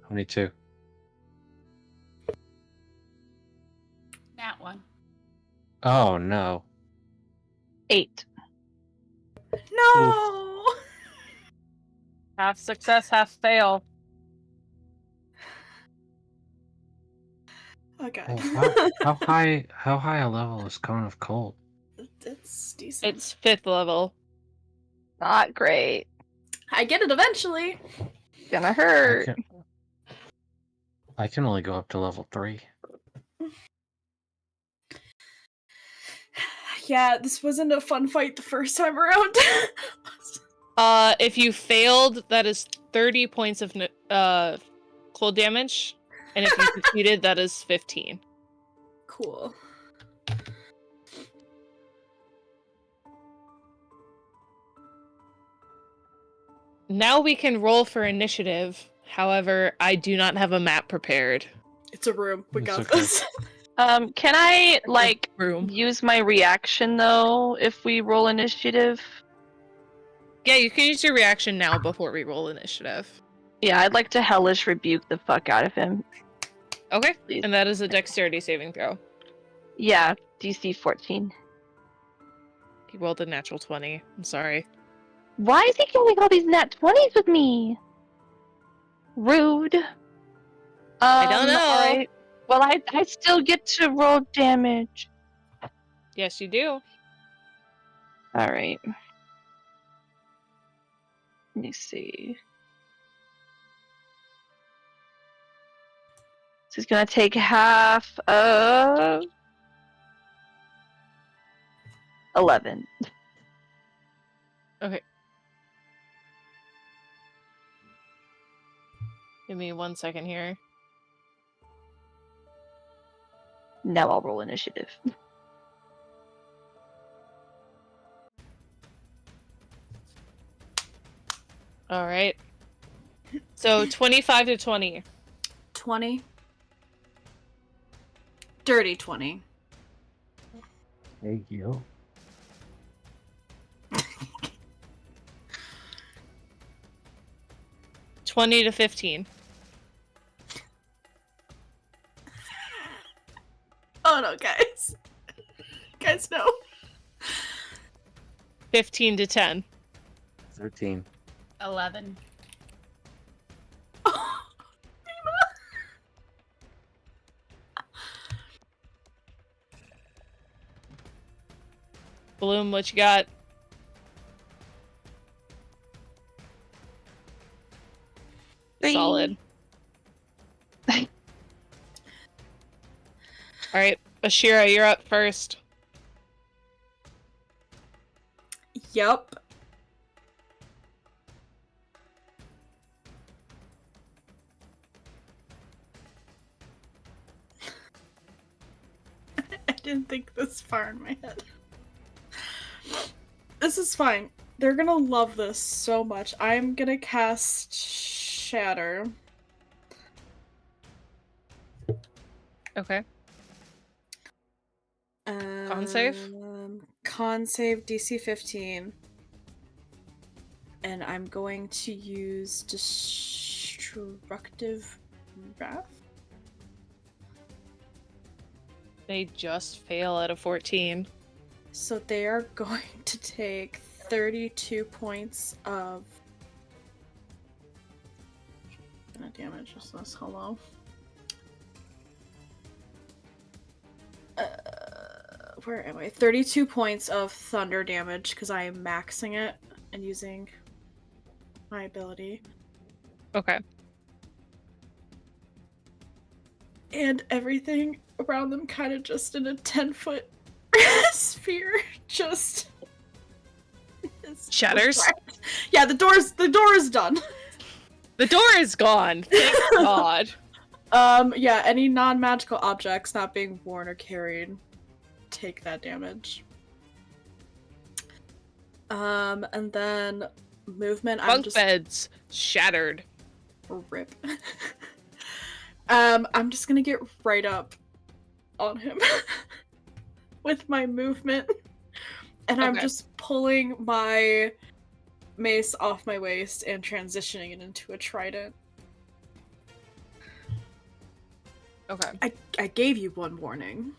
22. That one. Oh no. 8. No. Half success, half fail. Okay. Well, how high a level is Cone of Cold? It's decent. It's 5th level. Not great. I get it eventually. Gonna hurt. I can only go up to level 3. Yeah, this wasn't a fun fight the first time around. If you failed, that is 30 points of cold damage, and if you succeeded, that is 15. Cool. Now we can roll for initiative. However, I do not have a map prepared. It's a room. We It's got okay. this. Can I, like, Room. use my reaction, though, if we roll initiative? Yeah, you can use your reaction now before we roll initiative. Yeah, I'd like to hellish rebuke the fuck out of him. Okay, Please. and that is a dexterity saving throw. Yeah, DC 14. He rolled a natural 20. I'm sorry. Why is he getting all these nat 20s with me? Rude. I don't know. Alright. Well, I still get to roll damage. Yes, you do. Alright. Let me see. So he's gonna take half of 11. Okay. Give me 1 second here. Now I'll roll initiative. All right. So 25 to 20. 20. Dirty 20. Hey, yo. $20 to 15. Oh no, guys. Guys, no. 15 to 10. 13. 11. Oh, Bloom, what you got? Three. Solid. All right, Ashira, you're up first. Yup. I didn't think this far in my head. This is fine. They're gonna love this so much. I'm gonna cast Shatter. Okay. Con save? Con save DC 15. And I'm going to use Destructive Wrath. They just fail at a 14. So they are going to take 32 points of damage. Is this hello? Where am I? 32 points of thunder damage because I am maxing it and using my ability. Okay. And everything around them kind of just in a 10-foot sphere just Shatters? Yeah, the door is done. The door is gone. Thank God. Yeah, any non-magical objects not being worn or carried take that damage. And then movement. Bunk beds shattered. Rip. I'm just gonna get right up on him with my movement, and I'm just pulling my mace off my waist and transitioning it into a trident. Okay. I gave you one warning.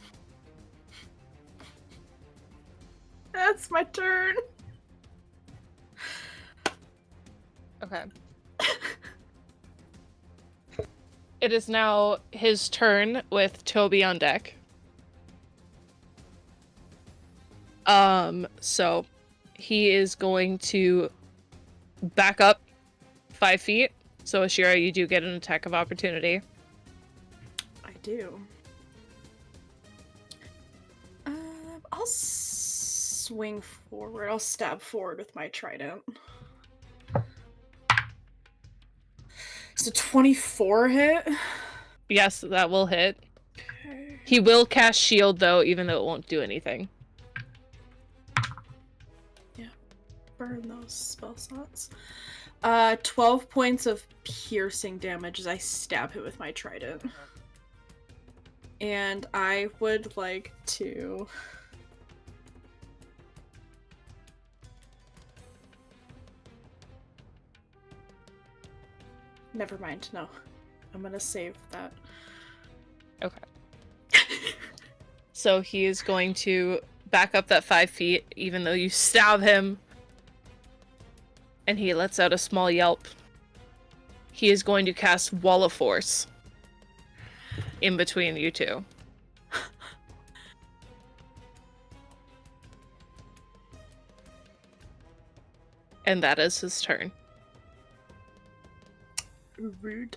That's my turn. Okay. It is now his turn with Toby on deck. So he is going to back up 5 feet. So Ashira, you do get an attack of opportunity. I do. I'll swing forward. I'll stab forward with my trident. So 24 hit? Yes, that will hit. Okay. He will cast shield though, even though it won't do anything. Yeah. Burn those spell slots. 12 points of piercing damage as I stab him with my trident. And I would like to... Never mind, no. I'm gonna save that. Okay. So he is going to back up that 5 feet, even though you stab him. And he lets out a small yelp. He is going to cast Wall of Force in between you two. And that is his turn. Rude.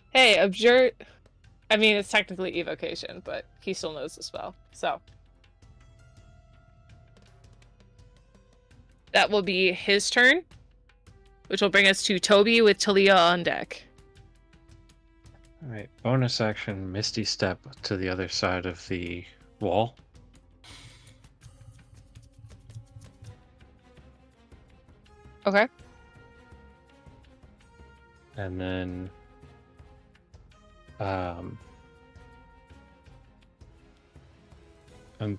Hey, abjure. I mean, it's technically evocation, but he still knows the spell. So that will be his turn, which will bring us to Toby with Talia on deck. All right, bonus action, Misty Step to the other side of the wall. Okay. And then I'm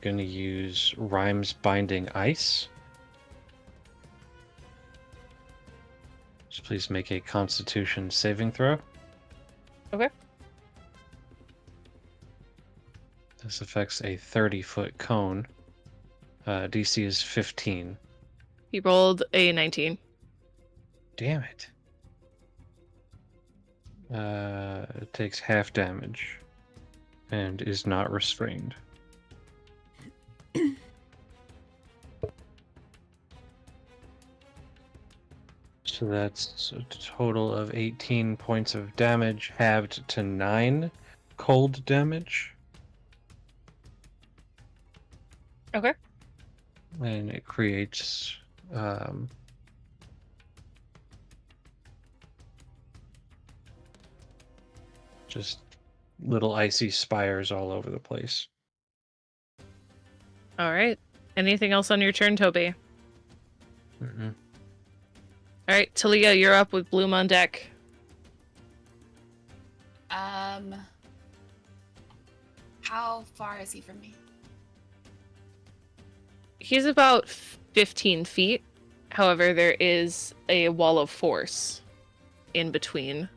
gonna use Rhyme's Binding Ice. So please make a Constitution saving throw. Okay. This affects a 30-foot cone. DC is 15. He rolled a 19. Damn it. It takes half damage. and is not restrained. So that's a total of 18 points of damage, halved to 9 cold damage. Okay. And it creates just little icy spires all over the place. All right. Anything else on your turn, Toby? Mm-mm. All right, Talia, you're up with Bloom on deck. How far is he from me? He's about 15 feet. However, there is a wall of force in between.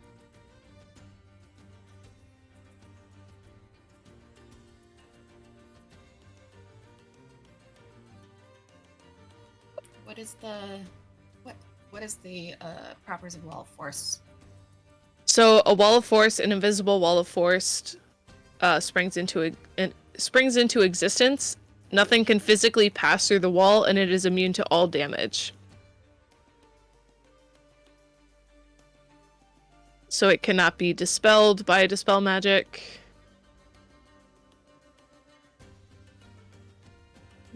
What is the properties of wall of force? So a wall of force, an invisible wall of force, springs into existence. Nothing can physically pass through the wall, and it is immune to all damage. So it cannot be dispelled by dispel magic.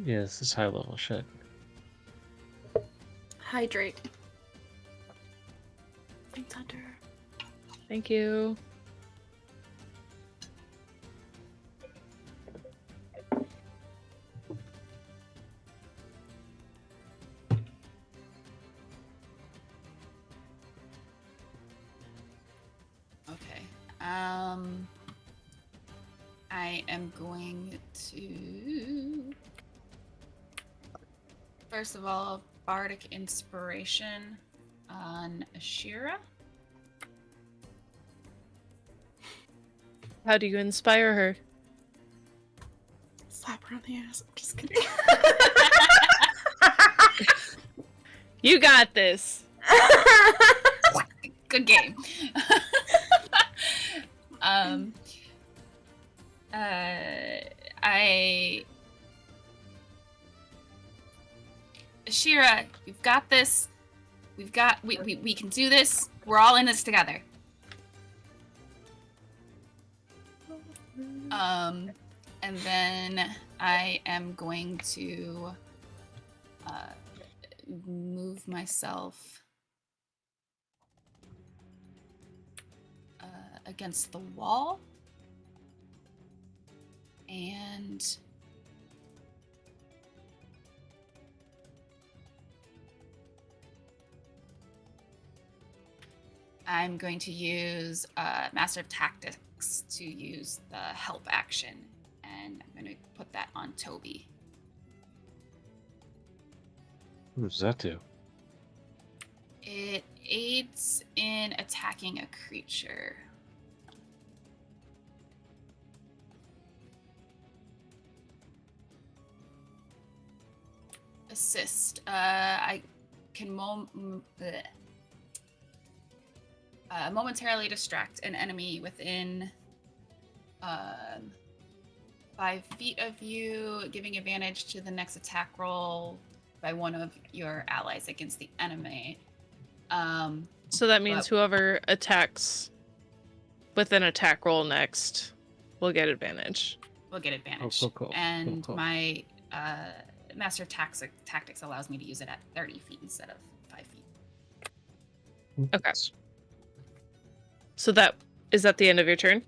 Yeah, this is high level shit. Hydrate. Thanks, Hunter. Thank you. Okay. I am going to first of all bardic inspiration on Ashira. How do you inspire her? Slap her on the ass. I'm just kidding. You got this. Good game. Ashira, you've got this. We can do this. We're all in this together. And then I am going to move myself against the wall. And I'm going to use Master of Tactics to use the help action, and I'm going to put that on Toby. What does that do? It aids in attacking a creature. Assist. I can momentarily distract an enemy within 5 feet of you, giving advantage to the next attack roll by one of your allies against the enemy. So that means whoever attacks with an attack roll next will get advantage. Will get advantage. Cool. And Cool. my Master of Tactics allows me to use it at 30 feet instead of 5 feet. Okay. So is that the end of your turn?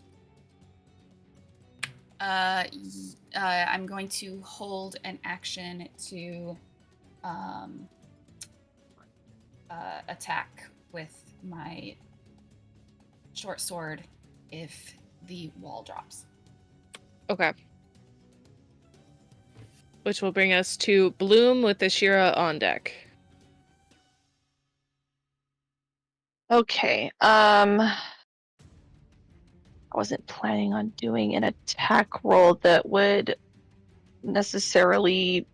I'm going to hold an action to attack with my short sword if the wall drops. Okay. Which will bring us to Bloom with Ashira on deck. Okay. I wasn't planning on doing an attack roll that would necessarily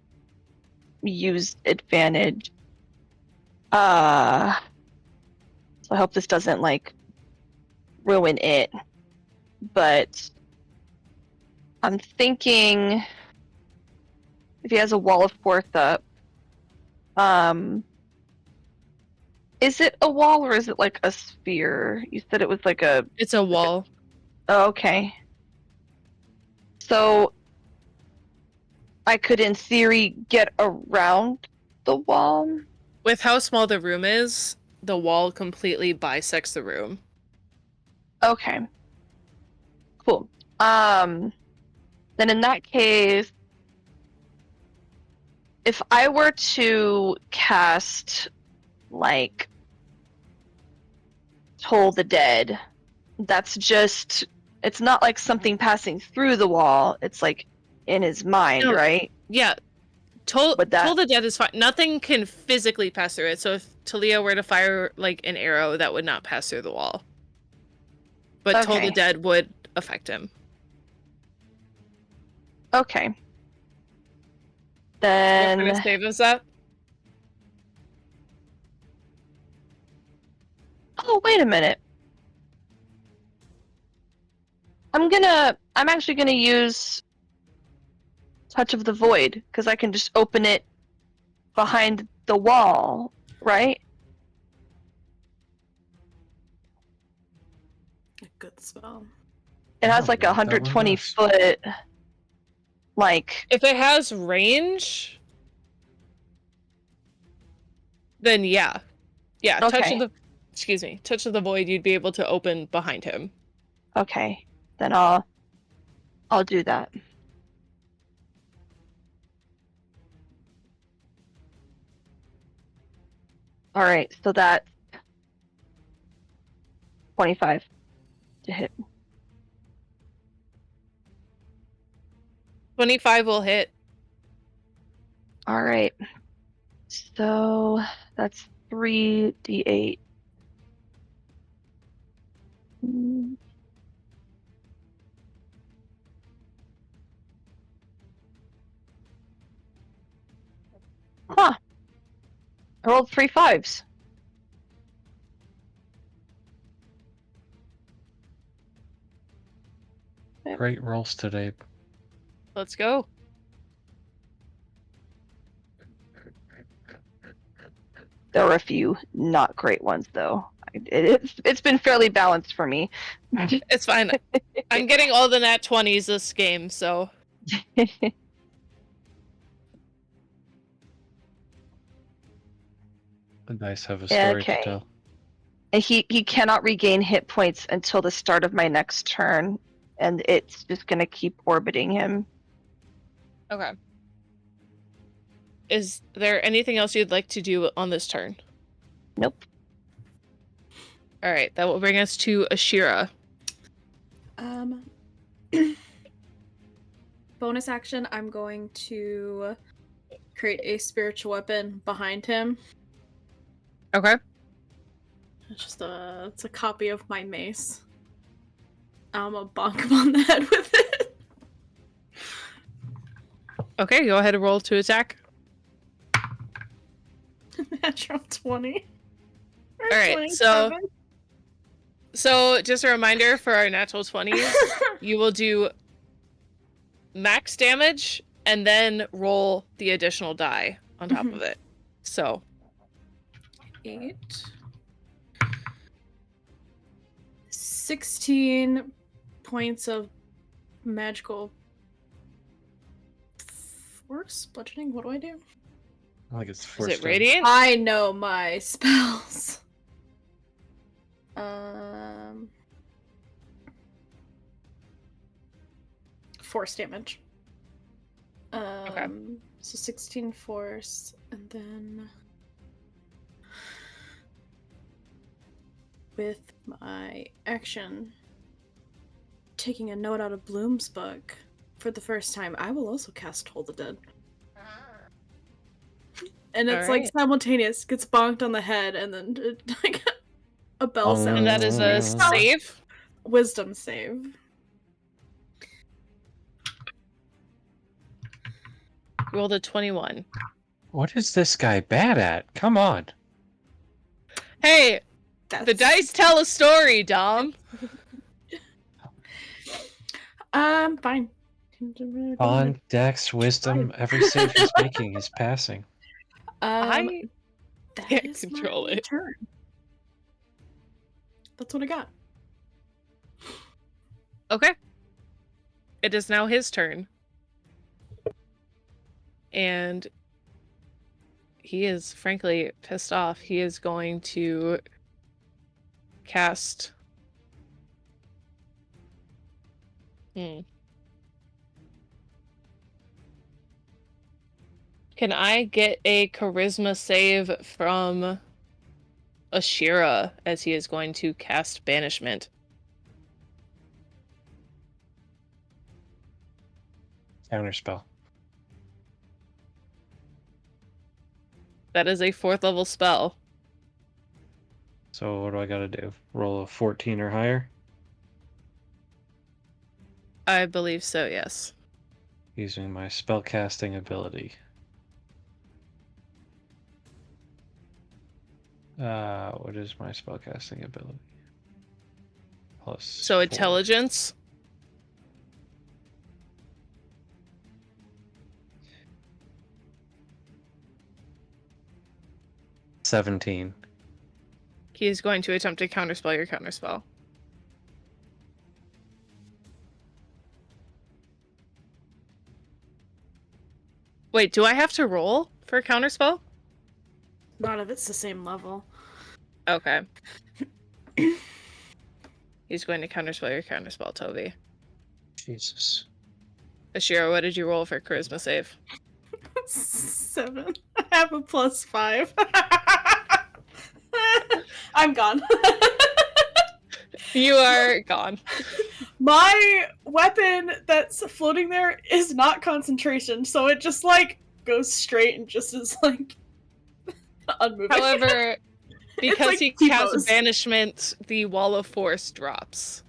use advantage. So I hope this doesn't ruin it. But I'm thinking if he has a wall of force up, is it a wall or is it like a sphere? You said it was like a. It's a wall. Oh, okay. So I could, in theory, get around the wall. With how small the room is, the wall completely bisects the room. Okay. Cool. Then in that case, if I were to cast, like, Toll the Dead, that's just, it's not like something passing through the wall, it's like in his mind, No. right? Yeah. Toll But that- the Dead is fine. Nothing can physically pass through it. So if Talia were to fire like an arrow, that would not pass through the wall. But Toll the Okay. Dead would affect him. Okay. What Then kind of save is that? oh, wait a minute. I'm actually gonna use Touch of the Void, because I can just open it behind the wall, right? A good spell. It has Oh, like a that one 120 does. foot, like, If it has range, then yeah. Yeah, Touch Okay. of the Touch of the Void you'd be able to open behind him. okay, then I'll do that. All right, so that's 25 to hit. 25 will hit. All right, so that's 3d8. Mm. Huh. I rolled 3 5s. Great rolls today. Let's go. There were a few not great ones, though. It's been fairly balanced for me. It's fine. I'm getting all the nat 20s this game, so The dice have a story Okay. to tell. And he cannot regain hit points until the start of my next turn, and it's just gonna keep orbiting him. okay. Is there anything else you'd like to do on this turn? Nope. All right, that will bring us to Ashira. Bonus action, I'm going to create a spiritual weapon behind him. Okay. It's a copy of my mace. I'm gonna bonk him on the head with it. Okay, go ahead and roll to attack. Natural 20. Or All right, 27. So just a reminder for our natural 20s, you will do max damage and then roll the additional die on top of it. So 8. 16 points of magical force? Bludgeoning? What do I do? I think it's is forced. it radiant? I know my spells. Force damage. Okay. So 16 force, and then with my action, taking a note out of Bloom's book for the first time, I will also cast Toll the Dead. And it's like Alright. simultaneous, gets bonked on the head, and then like a bell sound. And that is a save. Wisdom save. Rolled a 21. What is this guy bad at? Come on. Hey, the dice tell a story, Dom. Fine. On Dex, Wisdom, every save he's making, he's passing. I that can't is control my it. turn. That's what I got. Okay. It is now his turn. And he is frankly pissed off. He is going to cast... Can I get a charisma save from Ashira as he is going to cast Banishment? Counterspell. That is a 4th level spell. So what do I gotta do? Roll a 14 or higher? I believe so, yes. Using my spellcasting ability. What is my spellcasting ability? Plus So 4. intelligence. 17. He is going to attempt to counterspell your counterspell. Wait, do I have to roll for counterspell? Not if it's the same level. Okay. He's going to counterspell your counterspell, Toby. Jesus. Ashira, what did you roll for charisma save? 7. I have a +5. I'm gone. You are gone. My weapon that's floating there is not concentration, so it just like goes straight and just is like unmoving. However, because like he T-pose. casts Banishment, the Wall of Force drops.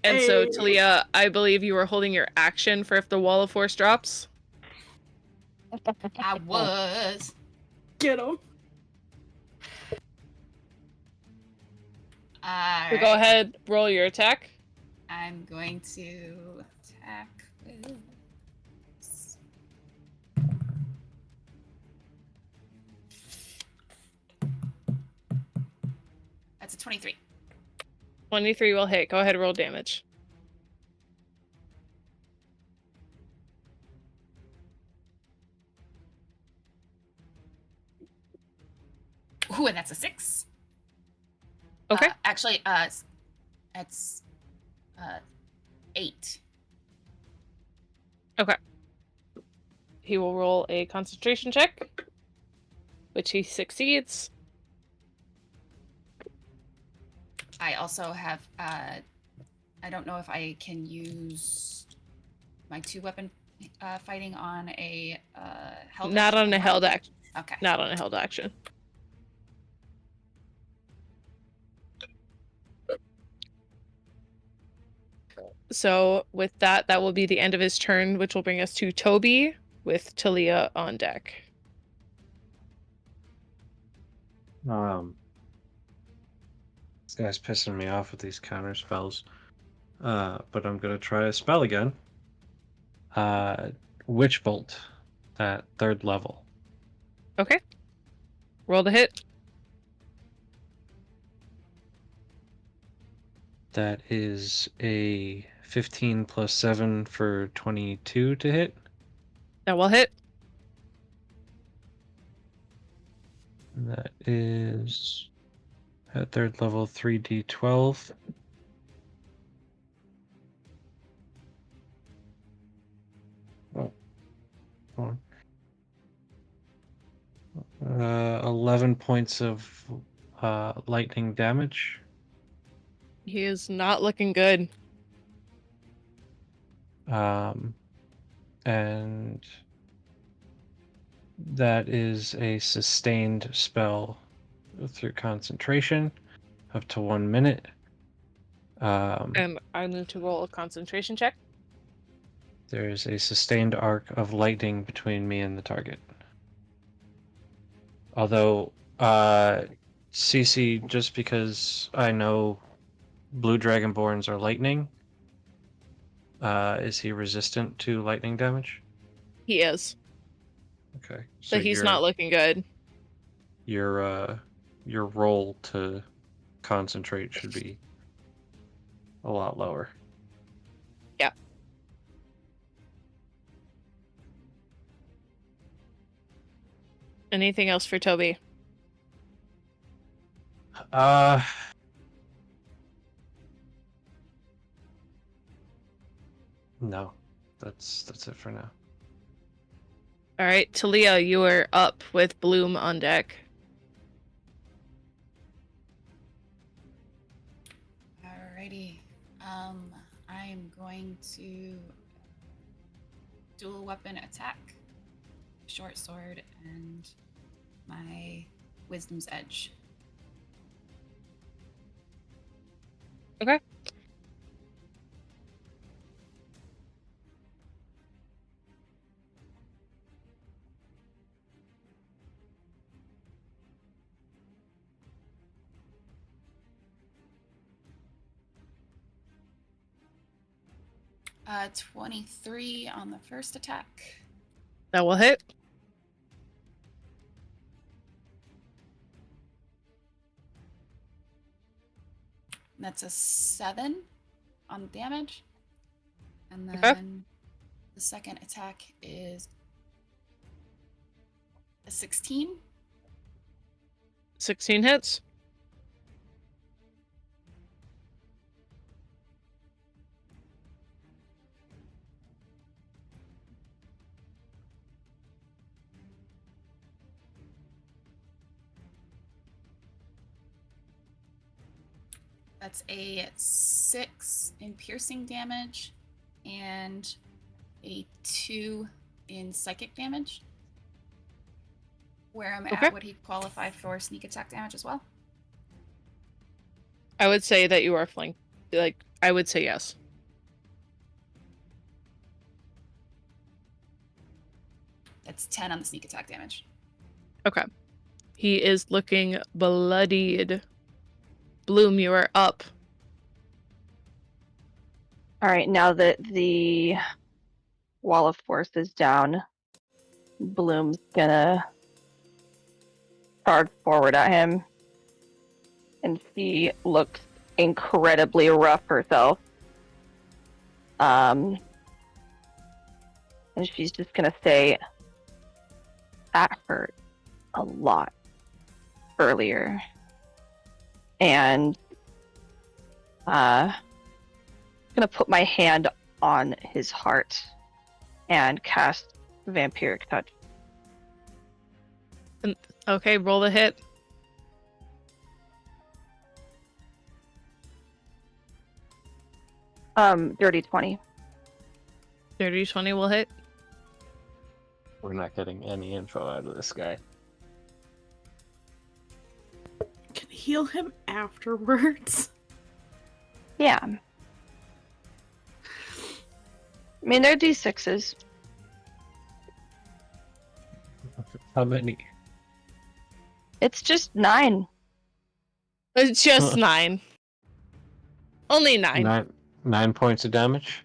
And so, Hey. Talia, I believe you were holding your action for if the Wall of Force drops. I was. Get him. So go ahead, roll your attack. I'm going to attack with... That's a 23. 23 will hit. Go ahead and roll damage. Ooh, and that's a 6. Okay. Actually, that's 8. Okay. He will roll a concentration check, which he succeeds. I also have, I don't know if I can use my 2-weapon fighting on a held Not action on a held action. Okay. Not on a held action. So with that, that will be the end of his turn, which will bring us to Toby with Talia on deck. This guy's pissing me off with these counter spells. But I'm gonna try a spell again. Witch Bolt at 3rd level. Okay. Roll the hit. That is a 15 plus 7 for 22 to hit. That will hit. And that is at 3rd level 3d12. Oh. 11 points of lightning damage. He is not looking good. And that is a sustained spell through concentration up to 1 minute. And I need to roll a concentration check. There's a sustained arc of lightning between me and the target. Although, CC, just because I know blue dragonborns are lightning, Is he resistant to lightning damage? He is, Okay. but he's not looking good. Your roll to concentrate should be a lot lower. Yeah. Anything else for Toby? No. That's it for now. All right, Talia, you are up with Bloom on deck. Alrighty. I am going to dual weapon attack, short sword, and my wisdom's edge. Okay. Uh, 23 on the first attack. That will hit. That's a 7 on damage. And then Okay. the second attack is a 16. 16 hits. That's a 6 in piercing damage and a 2 in psychic damage. Where I'm Okay. at, would he qualify for sneak attack damage as well? I would say that you are flanked. Like, I would say yes. That's 10 on the sneak attack damage. Okay. He is looking bloodied. Bloom, you are up. All right, now that the wall of force is down, Bloom's gonna charge forward at him, and she looks incredibly rough herself. And she's just gonna say, "That hurt a lot earlier," and gonna put my hand on his heart and cast Vampiric Touch. Okay, roll the hit. Dirty 20. Dirty 20 will hit. We're not getting any info out of this guy. Can heal him afterwards. Yeah. I mean, they're D6s. How many? It's just 9. It's just 9. Only 9. 9 points of damage?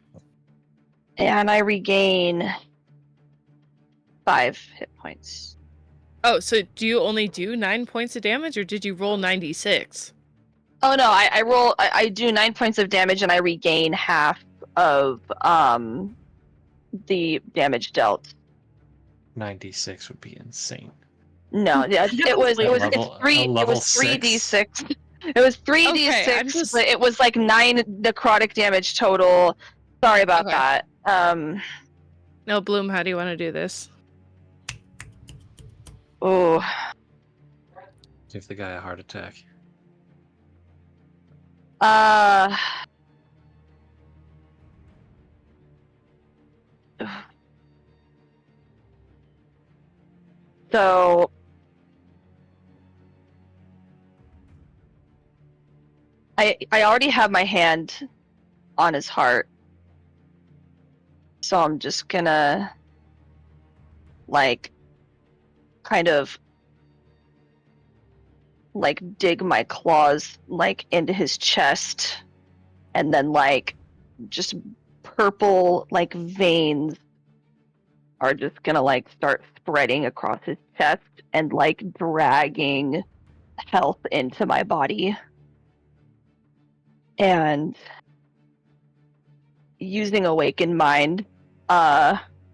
And I regain 5 hit points. Oh, so do you only do 9 points of damage, or did you roll 96? Oh no, I do 9 points of damage and I regain half of the damage dealt. 96 would be insane. No, yeah, it was level 3d6. It was 3d6, Okay, I'm just- but it was like 9 necrotic damage total. Sorry about Okay. that. No, Bloom, how do you want to do this? Oh, Give the guy a heart attack. so I already have my hand on his heart, so I'm just gonna like kind of like dig my claws like into his chest and then like just purple like veins are just gonna like start spreading across his chest and like dragging health into my body. And using Awakened Mind,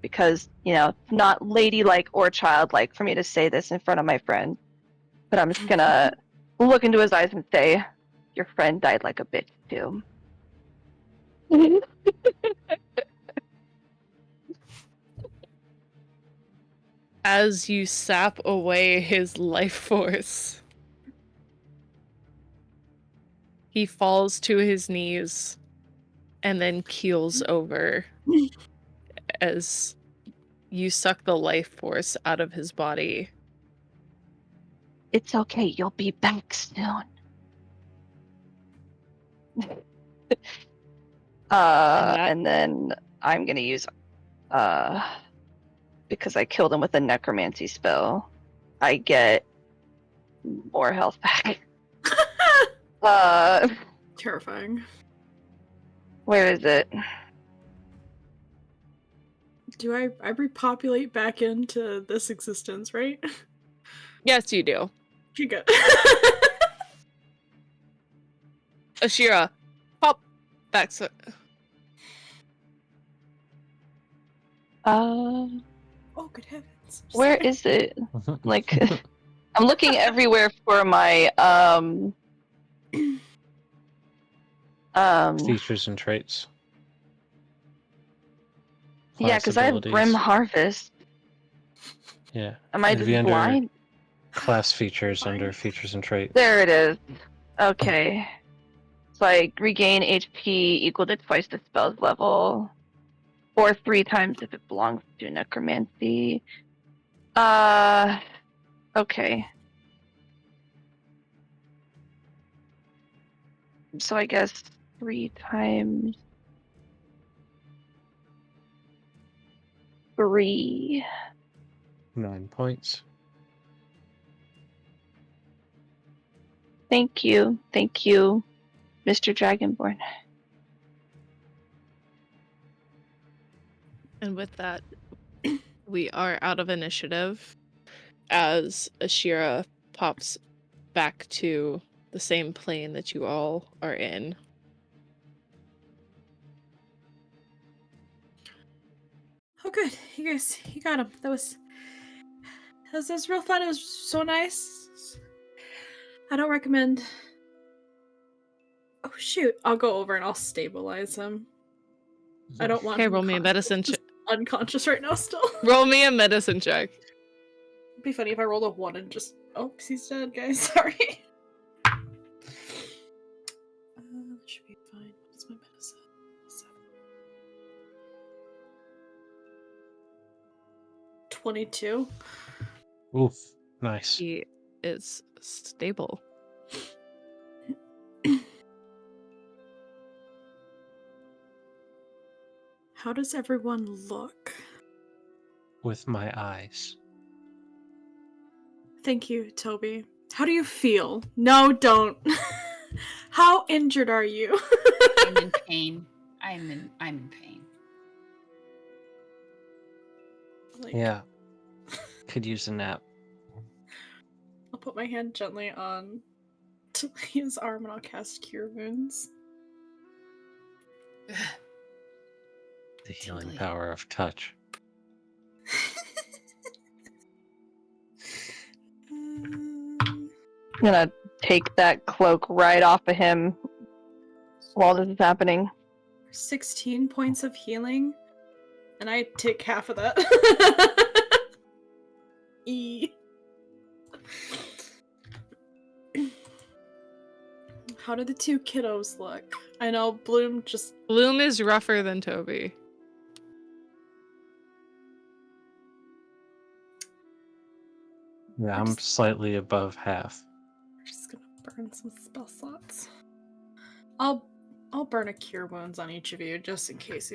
because, you know, it's not ladylike or childlike for me to say this in front of my friend, but I'm just gonna look into his eyes and say, your friend died like a bitch too. As you sap away his life force, he falls to his knees and then keels over as you suck the life force out of his body. It's okay, you'll be back soon. And then I'm gonna use because I killed him with a necromancy spell, I get more health back. Terrifying. Where is it? Do I repopulate back into this existence, right? Yes, you do. Okay, good. Ashira, pop back. Oh, good heavens. Where is it? Like, I'm looking everywhere for my Features and traits. yeah, because I have Brim Class Harvest. Yeah. Am I It'd just be under blind? Class features Fine. under features and traits. There it is. Okay. So I regain HP equal to twice the spell's level, or 3 times if it belongs to necromancy. Okay. So I guess 3 times 3. 9 points. Thank you, Mr. Dragonborn. And with that, we are out of initiative as Ashira pops back to the same plane that you all are in. Oh, good. You guys, you got him. That was real fun. It was so nice. I don't recommend. Oh shoot! I'll go over and I'll stabilize him. I don't want. Okay, him roll me a medicine just unconscious right now. Still. Roll me a medicine check. It'd be funny if I rolled a 1 and just. Oh, he's dead, guys. Sorry. That should be fine. What's my medicine? 7. 22. Oof. Nice. He is stable. How does everyone look? With my eyes. Thank you, Toby. How do you feel? No, don't. How injured are you? I'm in pain. I'm in pain. Like, Yeah. Could use a nap. I'll put my hand gently on Talia's arm and I'll cast Cure Wounds. The healing Tingly. power of touch. I'm gonna take that cloak right off of him while this is happening. 16 points of healing, and I take half of that. E. How do the 2 kiddos look? I know Bloom just. Bloom is rougher than Toby. Yeah, I'm slightly above half. We're just gonna burn some spell slots. I'll burn a Cure Wounds on each of you just in case.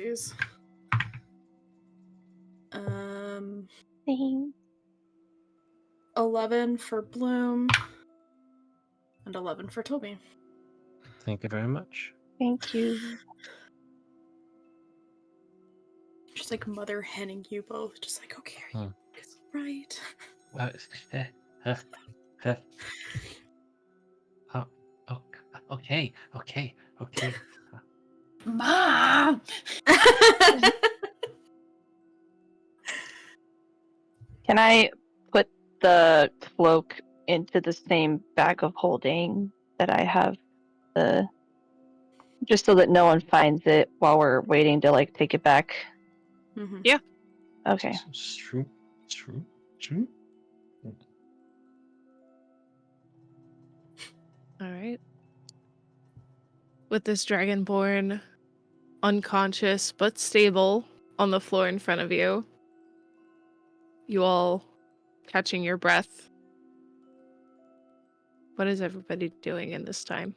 11 for Bloom and 11 for Toby. Thank you very much. Thank you. Just like mother henning you both. Just like, okay, are you right? Oh, okay. Mom! Can I put the cloak into the same bag of holding that I have the just so that no one finds it while we're waiting to like take it back? Mm-hmm. Yeah. Okay. True. All right. With this dragonborn unconscious but stable on the floor in front of you, you all catching your breath. What is everybody doing in this time?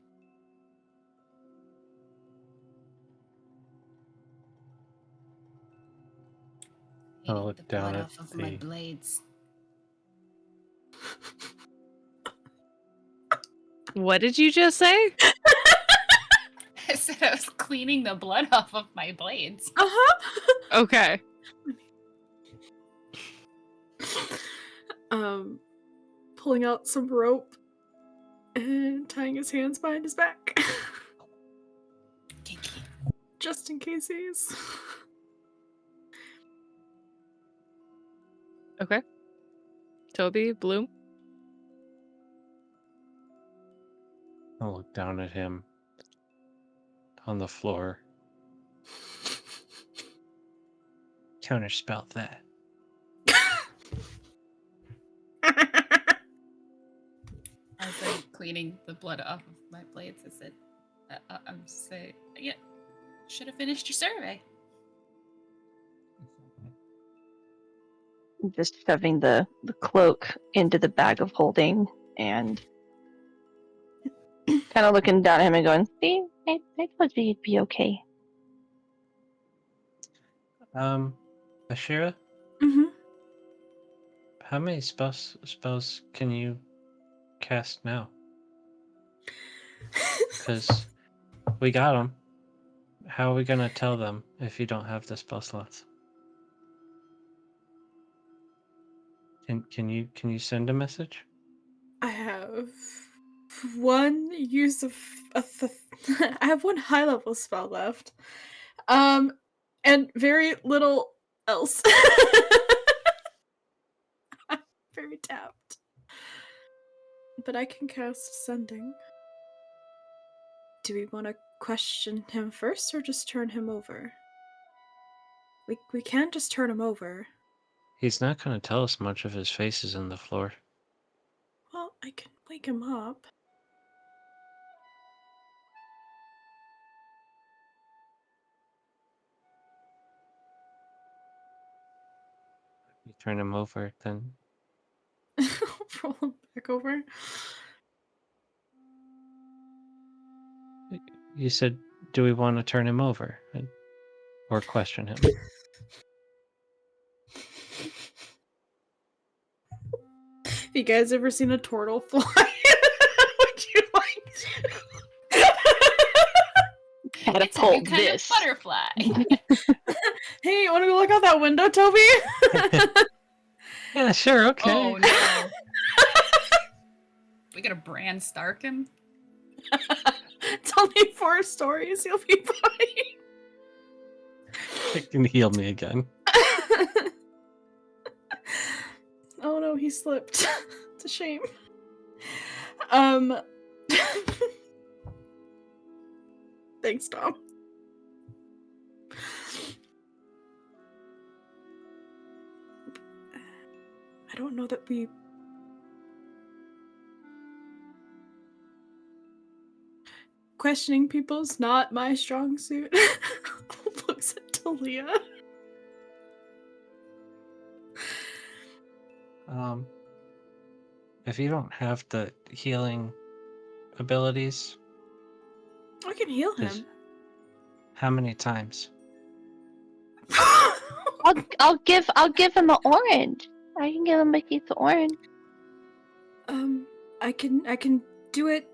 I'll Eating look the down blood at off of my the- blades. What did you just say? I said I was cleaning the blood off of my blades. Uh-huh. Okay. Pulling out some rope and tying his hands behind his back. Kinky. Just in case he's... Okay. Toby, Bloom. I'll look down at him on the floor. Counterspell that. As I'm cleaning the blood off of my blades, I said, I'm saying, yeah, should have finished your survey. Just shoving the cloak into the bag of holding and kind of looking down at him and going, see, I told you you'd be okay. Ashira, Mm-hmm. how many spells can you cast now? Because we got them. How are we gonna tell them if you don't have the spell slots? Can you send a message? I have one use of I have one high level spell left. And very little else. I'm very tapped. But I can cast sending. Do we want to question him first or just turn him over? We can just turn him over. He's not gonna tell us much if his face is in the floor. Well, I can wake him up. You turn him over, then Roll him back over. you said, "Do we want to turn him over or question him?" Have you guys ever seen a turtle fly? Would you like to? It's a new Catapult kind this. of butterfly. Hey, you want to go look out that window, Toby? Yeah, sure, okay. Oh no. We gotta Bran Stark him? It's only 4 stories. You'll be fine. It can heal me again. Oh no, he slipped. It's a shame. Thanks, Tom. I don't know that we... Questioning people's not my strong suit. Looks at Talia. If you don't have the healing abilities, I can heal Just- him. how many times? I'll give him an orange. I can give him a piece of orange. I can do it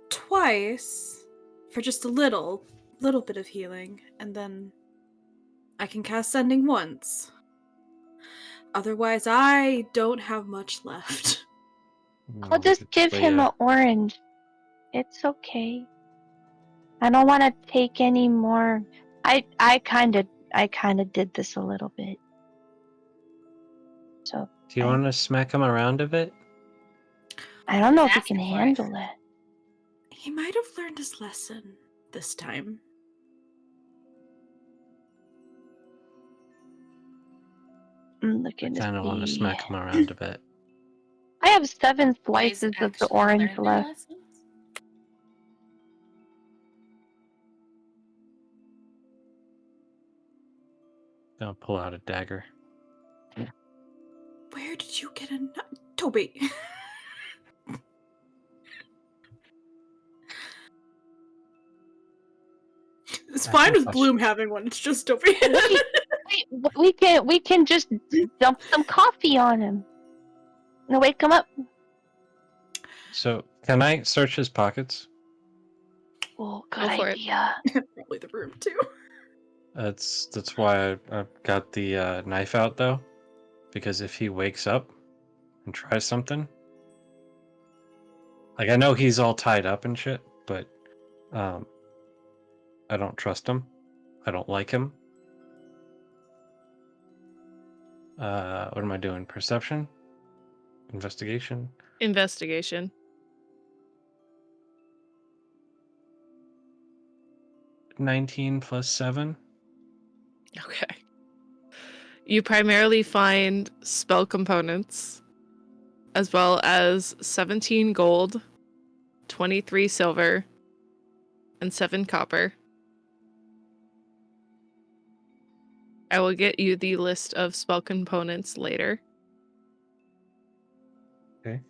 twice for just a little bit of healing, and then I can cast Sending once. Otherwise, I don't have much left. I'll just give him an orange. It's okay. I don't want to take any more. I kind of did this a little bit. So Do you want to smack him around a bit? I don't know if he Asking can for it. handle it. He might have learned his lesson this time. I'm looking I to kind of want to see. smack him around a bit. I have 7 You guys slices of the actually orange learned their left. lessons? Gonna pull out a dagger. Where did you get a Toby? It's I fine think with I'll Bloom having one. It's just Toby. Wait, we can just dump some coffee on him. No, wake him up. So, can I search his pockets? Oh, Go good for it. idea. Probably the room too. That's why I got the knife out though, because if he wakes up and tries something, like I know he's all tied up and shit, but I don't trust him. I don't like him. What am I doing? Perception? Investigation? Investigation. 19 plus 7. Okay. You primarily find spell components, as well as 17 gold, 23 silver, and 7 copper. I will get you the list of spell components later. Okay.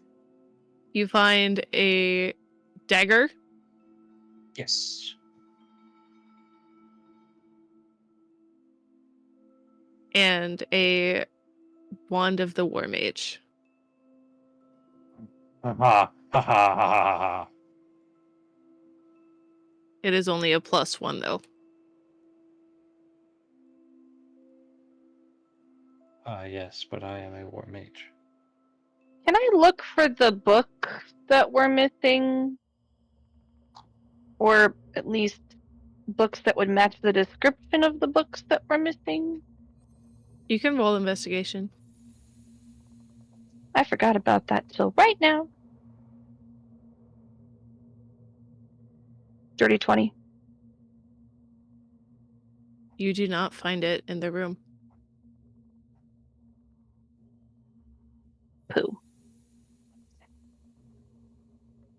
You find a dagger, Yes. and a wand of the War Mage. Ha ha ha ha ha ha. It is only a +1 though. Yes, but I am a war mage. Can I look for the book that we're missing? Or at least books that would match the description of the books that we're missing? You can roll investigation. I forgot about that till right now. Dirty 20. You do not find it in the room. Pooh.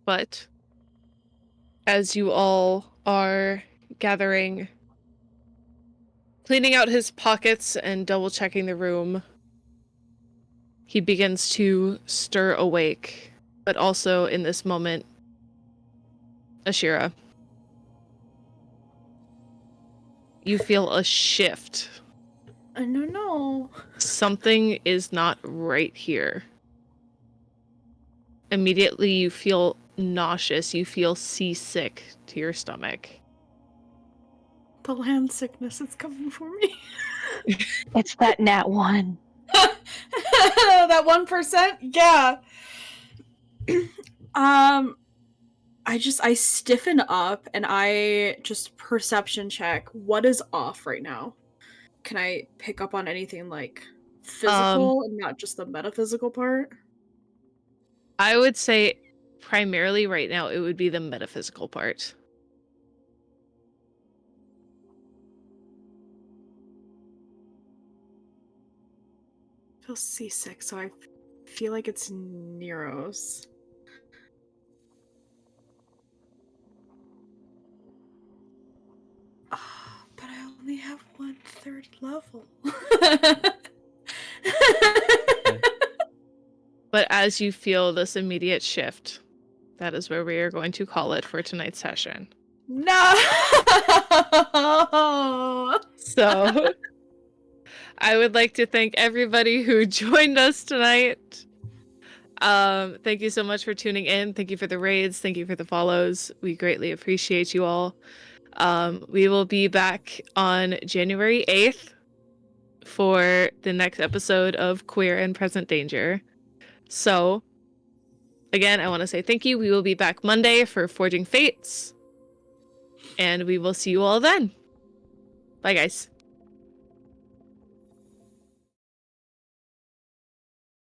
But as you all are gathering, cleaning out his pockets and double checking the room, he begins to stir awake. But also in this moment, Ashira, you feel a shift. I don't know. Something is not right here. Immediately you feel nauseous. You feel seasick to your stomach. The land sickness is coming for me. It's that nat 1. That 1%? Yeah. I stiffen up and I just perception check. What is off right now? Can I pick up on anything like physical and not just the metaphysical part? I would say primarily right now it would be the metaphysical part. I feel seasick, so I feel like it's Nero's. But I only have 1/3 level. But as you feel this immediate shift, that is where we are going to call it for tonight's session. No! So, I would like to thank everybody who joined us tonight. Thank you so much for tuning in. Thank you for the raids. Thank you for the follows. We greatly appreciate you all. We will be back on January 8th for the next episode of Queer and Present Danger. So, again, I want to say thank you. We will be back Monday for Forging Fates. And we will see you all then. Bye, guys.